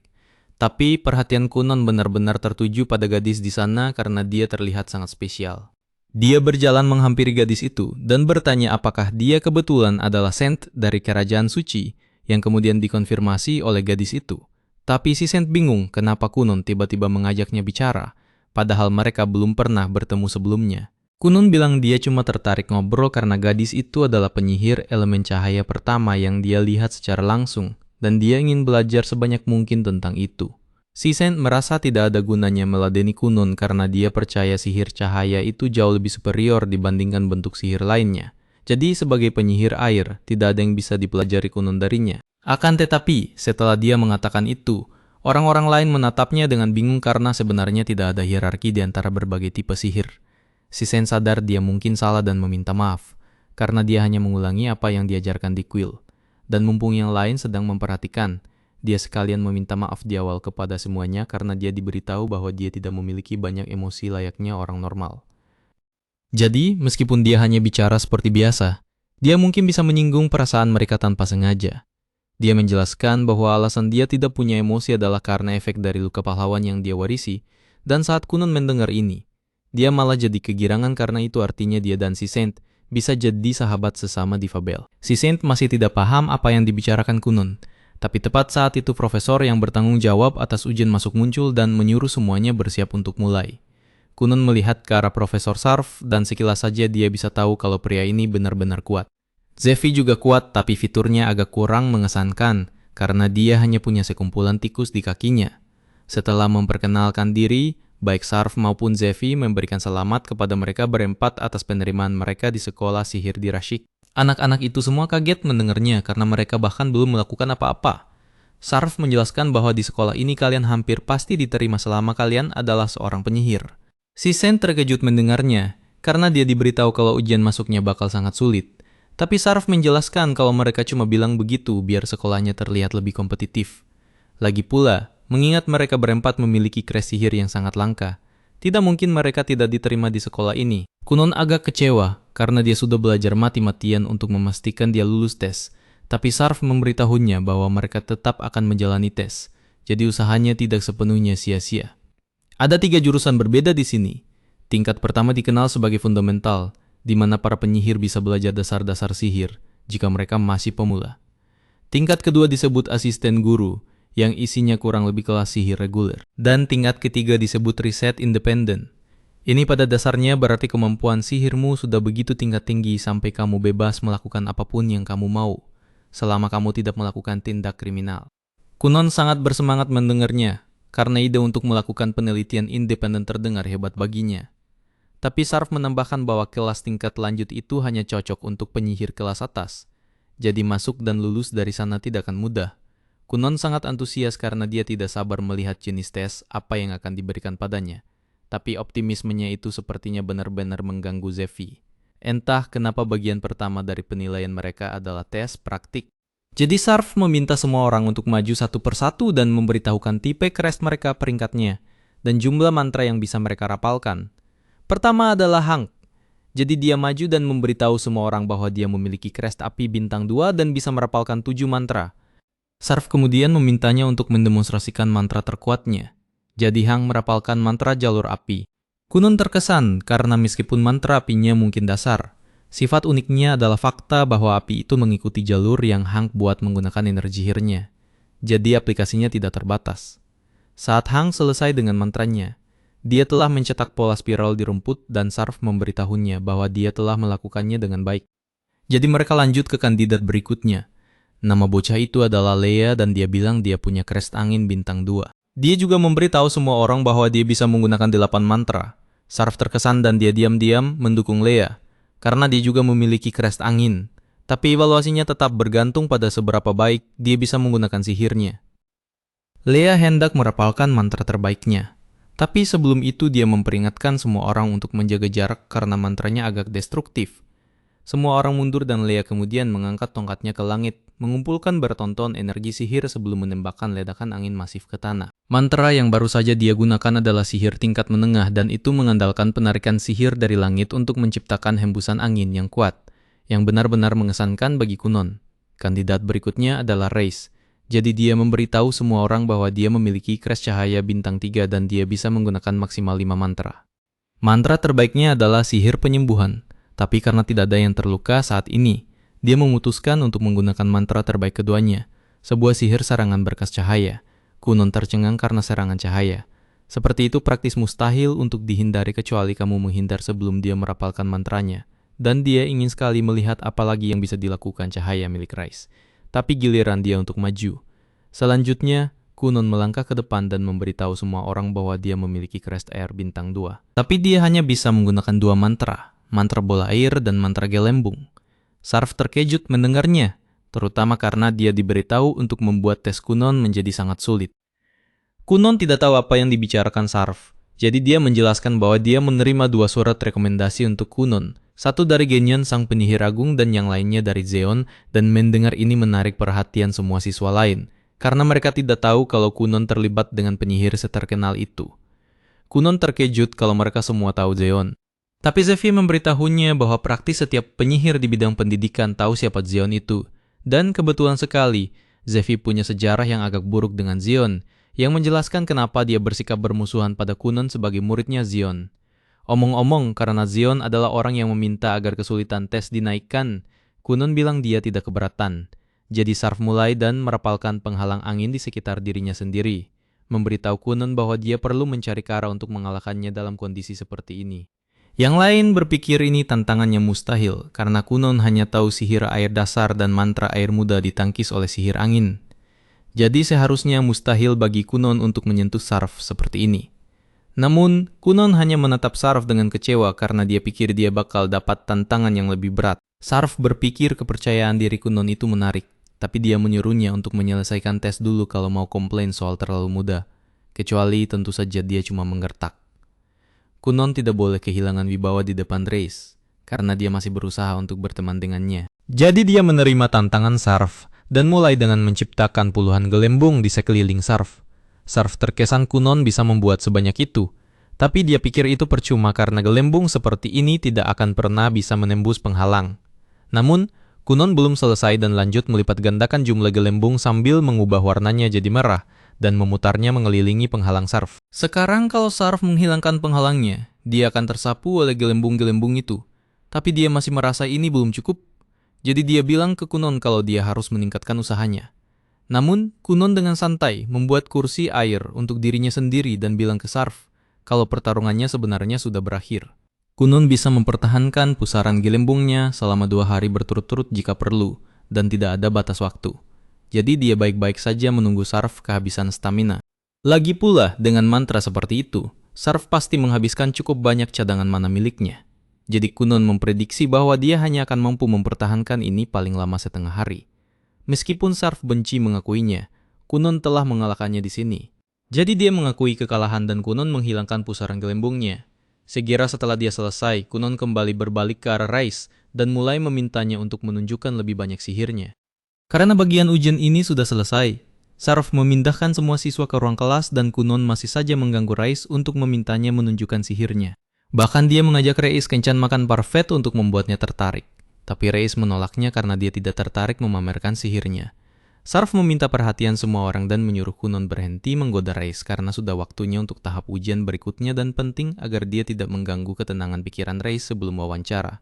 Tapi perhatian Kunun benar-benar tertuju pada gadis di sana karena dia terlihat sangat spesial. Dia berjalan menghampiri gadis itu dan bertanya apakah dia kebetulan adalah Saint dari kerajaan suci yang kemudian dikonfirmasi oleh gadis itu. Tapi si Saint bingung kenapa Kunun tiba-tiba mengajaknya bicara, padahal mereka belum pernah bertemu sebelumnya. Kunun bilang dia cuma tertarik ngobrol karena gadis itu adalah penyihir elemen cahaya pertama yang dia lihat secara langsung, dan dia ingin belajar sebanyak mungkin tentang itu. Si Saint merasa tidak ada gunanya meladeni Kunun karena dia percaya sihir cahaya itu jauh lebih superior dibandingkan bentuk sihir lainnya. Jadi sebagai penyihir air, tidak ada yang bisa dipelajari Kunun darinya. Akan tetapi, setelah dia mengatakan itu, orang-orang lain menatapnya dengan bingung karena sebenarnya tidak ada hierarki di antara berbagai tipe sihir. Si Saint sadar dia mungkin salah dan meminta maaf, karena dia hanya mengulangi apa yang diajarkan di kuil. Dan mumpung yang lain sedang memperhatikan, dia sekalian meminta maaf di awal kepada semuanya karena dia diberitahu bahwa dia tidak memiliki banyak emosi layaknya orang normal. Jadi, meskipun dia hanya bicara seperti biasa, dia mungkin bisa menyinggung perasaan mereka tanpa sengaja. Dia menjelaskan bahwa alasan dia tidak punya emosi adalah karena efek dari luka pahlawan yang dia warisi, dan saat Kunun mendengar ini, dia malah jadi kegirangan karena itu artinya dia dan si Saint bisa jadi sahabat sesama difabel. Si Saint masih tidak paham apa yang dibicarakan Kunun, tapi tepat saat itu profesor yang bertanggung jawab atas ujian masuk muncul dan menyuruh semuanya bersiap untuk mulai. Kunun melihat ke arah Profesor Sarf dan sekilas saja dia bisa tahu kalau pria ini benar-benar kuat. Zefi juga kuat tapi fiturnya agak kurang mengesankan karena dia hanya punya sekumpulan tikus di kakinya. Setelah memperkenalkan diri, baik Sarf maupun Zefi memberikan selamat kepada mereka berempat atas penerimaan mereka di sekolah sihir di Rashik. Anak-anak itu semua kaget mendengarnya karena mereka bahkan belum melakukan apa-apa. Sarf menjelaskan bahwa di sekolah ini kalian hampir pasti diterima selama kalian adalah seorang penyihir. Si Sen terkejut mendengarnya, karena dia diberitahu kalau ujian masuknya bakal sangat sulit. Tapi Sarf menjelaskan kalau mereka cuma bilang begitu biar sekolahnya terlihat lebih kompetitif. Lagi pula, mengingat mereka berempat memiliki kres sihir yang sangat langka, tidak mungkin mereka tidak diterima di sekolah ini. Kunon agak kecewa karena dia sudah belajar mati-matian untuk memastikan dia lulus tes. Tapi Sarf memberitahunya bahwa mereka tetap akan menjalani tes, jadi usahanya tidak sepenuhnya sia-sia. Ada 3 jurusan berbeda di sini. Tingkat pertama dikenal sebagai fundamental, di mana para penyihir bisa belajar dasar-dasar sihir jika mereka masih pemula. Tingkat kedua disebut asisten guru, yang isinya kurang lebih kelas sihir reguler. Dan tingkat ketiga disebut riset independen. Ini pada dasarnya berarti kemampuan sihirmu sudah begitu tingkat tinggi sampai kamu bebas melakukan apapun yang kamu mau, selama kamu tidak melakukan tindak kriminal. Kunon sangat bersemangat mendengarnya, karena ide untuk melakukan penelitian independen terdengar hebat baginya. Tapi Sarf menambahkan bahwa kelas tingkat lanjut itu hanya cocok untuk penyihir kelas atas. Jadi masuk dan lulus dari sana tidak akan mudah. Kunon sangat antusias karena dia tidak sabar melihat jenis tes apa yang akan diberikan padanya. Tapi optimismenya itu sepertinya benar-benar mengganggu Zefi. Entah kenapa bagian pertama dari penilaian mereka adalah tes praktik. Jadi Sarf meminta semua orang untuk maju satu persatu dan memberitahukan tipe crest mereka peringkatnya dan jumlah mantra yang bisa mereka rapalkan. Pertama adalah Hank. Jadi dia maju dan memberitahu semua orang bahwa dia memiliki crest api bintang 2 dan bisa merapalkan 7 mantra. Sarf kemudian memintanya untuk mendemonstrasikan mantra terkuatnya. Jadi Hank merapalkan mantra jalur api. Kunon terkesan karena meskipun mantra apinya mungkin dasar, sifat uniknya adalah fakta bahwa api itu mengikuti jalur yang Hank buat menggunakan energi sihirnya. Jadi aplikasinya tidak terbatas. Saat Hank selesai dengan mantranya, dia telah mencetak pola spiral di rumput dan Sarf memberitahunya bahwa dia telah melakukannya dengan baik. Jadi mereka lanjut ke kandidat berikutnya. Nama bocah itu adalah Leia dan dia bilang dia punya crest angin bintang 2. Dia juga memberitahu semua orang bahwa dia bisa menggunakan 8 mantra. Sarf terkesan dan dia diam-diam mendukung Leia, karena dia juga memiliki crest angin. Tapi evaluasinya tetap bergantung pada seberapa baik dia bisa menggunakan sihirnya. Leia hendak merapalkan mantra terbaiknya. Tapi sebelum itu dia memperingatkan semua orang untuk menjaga jarak karena mantranya agak destruktif. Semua orang mundur dan Leia kemudian mengangkat tongkatnya ke langit, mengumpulkan bertonton energi sihir sebelum menembakkan ledakan angin masif ke tanah. Mantra yang baru saja dia gunakan adalah sihir tingkat menengah dan itu mengandalkan penarikan sihir dari langit untuk menciptakan hembusan angin yang kuat, yang benar-benar mengesankan bagi Kunon. Kandidat berikutnya adalah Reis. Jadi dia memberitahu semua orang bahwa dia memiliki crest cahaya bintang 3 dan dia bisa menggunakan maksimal 5 mantra. Mantra terbaiknya adalah sihir penyembuhan. Tapi karena tidak ada yang terluka saat ini, dia memutuskan untuk menggunakan mantra terbaik keduanya, sebuah sihir serangan berkas cahaya. Kunon tercengang karena serangan cahaya. Seperti itu praktis mustahil untuk dihindari kecuali kamu menghindar sebelum dia merapalkan mantranya. Dan dia ingin sekali melihat apa lagi yang bisa dilakukan cahaya milik Reis. Tapi giliran dia untuk maju. Selanjutnya, Kunon melangkah ke depan dan memberitahu semua orang bahwa dia memiliki crest air bintang 2. Tapi dia hanya bisa menggunakan 2 mantra. Mantra bola air dan mantra gelembung. Sarf terkejut mendengarnya, terutama karena dia diberitahu untuk membuat tes Kunon menjadi sangat sulit. Kunon tidak tahu apa yang dibicarakan Sarf, jadi dia menjelaskan bahwa dia menerima 2 surat rekomendasi untuk Kunon, satu dari Genyon sang penyihir agung dan yang lainnya dari Zeon, dan mendengar ini menarik perhatian semua siswa lain, karena mereka tidak tahu kalau Kunon terlibat dengan penyihir seterkenal itu. Kunon terkejut kalau mereka semua tahu Zeon. Tapi Zefi memberitahunya bahwa praktis setiap penyihir di bidang pendidikan tahu siapa Zeon itu. Dan kebetulan sekali, Zefi punya sejarah yang agak buruk dengan Zeon, yang menjelaskan kenapa dia bersikap bermusuhan pada Kunon sebagai muridnya Zeon. Omong-omong, karena Zeon adalah orang yang meminta agar kesulitan tes dinaikkan, Kunon bilang dia tidak keberatan. Jadi Sarf mulai dan merapalkan penghalang angin di sekitar dirinya sendiri, memberitahu Kunon bahwa dia perlu mencari cara untuk mengalahkannya dalam kondisi seperti ini. Yang lain berpikir ini tantangannya mustahil, karena Kunon hanya tahu sihir air dasar dan mantra air muda ditangkis oleh sihir angin. Jadi seharusnya mustahil bagi Kunon untuk menyentuh Sarf seperti ini. Namun, Kunon hanya menatap Sarf dengan kecewa karena dia pikir dia bakal dapat tantangan yang lebih berat. Sarf berpikir kepercayaan diri Kunon itu menarik, tapi dia menyuruhnya untuk menyelesaikan tes dulu kalau mau komplain soal terlalu mudah, kecuali tentu saja dia cuma menggertak. Kunon tidak boleh kehilangan wibawa di depan Reis, karena dia masih berusaha untuk berteman dengannya. Jadi dia menerima tantangan Sarf, dan mulai dengan menciptakan puluhan gelembung di sekeliling Sarf. Sarf terkesan Kunon bisa membuat sebanyak itu, tapi dia pikir itu percuma karena gelembung seperti ini tidak akan pernah bisa menembus penghalang. Namun, Kunon belum selesai dan lanjut melipat gandakan jumlah gelembung sambil mengubah warnanya jadi merah dan memutarnya mengelilingi penghalang Sarf. Sekarang kalau Sarf menghilangkan penghalangnya, dia akan tersapu oleh gelembung-gelembung itu. Tapi dia masih merasa ini belum cukup. Jadi dia bilang ke Kunon kalau dia harus meningkatkan usahanya. Namun, Kunon dengan santai membuat kursi air untuk dirinya sendiri dan bilang ke Sarf kalau pertarungannya sebenarnya sudah berakhir. Kunon bisa mempertahankan pusaran gelembungnya selama 2 hari berturut-turut jika perlu, dan tidak ada batas waktu. Jadi dia baik-baik saja menunggu Sarf kehabisan stamina. Lagi pula, dengan mantra seperti itu, Sarf pasti menghabiskan cukup banyak cadangan mana miliknya. Jadi Kunon memprediksi bahwa dia hanya akan mampu mempertahankan ini paling lama setengah hari. Meskipun Sarf benci mengakuinya, Kunon telah mengalahkannya di sini. Jadi dia mengakui kekalahan dan Kunon menghilangkan pusaran gelembungnya. Segera setelah dia selesai, Kunon kembali berbalik ke arah Reis dan mulai memintanya untuk menunjukkan lebih banyak sihirnya. Karena bagian ujian ini sudah selesai, Sarf memindahkan semua siswa ke ruang kelas dan Kunon masih saja mengganggu Reis untuk memintanya menunjukkan sihirnya. Bahkan dia mengajak Reis kencan makan parfait untuk membuatnya tertarik. Tapi Reis menolaknya karena dia tidak tertarik memamerkan sihirnya. Sarf meminta perhatian semua orang dan menyuruh Kunon berhenti menggoda Reis karena sudah waktunya untuk tahap ujian berikutnya dan penting agar dia tidak mengganggu ketenangan pikiran Reis sebelum wawancara.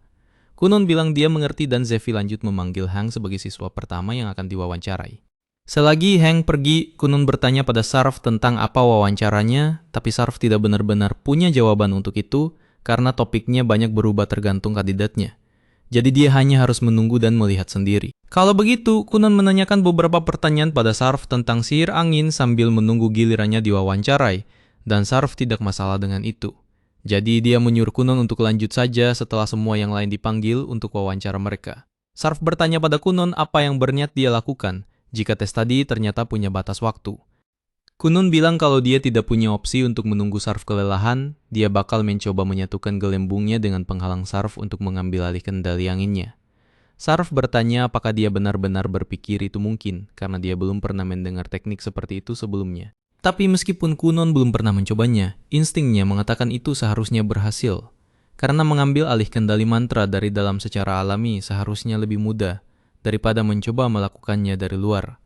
Kunon bilang dia mengerti dan Zefi lanjut memanggil Hang sebagai siswa pertama yang akan diwawancarai. Selagi Hang pergi, Kunon bertanya pada Sarf tentang apa wawancaranya, tapi Sarf tidak benar-benar punya jawaban untuk itu karena topiknya banyak berubah tergantung kandidatnya. Jadi dia hanya harus menunggu dan melihat sendiri. Kalau begitu, Kunon menanyakan beberapa pertanyaan pada Sarf tentang sihir angin sambil menunggu gilirannya diwawancarai, dan Sarf tidak masalah dengan itu. Jadi dia menyuruh Kunon untuk lanjut saja setelah semua yang lain dipanggil untuk wawancara mereka. Sarf bertanya pada Kunon apa yang berniat dia lakukan jika tes tadi ternyata punya batas waktu. Kunon bilang kalau dia tidak punya opsi untuk menunggu Sarf kelelahan, dia bakal mencoba menyatukan gelembungnya dengan penghalang Sarf untuk mengambil alih kendali anginnya. Sarf bertanya apakah dia benar-benar berpikir itu mungkin, karena dia belum pernah mendengar teknik seperti itu sebelumnya. Tapi meskipun Kunon belum pernah mencobanya, instingnya mengatakan itu seharusnya berhasil. Karena mengambil alih kendali mantra dari dalam secara alami seharusnya lebih mudah daripada mencoba melakukannya dari luar.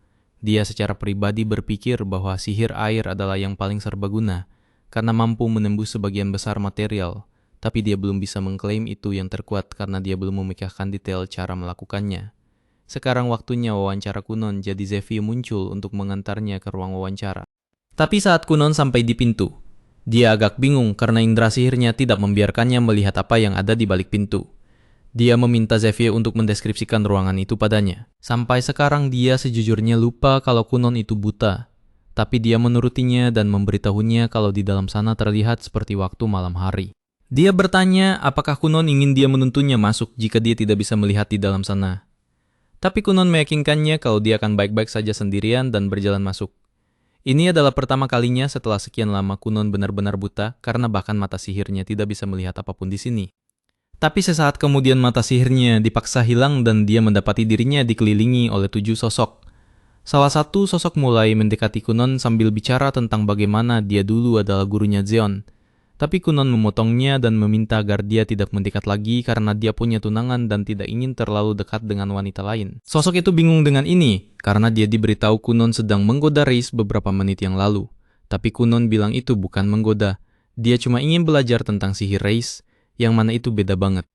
Dia secara pribadi berpikir bahwa sihir air adalah yang paling serbaguna, karena mampu menembus sebagian besar material, tapi dia belum bisa mengklaim itu yang terkuat karena dia belum memikirkan detail cara melakukannya. Sekarang waktunya wawancara Kunon, jadi Zefi muncul untuk mengantarnya ke ruang wawancara. Tapi saat Kunon sampai di pintu, dia agak bingung karena indera sihirnya tidak membiarkannya melihat apa yang ada di balik pintu. Dia meminta Zefi untuk mendeskripsikan ruangan itu padanya. Sampai sekarang dia sejujurnya lupa kalau Kunon itu buta. Tapi dia menurutinya dan memberitahunya kalau di dalam sana terlihat seperti waktu malam hari. Dia bertanya apakah Kunon ingin dia menuntunnya masuk jika dia tidak bisa melihat di dalam sana. Tapi Kunon meyakinkannya kalau dia akan baik-baik saja sendirian dan berjalan masuk. Ini adalah pertama kalinya setelah sekian lama Kunon benar-benar buta karena bahkan mata sihirnya tidak bisa melihat apapun di sini. Tapi sesaat kemudian mata sihirnya dipaksa hilang dan dia mendapati dirinya dikelilingi oleh 7 sosok. Salah satu sosok mulai mendekati Kunon sambil bicara tentang bagaimana dia dulu adalah gurunya Zeon. Tapi Kunon memotongnya dan meminta agar dia tidak mendekat lagi karena dia punya tunangan dan tidak ingin terlalu dekat dengan wanita lain. Sosok itu bingung dengan ini karena dia diberitahu Kunon sedang menggoda Reis beberapa menit yang lalu. Tapi Kunon bilang itu bukan menggoda. Dia cuma ingin belajar tentang sihir Reis, yang mana itu beda banget.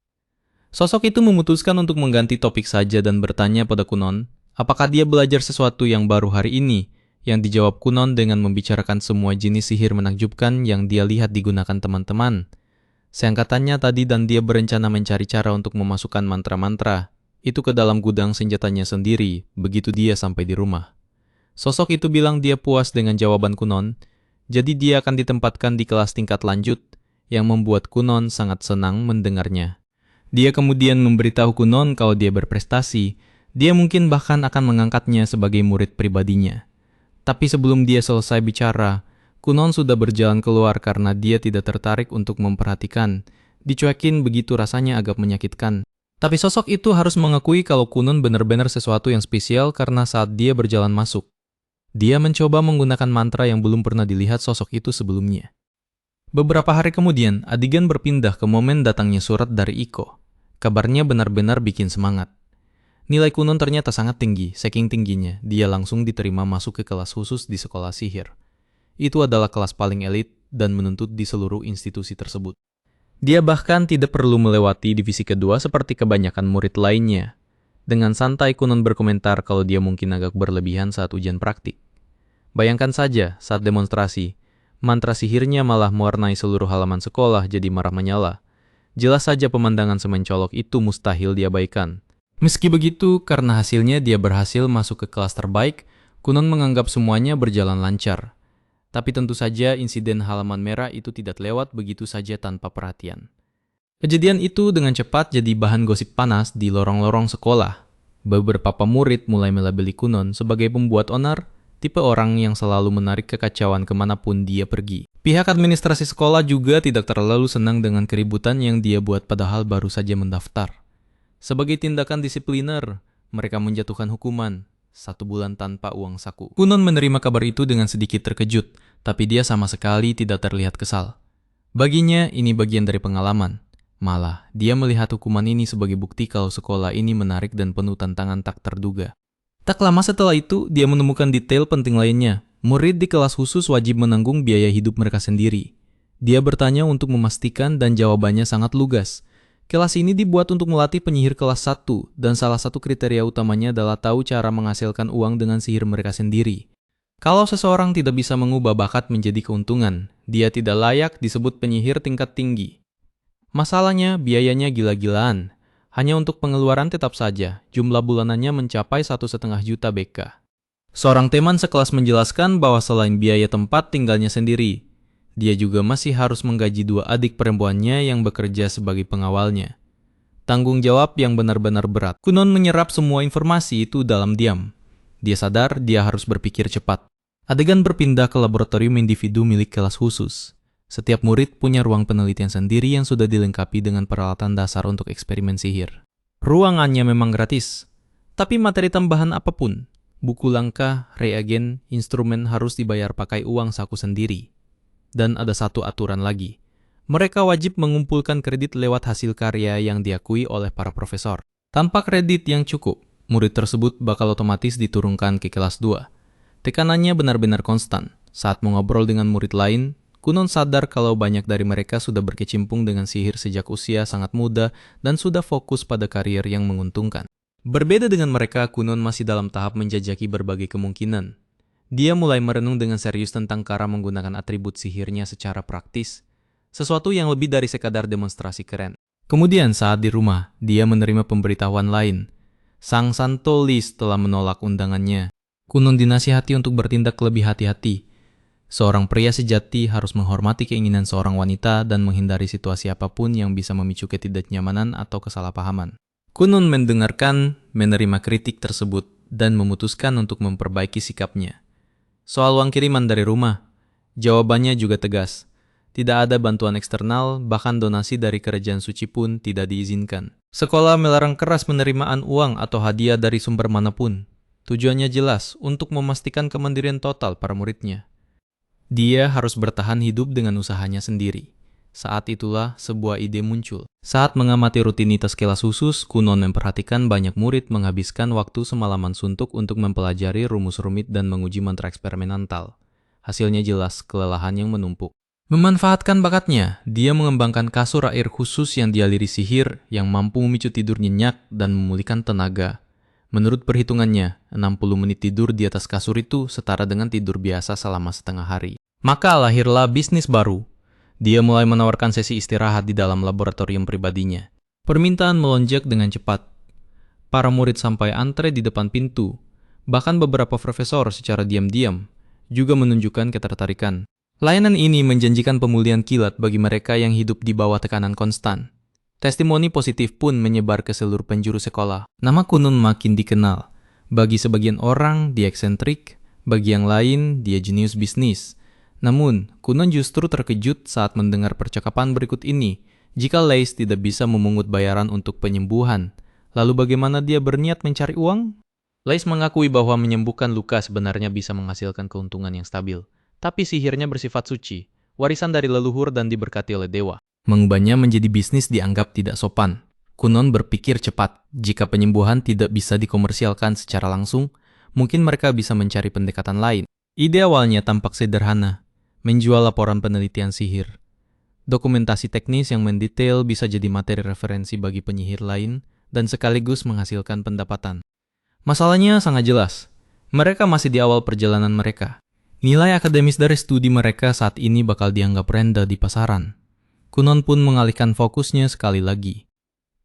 Sosok itu memutuskan untuk mengganti topik saja dan bertanya pada Kunon, apakah dia belajar sesuatu yang baru hari ini, yang dijawab Kunon dengan membicarakan semua jenis sihir menakjubkan yang dia lihat digunakan teman-teman. Seangkatannya tadi dan dia berencana mencari cara untuk memasukkan mantra-mantra itu ke dalam gudang senjatanya sendiri begitu dia sampai di rumah. Sosok itu bilang dia puas dengan jawaban Kunon, jadi dia akan ditempatkan di kelas tingkat lanjut, yang membuat Kunon sangat senang mendengarnya. Dia kemudian memberitahu Kunon kalau dia berprestasi, Dia mungkin bahkan akan mengangkatnya sebagai murid pribadinya. Tapi sebelum dia selesai bicara, Kunon sudah berjalan keluar karena dia tidak tertarik untuk memperhatikan. Dicuekin begitu rasanya agak menyakitkan. Tapi sosok itu harus mengakui kalau Kunon benar-benar sesuatu yang spesial karena saat dia berjalan masuk, dia mencoba menggunakan mantra yang belum pernah dilihat sosok itu sebelumnya. Beberapa hari kemudian, adegan berpindah ke momen datangnya surat dari Iko. Kabarnya benar-benar bikin semangat. Nilai Kunon ternyata sangat tinggi, saking tingginya, dia langsung diterima masuk ke kelas khusus di sekolah sihir. Itu adalah kelas paling elit dan menuntut di seluruh institusi tersebut. Dia bahkan tidak perlu melewati divisi kedua seperti kebanyakan murid lainnya. Dengan santai Kunon berkomentar kalau dia mungkin agak berlebihan saat ujian praktik. Bayangkan saja saat demonstrasi, mantra sihirnya malah mewarnai seluruh halaman sekolah jadi marah menyala. Jelas saja pemandangan semencolok itu mustahil diabaikan. Meski begitu, karena hasilnya dia berhasil masuk ke kelas terbaik, Kunon menganggap semuanya berjalan lancar. Tapi tentu saja insiden halaman merah itu tidak lewat begitu saja tanpa perhatian. Kejadian itu dengan cepat jadi bahan gosip panas di lorong-lorong sekolah. Beberapa pemurid mulai melabeli Kunon sebagai pembuat onar, tipe orang yang selalu menarik kekacauan kemanapun dia pergi. Pihak administrasi sekolah juga tidak terlalu senang dengan keributan yang dia buat padahal baru saja mendaftar. Sebagai tindakan disipliner, mereka menjatuhkan hukuman 1 bulan tanpa uang saku. Kunon menerima kabar itu dengan sedikit terkejut, tapi dia sama sekali tidak terlihat kesal. Baginya, ini bagian dari pengalaman. Malah, dia melihat hukuman ini sebagai bukti kalau sekolah ini menarik dan penuh tantangan tak terduga. Tak lama setelah itu, dia menemukan detail penting lainnya. Murid di kelas khusus wajib menanggung biaya hidup mereka sendiri. Dia bertanya untuk memastikan dan jawabannya sangat lugas. Kelas ini dibuat untuk melatih penyihir kelas 1 dan salah satu kriteria utamanya adalah tahu cara menghasilkan uang dengan sihir mereka sendiri. Kalau seseorang tidak bisa mengubah bakat menjadi keuntungan, dia tidak layak disebut penyihir tingkat tinggi. Masalahnya, biayanya gila-gilaan. Hanya untuk pengeluaran tetap saja, jumlah bulanannya mencapai 1,5 juta BK. Seorang teman sekelas menjelaskan bahwa selain biaya tempat tinggalnya sendiri, dia juga masih harus menggaji 2 adik perempuannya yang bekerja sebagai pengawalnya. Tanggung jawab yang benar-benar berat. Kunon menyerap semua informasi itu dalam diam. Dia sadar dia harus berpikir cepat. Adegan berpindah ke laboratorium individu milik kelas khusus. Setiap murid punya ruang penelitian sendiri yang sudah dilengkapi dengan peralatan dasar untuk eksperimen sihir. Ruangannya memang gratis, tapi materi tambahan apapun, buku langkah, reagen, instrumen harus dibayar pakai uang saku sendiri. Dan ada satu aturan lagi. Mereka wajib mengumpulkan kredit lewat hasil karya yang diakui oleh para profesor. Tanpa kredit yang cukup, murid tersebut bakal otomatis diturunkan ke kelas 2. Tekanannya benar-benar konstan. Saat mengobrol dengan murid lain, Kunon sadar kalau banyak dari mereka sudah berkecimpung dengan sihir sejak usia sangat muda dan sudah fokus pada karier yang menguntungkan. Berbeda dengan mereka, Kunon masih dalam tahap menjajaki berbagai kemungkinan. Dia mulai merenung dengan serius tentang cara menggunakan atribut sihirnya secara praktis, sesuatu yang lebih dari sekadar demonstrasi keren. Kemudian saat di rumah, dia menerima pemberitahuan lain. Sang Santo Lis telah menolak undangannya. Kunon dinasihati untuk bertindak lebih hati-hati. Seorang pria sejati harus menghormati keinginan seorang wanita dan menghindari situasi apapun yang bisa memicu ketidaknyamanan atau kesalahpahaman. Kunon mendengarkan, menerima kritik tersebut, dan memutuskan untuk memperbaiki sikapnya. Soal uang kiriman dari rumah, jawabannya juga tegas. Tidak ada bantuan eksternal, bahkan donasi dari kerajaan suci pun tidak diizinkan. Sekolah melarang keras penerimaan uang atau hadiah dari sumber manapun. Tujuannya jelas, untuk memastikan kemandirian total para muridnya. Dia harus bertahan hidup dengan usahanya sendiri. Saat itulah sebuah ide muncul. Saat mengamati rutinitas kelas khusus, Kunon memperhatikan banyak murid menghabiskan waktu semalaman suntuk untuk mempelajari rumus rumit dan menguji mantra eksperimental. Hasilnya jelas, kelelahan yang menumpuk. Memanfaatkan bakatnya, dia mengembangkan kasur air khusus yang dialiri sihir yang mampu memicu tidur nyenyak dan memulihkan tenaga. Menurut perhitungannya, 60 menit tidur di atas kasur itu setara dengan tidur biasa selama setengah hari. Maka lahirlah bisnis baru. Dia mulai menawarkan sesi istirahat di dalam laboratorium pribadinya. Permintaan melonjak dengan cepat. Para murid sampai antre di depan pintu. Bahkan beberapa profesor secara diam-diam juga menunjukkan ketertarikan. Layanan ini menjanjikan pemulihan kilat bagi mereka yang hidup di bawah tekanan konstan. Testimoni positif pun menyebar ke seluruh penjuru sekolah. Nama Kunun makin dikenal. Bagi sebagian orang, dia eksentrik, bagi yang lain, dia jenius bisnis. Namun, Kunun justru terkejut saat mendengar percakapan berikut ini. Jika Leis tidak bisa memungut bayaran untuk penyembuhan, lalu bagaimana dia berniat mencari uang? Leis mengakui bahwa menyembuhkan luka sebenarnya bisa menghasilkan keuntungan yang stabil. Tapi sihirnya bersifat suci, warisan dari leluhur dan diberkati oleh dewa. Mengubahnya menjadi bisnis dianggap tidak sopan. Kunun berpikir cepat. Jika penyembuhan tidak bisa dikomersialkan secara langsung, mungkin mereka bisa mencari pendekatan lain. Ide awalnya tampak sederhana, menjual laporan penelitian sihir. Dokumentasi teknis yang mendetail bisa jadi materi referensi bagi penyihir lain dan sekaligus menghasilkan pendapatan. Masalahnya sangat jelas. Mereka masih di awal perjalanan mereka. Nilai akademis dari studi mereka saat ini bakal dianggap rendah di pasaran. Kunun pun mengalihkan fokusnya sekali lagi.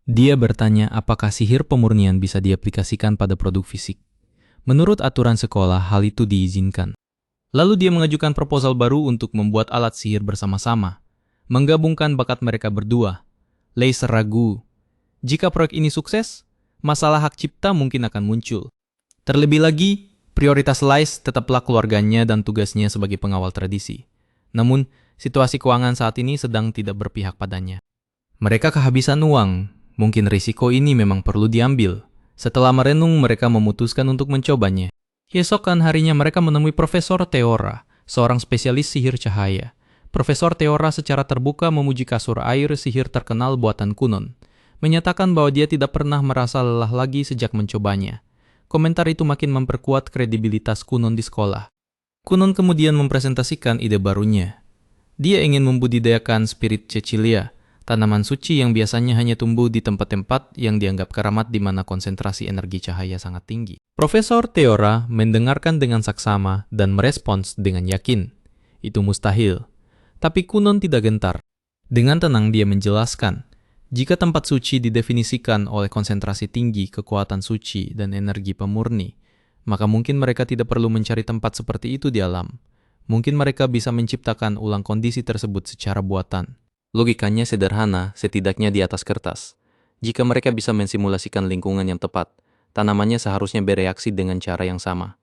Dia bertanya apakah sihir pemurnian bisa diaplikasikan pada produk fisik. Menurut aturan sekolah, hal itu diizinkan. Lalu dia mengajukan proposal baru untuk membuat alat sihir bersama-sama, menggabungkan bakat mereka berdua. Leis ragu. Jika proyek ini sukses, masalah hak cipta mungkin akan muncul. Terlebih lagi, prioritas Leis tetaplah keluarganya dan tugasnya sebagai pengawal tradisi. Namun, situasi keuangan saat ini sedang tidak berpihak padanya. Mereka kehabisan uang, mungkin risiko ini memang perlu diambil. Setelah merenung, mereka memutuskan untuk mencobanya. Keesokan harinya mereka menemui Profesor Teora, seorang spesialis sihir cahaya. Profesor Teora secara terbuka memuji kasur air sihir terkenal buatan Kunun, menyatakan bahwa dia tidak pernah merasa lelah lagi sejak mencobanya. Komentar itu makin memperkuat kredibilitas Kunun di sekolah. Kunun kemudian mempresentasikan ide barunya. Dia ingin membudidayakan spirit Cecilia, tanaman suci yang biasanya hanya tumbuh di tempat-tempat yang dianggap keramat di mana konsentrasi energi cahaya sangat tinggi. Profesor Teora mendengarkan dengan saksama dan merespons dengan yakin. Itu mustahil. Tapi Kunun tidak gentar. Dengan tenang dia menjelaskan, jika tempat suci didefinisikan oleh konsentrasi tinggi kekuatan suci dan energi pemurni, maka mungkin mereka tidak perlu mencari tempat seperti itu di alam. Mungkin mereka bisa menciptakan ulang kondisi tersebut secara buatan. Logikanya sederhana, setidaknya di atas kertas. Jika mereka bisa mensimulasikan lingkungan yang tepat, tanamannya seharusnya bereaksi dengan cara yang sama.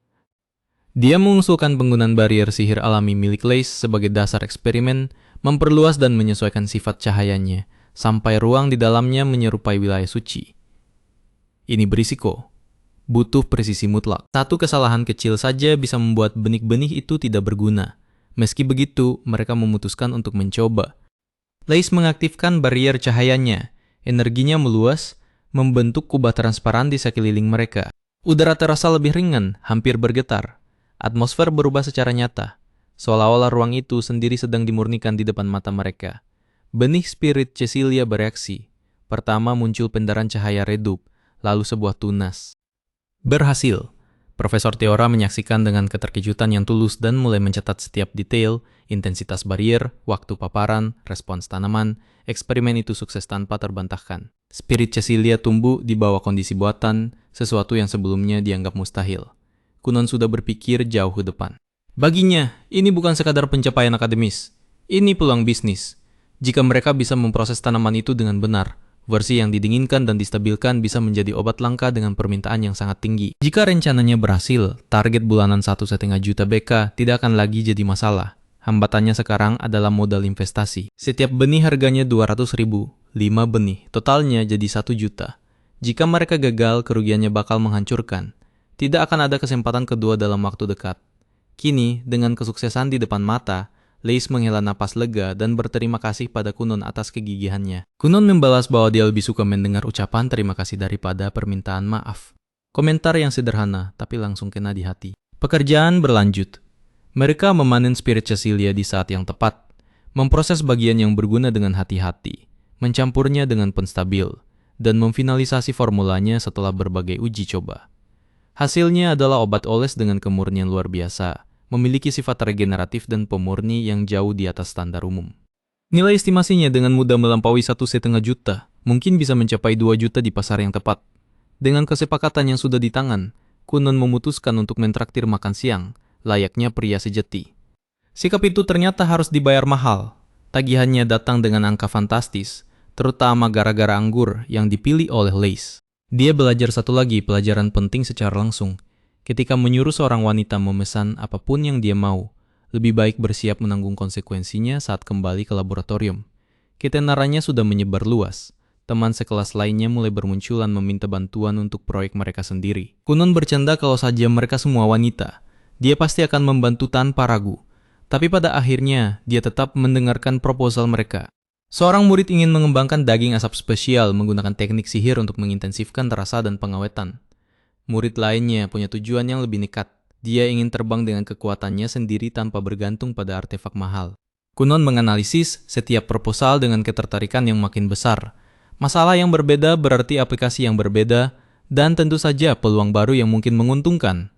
Dia mengusulkan penggunaan barrier sihir alami milik Leis sebagai dasar eksperimen, memperluas dan menyesuaikan sifat cahayanya, sampai ruang di dalamnya menyerupai wilayah suci. Ini berisiko. Butuh presisi mutlak. Satu kesalahan kecil saja bisa membuat benih-benih itu tidak berguna. Meski begitu, mereka memutuskan untuk mencoba. Leis mengaktifkan barrier cahayanya. Energinya meluas, membentuk kubah transparan di sekeliling mereka. Udara terasa lebih ringan, hampir bergetar. Atmosfer berubah secara nyata, seolah-olah ruang itu sendiri sedang dimurnikan di depan mata mereka. Benih spirit Cecilia bereaksi. Pertama muncul pendaran cahaya redup, lalu sebuah tunas. Berhasil. Profesor Teora menyaksikan dengan keterkejutan yang tulus dan mulai mencatat setiap detail, intensitas barrier, waktu paparan, respons tanaman. Eksperimen itu sukses tanpa terbantahkan. Spirit Cecilia tumbuh di bawah kondisi buatan, sesuatu yang sebelumnya dianggap mustahil. Kunun sudah berpikir jauh ke depan. Baginya, ini bukan sekadar pencapaian akademis. Ini peluang bisnis. Jika mereka bisa memproses tanaman itu dengan benar, versi yang didinginkan dan distabilkan bisa menjadi obat langka dengan permintaan yang sangat tinggi. Jika rencananya berhasil, target bulanan 1,5 juta BK tidak akan lagi jadi masalah. Hambatannya sekarang adalah modal investasi. Setiap benih harganya 200.000, 5 benih, totalnya jadi 1 juta. Jika mereka gagal, kerugiannya bakal menghancurkan. Tidak akan ada kesempatan kedua dalam waktu dekat. Kini, dengan kesuksesan di depan mata, Leis menghela napas lega dan berterima kasih pada Kunun atas kegigihannya. Kunun membalas bahwa dia lebih suka mendengar ucapan terima kasih daripada permintaan maaf. Komentar yang sederhana, tapi langsung kena di hati. Pekerjaan berlanjut. Mereka memanen spirit Cecilia di saat yang tepat, memproses bagian yang berguna dengan hati-hati, mencampurnya dengan penstabil, dan memfinalisasi formulanya setelah berbagai uji coba. Hasilnya adalah obat oles dengan kemurnian luar biasa, memiliki sifat regeneratif dan pemurni yang jauh di atas standar umum. Nilai estimasinya dengan mudah melampaui 1,5 juta, mungkin bisa mencapai 2 juta di pasar yang tepat. Dengan kesepakatan yang sudah di tangan, Kunun memutuskan untuk mentraktir makan siang, layaknya pria sejati. Sikap itu ternyata harus dibayar mahal. Tagihannya datang dengan angka fantastis, terutama gara-gara anggur yang dipilih oleh Lace. Dia belajar satu lagi pelajaran penting secara langsung. Ketika menyuruh seorang wanita memesan apapun yang dia mau, lebih baik bersiap menanggung konsekuensinya saat kembali ke laboratorium. Ketenarannya sudah menyebar luas. Teman sekelas lainnya mulai bermunculan meminta bantuan untuk proyek mereka sendiri. Kunon bercanda kalau saja mereka semua wanita. Dia pasti akan membantu tanpa ragu. Tapi pada akhirnya, dia tetap mendengarkan proposal mereka. Seorang murid ingin mengembangkan daging asap spesial menggunakan teknik sihir untuk mengintensifkan rasa dan pengawetan. Murid lainnya punya tujuan yang lebih nekat. Dia ingin terbang dengan kekuatannya sendiri tanpa bergantung pada artefak mahal. Kunon menganalisis setiap proposal dengan ketertarikan yang makin besar. Masalah yang berbeda berarti aplikasi yang berbeda, dan tentu saja peluang baru yang mungkin menguntungkan.